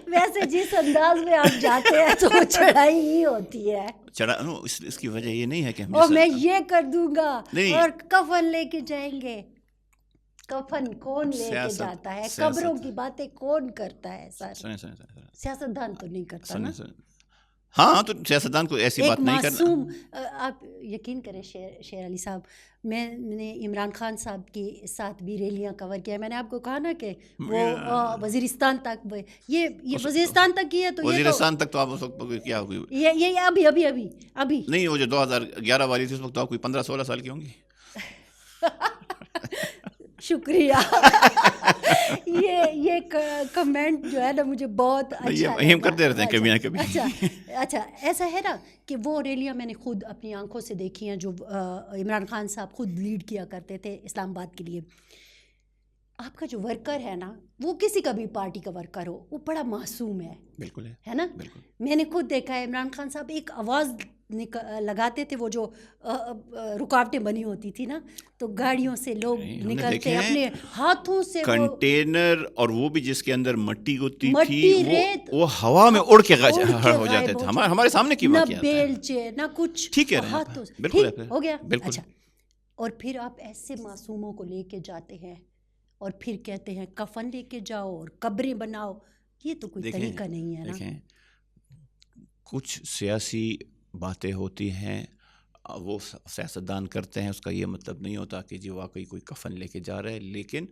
ویسے جس انداز میں آپ جاتے ہیں تو چڑھائی ہی ہوتی ہے۔ اس کی وجہ یہ نہیں ہے کہ میں یہ کر دوں گا اور کفن لے کے جائیں گے۔ کفن کون لے کے جاتا ہے؟ قبروں کی باتیں کون کرتا ہے؟ سیاستدان تو نہیں کرتا نا۔ ہاں تو سیاستدان کو ایسی بات نہیں کرنا۔ معصوم، آپ یقین کریں شیر علی صاحب، میں نے عمران خان صاحب کے ساتھ بھی ریلیاں کور کیا، میں نے آپ کو کہا نا کہ وہ وزیرستان تک، یہ وزیرستان تک کی ہے، تو وزیرستان تک تو آپ اس وقت کیا ہوگی؟ یہ ابھی نہیں، وہ جو 2011 والی تھی اس وقت آپ کوئی 15-16 سال کی ہوں گی۔ شکریہ۔ یہ کمنٹ جو ہے نا مجھے بہت اچھا، ہم کرتے رہتے ہیں کبھی نہ کبھی۔ اچھا ایسا ہے نا کہ وہ ریلیاں میں نے خود اپنی آنکھوں سے دیکھی ہیں جو عمران خان صاحب خود لیڈ کیا کرتے تھے اسلام آباد کے لیے۔ آپ کا جو ورکر ہے نا، وہ کسی کا بھی پارٹی کا ورکر ہو، وہ بڑا معصوم ہے۔ بالکل ہے نا، میں نے خود دیکھا ہے عمران خان صاحب ایک آواز لگاتے تھے، وہ جو رکاوٹیں بنی ہوتی تھی نا، تو گاڑیوں سے لوگ نکلتے اپنے ہاتھوں سے کنٹینر، اور وہ بھی جس کے اندر مٹی ہوتی تھی، وہ ہوا میں اڑ کے ہو جاتے تھے، ہمارے سامنے کی بات ہے۔ نہ بیلچے نہ کچھ، ٹھیک ہے، ہاتھوں سے ہو گیا۔ اچھا، اور پھر آپ ایسے معصوموں کو لے کے جاتے ہیں اور پھر کہتے ہیں کفن لے کے جاؤ اور قبریں بناؤ، یہ تو کوئی طریقہ نہیں ہے نا۔ دیکھیں، کچھ سیاسی باتیں ہوتی ہیں وہ سیاستدان کرتے ہیں، اس کا یہ مطلب نہیں ہوتا کہ جی واقعی کوئی کفن لے کے جا رہا ہے، لیکن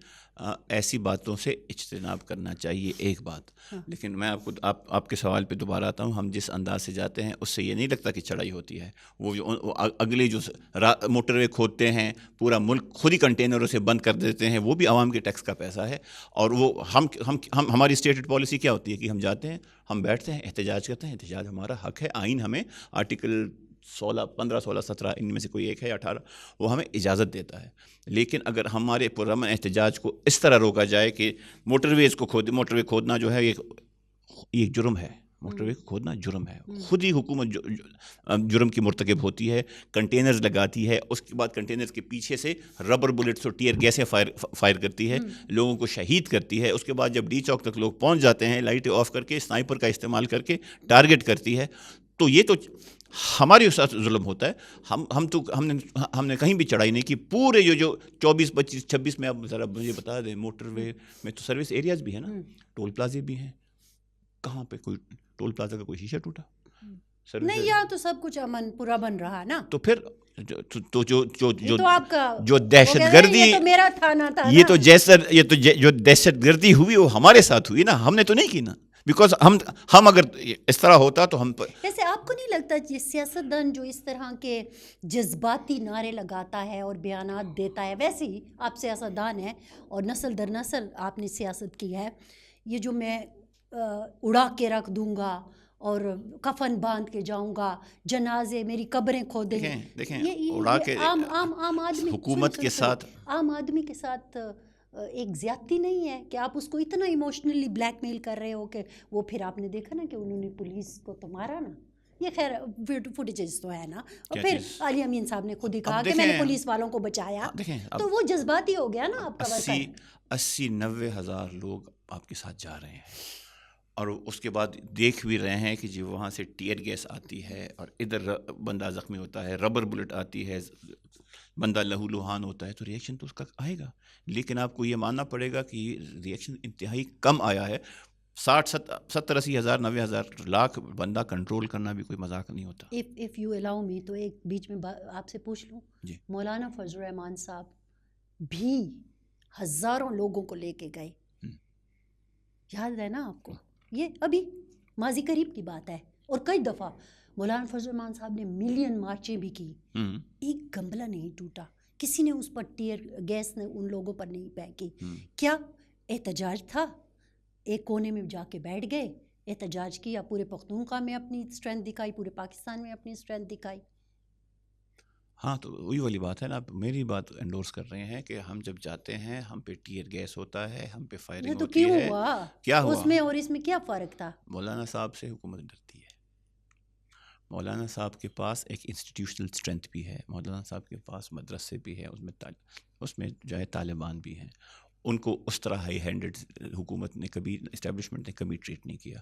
ایسی باتوں سے اجتناب کرنا چاہیے، ایک بات. لیکن میں آپ کے سوال پہ دوبارہ آتا ہوں. ہم جس انداز سے جاتے ہیں اس سے یہ نہیں لگتا کہ چڑھائی ہوتی ہے. وہ اگلے جو موٹر وے کھودتے ہیں، پورا ملک خود ہی کنٹینروں سے بند کر دیتے ہیں، وہ بھی عوام کے ٹیکس کا پیسہ ہے. اور وہ ہماری اسٹیٹڈ پالیسی کیا ہوتی ہے کہ ہم جاتے ہیں، ہم بیٹھتے ہیں، احتجاج کرتے ہیں. احتجاج ہمارا حق ہے. آئین ہمیں آرٹیکل 15, 16, 17 ان میں سے کوئی ایک ہے یا 18 وہ ہمیں اجازت دیتا ہے. لیکن اگر ہمارے پرامن احتجاج کو اس طرح روکا جائے کہ موٹر وے کھودنا جو ہے یہ جرم ہے. موٹر وے کھودنا جرم ہے. خود ہی حکومت جرم کی مرتکب ہوتی ہے. کنٹینرز لگاتی ہے، اس کے بعد کنٹینرز کے پیچھے سے ربر بلٹس اور ٹیئر گیسیں فائر کرتی ہے، لوگوں کو شہید کرتی ہے. اس کے بعد جب ڈی چوک تک لوگ پہنچ جاتے ہیں، لائٹیں آف کر کے اسنائپر کا استعمال کر کے ٹارگٹ کرتی ہے. تو یہ تو ہمارے ساتھ ظلم ہوتا ہے. ہم نے کہیں بھی چڑھائی نہیں کی. پورے جو 24, 25, 26 میں آپ ذرا مجھے بتا دیں، موٹر وے میں تو سروس ایریاز بھی ہیں نا، ٹول پلازے بھی ہیں. کہاں پہ کوئی ٹول پلازا کا کوئی شیشہ ٹوٹا نہیں؟ یہاں تو سب کچھ امن پورا بن رہا نا. تو پھر تو آپ کا جو دہشت گردی، یہ تو میرا تھانہ تھا، یہ تو جو دہشت گردی ہوئی وہ ہمارے ساتھ ہوئی نا، ہم نے تو نہیں کی نا. بیکاز ہم اگر اس طرح ہوتا تو ہم. ویسے آپ کو نہیں لگتا یہ سیاستدان جو اس طرح کے جذباتی نعرے لگاتا ہے اور بیانات دیتا ہے، ویسے ہی آپ سیاستدان ہیں اور نسل در نسل آپ نے سیاست کی ہے، یہ جو میں اڑا کے رکھ دوں گا اور کفن باندھ کے جاؤں گا، جنازے میری قبریں کھودیں، دیکھیں اڑا کے عام آدمی حکومت کے ساتھ، عام آدمی کے ساتھ ایک زیادتی نہیں ہے کہ آپ اس کو اتنا ایموشنلی بلیک میل کر رہے ہو کہ وہ پھر آپ نے دیکھا نا کہ انہوں نے پولیس کو تو مارا نا. یہ خیر فوٹیجز تو ہے نا. اور پھر علی امین صاحب نے خود ہی کہا کہ میں نے پولیس والوں کو بچایا. تو وہ جذباتی ہو گیا نا آپ کا. 80-90 ہزار لوگ آپ کے ساتھ جا رہے ہیں اور اس کے بعد دیکھ بھی رہے ہیں کہ جی وہاں سے ٹیئر گیس آتی ہے اور ادھر بندہ زخمی ہوتا ہے، ربر بلٹ آتی ہے، بندہ لہو لہان ہوتا ہے. تو ریئیکشن تو اس کا آئے گا، لیکن آپ کو یہ ماننا پڑے گا کہ یہ ریئیکشن انتہائی کم آیا ہے. 60-70-80 ہزار 90 ہزار لاکھ بندہ کنٹرول کرنا بھی کوئی مذاق نہیں ہوتا. if you allow me تو ایک بیچ میں آپ سے پوچھ لوں. جی. مولانا فضل الرحمان صاحب بھی ہزاروں لوگوں کو لے کے گئے، یاد ہے نا آپ کو؟ یہ ابھی ماضی قریب کی بات ہے. اور کئی دفعہ مولانا فضل الرحمان صاحب نے ملین مارچیں بھی کی، ایک گملہ نہیں ٹوٹا، کسی نے اس پر ٹیئر گیس نے ان لوگوں پر نہیں پھینکی. کیا احتجاج تھا؟ ایک کونے میں جا کے بیٹھ گئے، احتجاج کیا، پورے پختونخوا میں اپنی اسٹرینتھ دکھائی، پورے پاکستان میں اپنی اسٹرینتھ دکھائی. ہاں تو وہی والی بات ہے نا، آپ میری بات انڈورس کر رہے ہیں کہ ہم جب جاتے ہیں ہم پہ ٹیئر گیس ہوتا ہے، ہم پہ فائرنگ ہوتی ہے. کیا ہوا؟ اس میں اور اس میں کیا فرق تھا؟ مولانا صاحب سے حکومت ڈرتی ہے. مولانا صاحب کے پاس ایک انسٹیٹیوشنل اسٹرینتھ بھی ہے، مولانا صاحب کے پاس مدرسے بھی ہیں، اس میں جو ہے طالبان بھی ہیں. ان کو اس طرح ہائی ہینڈڈ حکومت نے کبھی، اسٹیبلشمنٹ نے کبھی ٹریٹ نہیں کیا.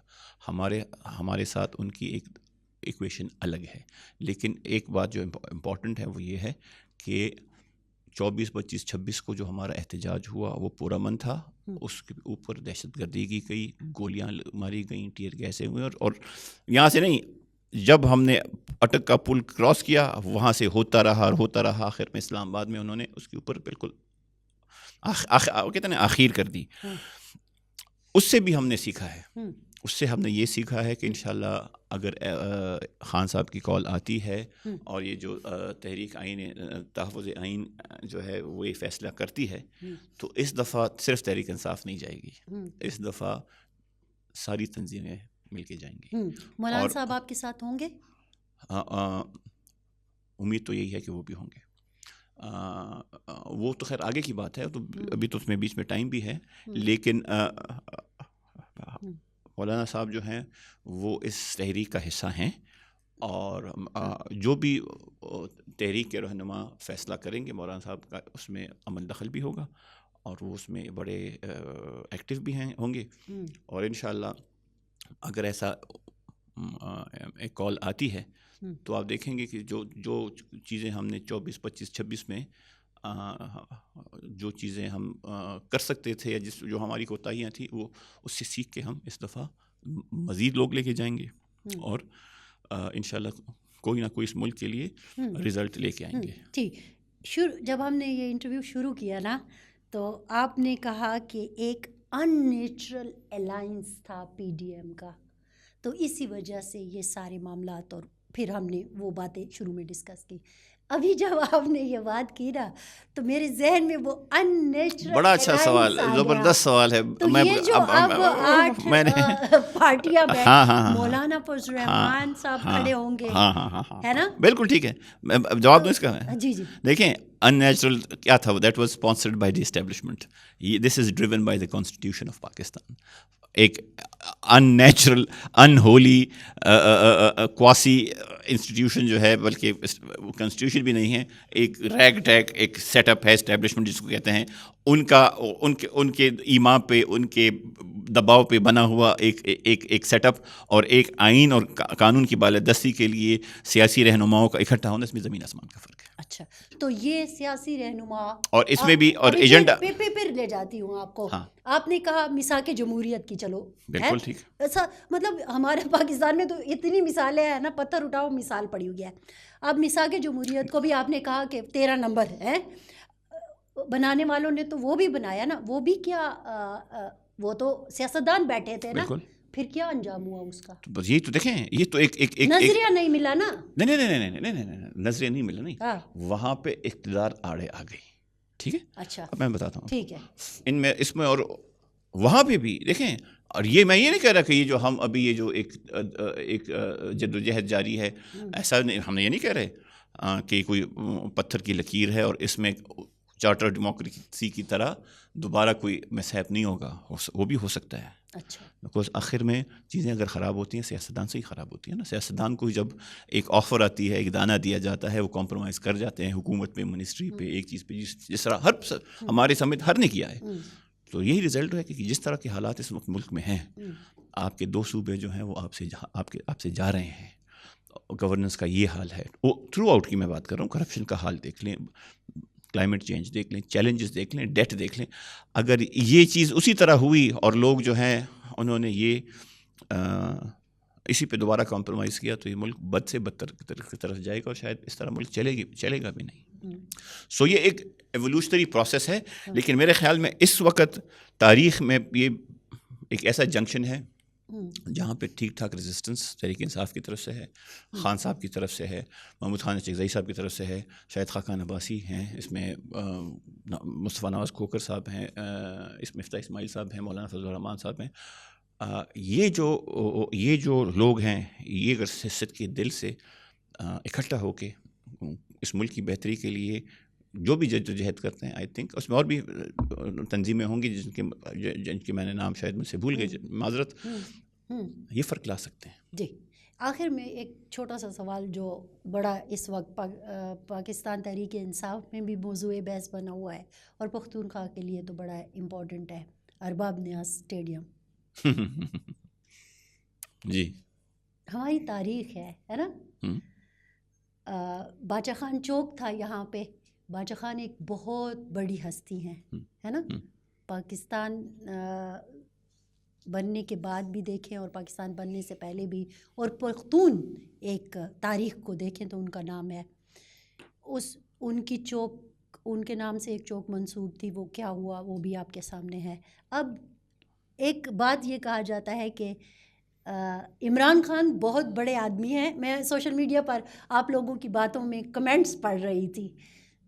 ہمارے ساتھ ان کی ایک ایکویشن الگ ہے. لیکن ایک بات جو امپورٹنٹ ہے وہ یہ ہے کہ 24, 25, 26 کو جو ہمارا احتجاج ہوا وہ پرامن تھا. اس کے اوپر دہشت گردی کی گئی، گولیاں ماری گئیں، ٹیئر گیسیں ہوئے، اور یہاں سے نہیں، جب ہم نے اٹک کا پل کراس کیا وہاں سے ہوتا رہا، آخر میں اسلام آباد میں انہوں نے اس کے اوپر بالکل کہتے ہیں آخیر کر دی. اس سے بھی ہم نے سیکھا ہے. اس سے ہم نے یہ سیکھا ہے کہ انشاءاللہ اگر خان صاحب کی کال آتی ہے اور یہ جو تحریک آئین تحفظ آئین جو ہے وہ یہ فیصلہ کرتی ہے، تو اس دفعہ صرف تحریک انصاف نہیں جائے گی، اس دفعہ ساری تنظیمیں مل کے جائیں گی. مولانا صاحب آپ کے ساتھ ہوں گے؟ امید تو یہی ہے کہ وہ بھی ہوں گے. وہ تو خیر آگے کی بات ہے، تو ابھی تو اس میں بیچ میں ٹائم بھی ہے. لیکن مولانا صاحب جو ہیں وہ اس تحریک کا حصہ ہیں، اور جو بھی تحریک کے رہنما فیصلہ کریں گے مولانا صاحب کا اس میں عمل دخل بھی ہوگا، اور وہ اس میں بڑے ایکٹیو بھی ہوں گے. اور انشاءاللہ اگر ایسا ایک کال آتی ہے تو آپ دیکھیں گے کہ جو چیزیں ہم نے 24, 25, 26 میں جو چیزیں ہم کر سکتے تھے، یا جو ہماری کوتاہیاں تھیں، وہ اس سے سیکھ کے ہم اس دفعہ مزید لوگ لے کے جائیں گے، اور انشاءاللہ کوئی نہ کوئی اس ملک کے لیے رزلٹ لے کے آئیں گے. ٹھیک. جب ہم نے یہ انٹرویو شروع کیا نا تو آپ نے کہا کہ ایک ان نیچرل الائنس تھا پی ڈی ایم کا, تو اسی وجہ سے یہ سارے معاملات, اور پھر ہم نے وہ باتیں شروع میں ڈسکس کی. ابھی جب آپ نے یہ بات کی نا تو میرے ذہن میں وہ ان نیچرل, بڑا اچھا سوال, زبردست سوال ہے. تو یہ جو اب 8 پارٹیاں بیٹھ, مولانا فضل الرحمان صاحب کھڑے ہوں گے, ہے نا؟ بالکل ٹھیک ہے, جواب دوں اس کا. جی جی دیکھیں ان نیچرل کیا تھا, that was sponsored by the establishment. This is driven by the constitution of Pakistan. ایک ان نیچرل, ان ہولی, کواسی انسٹیٹیوشن جو ہے, بلکہ کنسٹیٹیوشن بھی نہیں ہے, ایک ریگ ٹیگ ایک سیٹ اپ ہے اسٹیبلشمنٹ جس کو کہتے ہیں, ان کے ایما پہ, ان کے دباؤ پہ بنا ہوا ایک سیٹ اپ, اور ایک آئین اور قانون کی بالادستی کے لیے سیاسی رہنماؤں کا اکٹھا ہونا, اس میں زمین آسمان کا فرق ہے. اچھا, تو یہ سیاسی رہنما, اور اس میں بھی اور ایجنڈا پھر لے جاتی ہوں آپ کو. آپ نے کہا میثاق جمہوریت کی, چلو بالکل ٹھیک, ایسا مطلب ہمارے پاکستان میں تو اتنی مثالیں ہیں نا, پتھر اٹھاؤ مثال پڑی ہوئی ہے. اب میثاق جمہوریت کو بھی آپ نے کہا کہ 13 نمبر ہے, بنانے والوں نے تو وہ بھی بنایا نا, وہ بھی کیا, وہ تو سیاستدان بیٹھے تھے نا, پھر کیا انجام ہوا اس کا؟ بس یہ تو دیکھیں, یہ تو ایک نظریہ نہیں ملا نا. نہیں, نظریہ نہیں ملا, نہیں, وہاں پہ اقتدار آڑے آ گئی. ٹھیک ہے, اچھا اب میں بتاتا ہوں. ٹھیک ہے, اس میں اور وہاں پہ بھی دیکھیں, اور یہ میں یہ نہیں کہہ رہا کہ یہ جو ہم ابھی یہ جو ایک جدوجہد جاری ہے, ایسا نہیں, ہم نے یہ نہیں کہہ رہے کہ کوئی پتھر کی لکیر ہے اور اس میں چارٹر ڈیموکریسی کی طرح دوبارہ کوئی مسہپ نہیں ہوگا. وہ بھی ہو سکتا ہے. اچھا, بیکاز آخر میں چیزیں اگر خراب ہوتی ہیں سیاستدان سے ہی خراب ہوتی ہیں نا. سیاستدان کو جب ایک آفر آتی ہے, ایک دانہ دیا جاتا ہے, وہ کمپرومائز کر جاتے ہیں حکومت پہ, منسٹری پہ, ایک چیز پہ, جس طرح ہمارے سمیت ہر نے کیا ہے. تو یہی رزلٹ ہے کہ جس طرح کے حالات اس وقت ملک میں ہیں, آپ کے 2 صوبے جو ہیں وہ آپ سے جا رہے ہیں, گورننس کا یہ حال ہے. وہ تھرو آؤٹ کی میں بات کر رہا ہوں. کرپشن کا حال دیکھ لیں, کلائمیٹ چینج دیکھ لیں, چیلنجز دیکھ لیں, ڈیٹ دیکھ لیں. اگر یہ چیز اسی طرح ہوئی اور لوگ جو ہیں انہوں نے یہ اسی پہ دوبارہ کمپرومائز کیا, تو یہ ملک بد سے بدتر کی طرف جائے گا, اور شاید اس طرح ملک چلے گا بھی نہیں. سو یہ ایک ایولیوشنری پروسیس ہے. لیکن میرے خیال میں اس وقت تاریخ میں یہ ایک ایسا جنکشن ہے جہاں پہ ٹھیک ٹھاک ریزسٹنس تحریک انصاف کی طرف سے ہے, خان صاحب کی طرف سے ہے, محمود خان چغزئی صاحب کی طرف سے ہے, شاید خاقان عباسی ہیں, اس میں مصطفیٰ نواز کھوکر صاحب ہیں, اس میں مفتاح اسماعیل صاحب ہیں, مولانا فضل الرحمان صاحب ہیں. یہ جو لوگ ہیں, یہ اگر سیاست کے دل سے اکٹھا ہو کے اس ملک کی بہتری کے لیے جو بھی جدوجہد کرتے ہیں, آئی تھنک اس میں اور بھی تنظیمیں ہوں گی جن کے میں نے نام شاید مجھ سے بھول گئے, معذرت, یہ فرق لا سکتے ہیں. جی, آخر میں ایک چھوٹا سا سوال جو بڑا اس وقت پاکستان تحریک انصاف میں بھی موضوع بحث بنا ہوا ہے, اور پختونخوا کے لیے تو بڑا امپورٹنٹ ہے, ارباب نیاز اسٹیڈیم. جی, ہماری تاریخ ہے نا. باچا خان چوک تھا یہاں پہ. باچا خان ایک بہت بڑی ہستی ہیں, ہے نا. پاکستان بننے کے بعد بھی دیکھیں اور پاکستان بننے سے پہلے بھی, اور پختون ایک تاریخ کو دیکھیں تو ان کا نام ہے. ان کی چوک, ان کے نام سے ایک چوک منسوب تھی, وہ کیا ہوا وہ بھی آپ کے سامنے ہے. اب ایک بات یہ کہا جاتا ہے کہ عمران خان بہت بڑے آدمی ہیں. میں سوشل میڈیا پر آپ لوگوں کی باتوں میں کمنٹس پڑھ رہی تھی,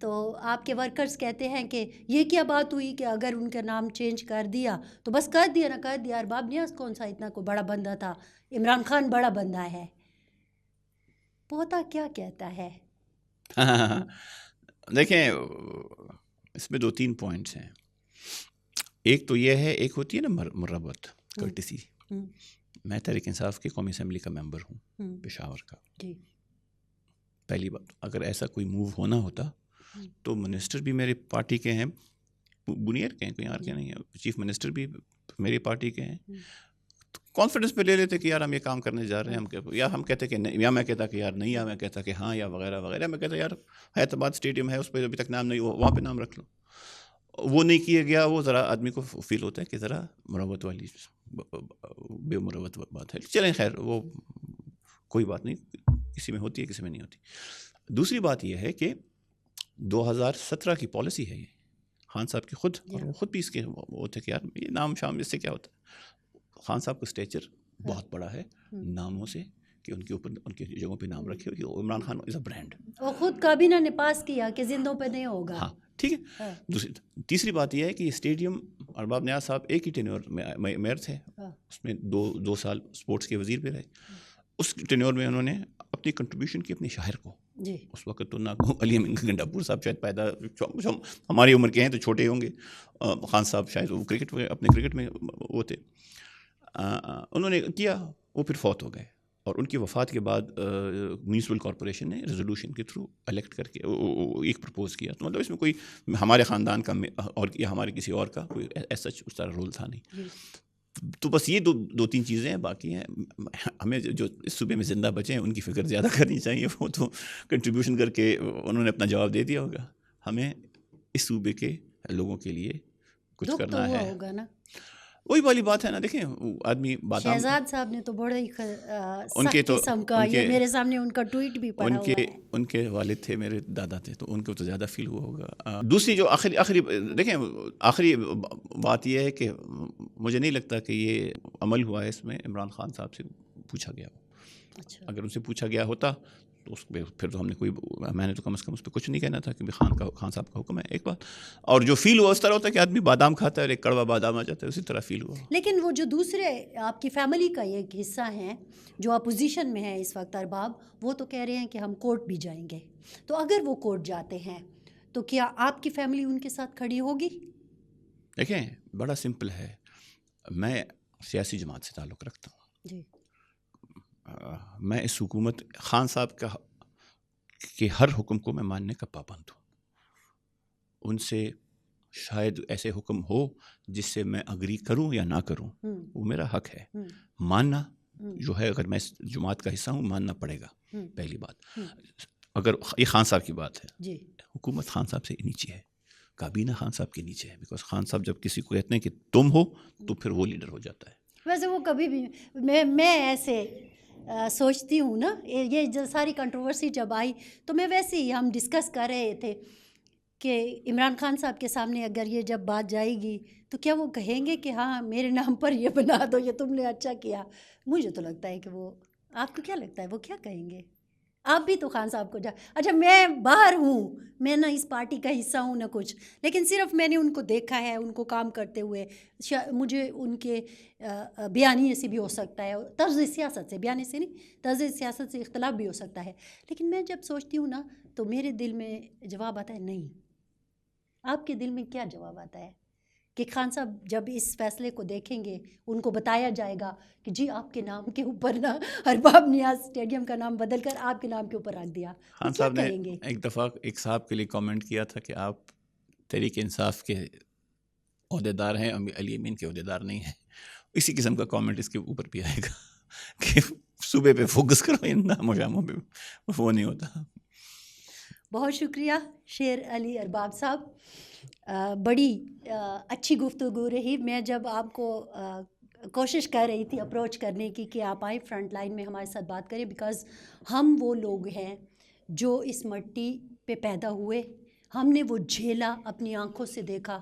تو آپ کے ورکرز کہتے ہیں کہ یہ کیا بات ہوئی کہ اگر ان کا نام چینج کر دیا تو بس کر دیا نہ کر دیا, ارباب نیاز کون سا اتنا کوئی بڑا بندہ تھا, عمران خان بڑا بندہ ہے. پوتا کیا کہتا ہے؟ دیکھیں, اس میں 2-3 پوائنٹس ہیں. ایک تو یہ ہے, ایک ہوتی ہے نا مربت, کرٹسی. میں تحریک انصاف کی قومی اسمبلی کا ممبر ہوں, پشاور کا. پہلی بات, اگر ایسا کوئی موو ہونا ہوتا تو منسٹر بھی میری پارٹی کے ہیں, بنیر کے ہیں, کوئی اور کے نہیں ہیں, چیف منسٹر بھی میری پارٹی کے ہیں. کانفیڈنس پہ لے لیتے کہ یار ہم یہ کام کرنے جا رہے ہیں, یا ہم کہتے کہ نہیں, یا میں کہتا کہ یار نہیں, یا میں کہتا کہ ہاں, یا وغیرہ وغیرہ. میں کہتا یار حیات آباد اسٹیڈیم ہے, اس پہ ابھی تک نام نہیں, وہاں پہ نام رکھ لو. وہ نہیں کیا گیا. وہ ذرا آدمی کو فیل ہوتا ہے کہ ذرا مروت والی بے مروت بات ہے. چلیں خیر, وہ کوئی بات نہیں, کسی میں ہوتی ہے کسی میں نہیں ہوتی. دوسری بات یہ ہے کہ 2017 کی پالیسی ہے یہ خان صاحب کی خود, اور وہ خود بھی اس کے وہ تھے کہ یار یہ نام شام اس سے کیا ہوتا ہے. خان صاحب کا اسٹیچر بہت بڑا ہے ناموں سے, کہ ان کے اوپر ان کی جگہوں پہ نام رکھے ہو کہ عمران خان از اے برانڈ. اور خود کابینہ نے پاس کیا کہ زندوں پہ نہیں ہوگا. ہاں ٹھیک ہے. تیسری بات یہ ہے کہ یہ اسٹیڈیم ارباب نیاز صاحب ایک ہی ٹینیور میں میئر تھے, اس میں 2 سال اسپورٹس کے وزیر بھی رہے. اس ٹینیور میں انہوں نے اپنی کنٹریبیوشن کی اپنے شاعر کو, اس وقت تو نہ علی امین گنڈاپور صاحب شاید پیدا ہماری عمر کے ہیں تو چھوٹے ہوں گے, خان صاحب شاید وہ کرکٹ میں اپنے کرکٹ میں وہ تھے, انہوں نے کیا. وہ پھر فوت ہو گئے, اور ان کی وفات کے بعد میونسپل کارپوریشن نے ریزولوشن کے تھرو الیکٹ کر کے ایک پرپوز کیا. تو مطلب اس میں کوئی ہمارے خاندان کا اور یا ہمارے کسی اور کا کوئی ایسا اس طرح رول تھا نہیں. تو بس یہ 2-3 چیزیں ہیں. باقی ہیں ہمیں جو اس صوبے میں زندہ بچے ہیں ان کی فکر زیادہ کرنی چاہیے. وہ تو کنٹریبیوشن کر کے انہوں نے اپنا جواب دے دیا ہوگا. ہمیں اس صوبے کے لوگوں کے لیے کچھ کرنا ہے. ہوگا نا, وہی والی بات ہے نا. دیکھیں آدمی بادام شہزاد صاحب نے تو بڑا ہی ان کے تو قسم کا, یہ میرے سامنے ان کا ٹویٹ بھی پڑا ہوا ہے. ان کے والد تھے, میرے دادا تھے, تو ان کو تو زیادہ فیل ہوا ہوگا. دوسری جو آخری دیکھیں آخری بات یہ ہے کہ مجھے نہیں لگتا کہ یہ عمل ہوا ہے اس میں عمران خان صاحب سے پوچھا گیا ہو. اگر ان سے پوچھا گیا ہوتا تو اس پہ پھر تو ہم نے میں نے تو کم از کم اس پہ کچھ نہیں کہنا تھا کہ خان صاحب کا حکم ہے. ایک بات, اور جو فیل ہوا اس طرح ہوتا ہے کہ آدمی بادام کھاتا ہے اور ایک کڑوا بادام آ جاتا ہے, اسی طرح فیل ہوا. لیکن وہ جو دوسرے آپ کی فیملی کا ایک حصہ ہیں جو اپوزیشن میں ہے اس وقت ارباب, وہ تو کہہ رہے ہیں کہ ہم کورٹ بھی جائیں گے. تو اگر وہ کورٹ جاتے ہیں تو کیا آپ کی فیملی ان کے ساتھ کھڑی ہوگی؟ دیکھیں بڑا سمپل ہے, میں سیاسی جماعت سے تعلق رکھتا ہوں جی. میں اس حکومت خان صاحب کا کہ ہر حکم کو میں ماننے کا پابند ہوں. ان سے شاید ایسے حکم ہو جس سے میں اگری کروں یا نہ کروں, وہ میرا حق ہے. ماننا جو ہے, اگر میں اس جماعت کا حصہ ہوں, ماننا پڑے گا. پہلی بات, اگر یہ خان صاحب کی بات ہے, حکومت خان صاحب سے نیچے ہے, کابینہ خان صاحب کے نیچے ہے. بیکاز خان صاحب جب کسی کو کہتے ہیں کہ تم ہو تو پھر وہ لیڈر ہو جاتا ہے. ویسے وہ کبھی بھی میں ایسے سوچتی ہوں نا, یہ جو ساری کنٹروورسی جب آئی تو میں ویسے ہی ہم ڈسکس کر رہے تھے کہ عمران خان صاحب کے سامنے اگر یہ جب بات جائے گی تو کیا وہ کہیں گے کہ ہاں میرے نام پر یہ بنا دو, یہ تم نے اچھا کیا. مجھے تو لگتا ہے کہ وہ, آپ کو کیا لگتا ہے وہ کیا کہیں گے؟ آپ بھی تو خان صاحب کو اچھا میں باہر ہوں, میں نہ اس پارٹی کا حصہ ہوں نہ کچھ, لیکن صرف میں نے ان کو دیکھا ہے, ان کو کام کرتے ہوئے. مجھے ان کے بیانیے سے بھی ہو سکتا ہے, طرز سیاست سے, بیانے سے نہیں, طرز سیاست سے اختلاف بھی ہو سکتا ہے. لیکن میں جب سوچتی ہوں نا تو میرے دل میں جواب آتا ہے نہیں. آپ کے دل میں کیا جواب آتا ہے کہ خان صاحب جب اس فیصلے کو دیکھیں گے, ان کو بتایا جائے گا کہ جی آپ کے نام کے اوپر نا ارباب نیاز اسٹیڈیم کا نام بدل کر آپ کے نام کے اوپر رکھ دیا, خان صاحب نے ایک دفعہ ایک صاحب کے لیے کامنٹ کیا تھا کہ آپ تحریک انصاف کے عہدیدار ہیں, علی امین کے عہدیدار نہیں ہیں. اسی قسم کا کامنٹ اس کے اوپر بھی آئے گا کہ صوبے پہ فوکس کرو, ان نام و شاموں پہ وہ نہیں ہوتا. بہت شکریہ شیر علی ارباب صاحب, بڑی اچھی گفتگو رہی. میں جب آپ کو کوشش کر رہی تھی اپروچ کرنے کی کہ آپ آئیں فرنٹ لائن میں ہمارے ساتھ بات کریں, بیکاز ہم وہ لوگ ہیں جو اس مٹی پہ پیدا ہوئے, ہم نے وہ جھیلا, اپنی آنکھوں سے دیکھا.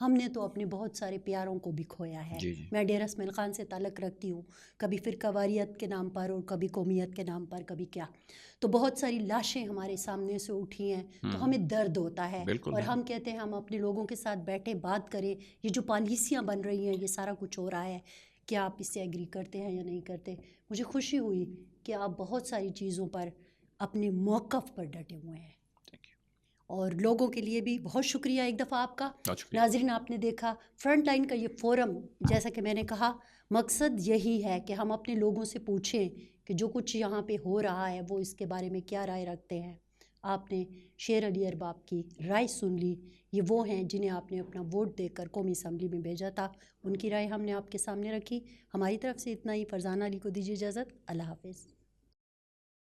ہم نے تو اپنے بہت سارے پیاروں کو بھی کھویا ہے. میں ڈیرہ اسماعیل خان سے تعلق رکھتی ہوں, کبھی فرقہ واریت کے نام پر اور کبھی قومیت کے نام پر, کبھی کیا. تو بہت ساری لاشیں ہمارے سامنے سے اٹھی ہیں, تو ہمیں درد ہوتا ہے, اور ہم کہتے ہیں ہم اپنے لوگوں کے ساتھ بیٹھے بات کریں. یہ جو پالیسیاں بن رہی ہیں, یہ سارا کچھ ہو رہا ہے, کیا آپ اس سے ایگری کرتے ہیں یا نہیں کرتے؟ مجھے خوشی ہوئی کہ آپ بہت ساری چیزوں پر اپنے موقف پر ڈٹے ہوئے ہیں, اور لوگوں کے لیے بھی بہت شکریہ ایک دفعہ آپ کا. ناظرین, آپ نے دیکھا فرنٹ لائن کا یہ فورم, جیسا کہ میں نے کہا, مقصد یہی ہے کہ ہم اپنے لوگوں سے پوچھیں کہ جو کچھ یہاں پہ ہو رہا ہے وہ اس کے بارے میں کیا رائے رکھتے ہیں. آپ نے شیر علی ارباب کی رائے سن لی. یہ وہ ہیں جنہیں آپ نے اپنا ووٹ دے کر قومی اسمبلی میں بھیجا تھا, ان کی رائے ہم نے آپ کے سامنے رکھی. ہماری طرف سے اتنا ہی. فرزانہ علی کو دیجیے اجازت. اللہ حافظ.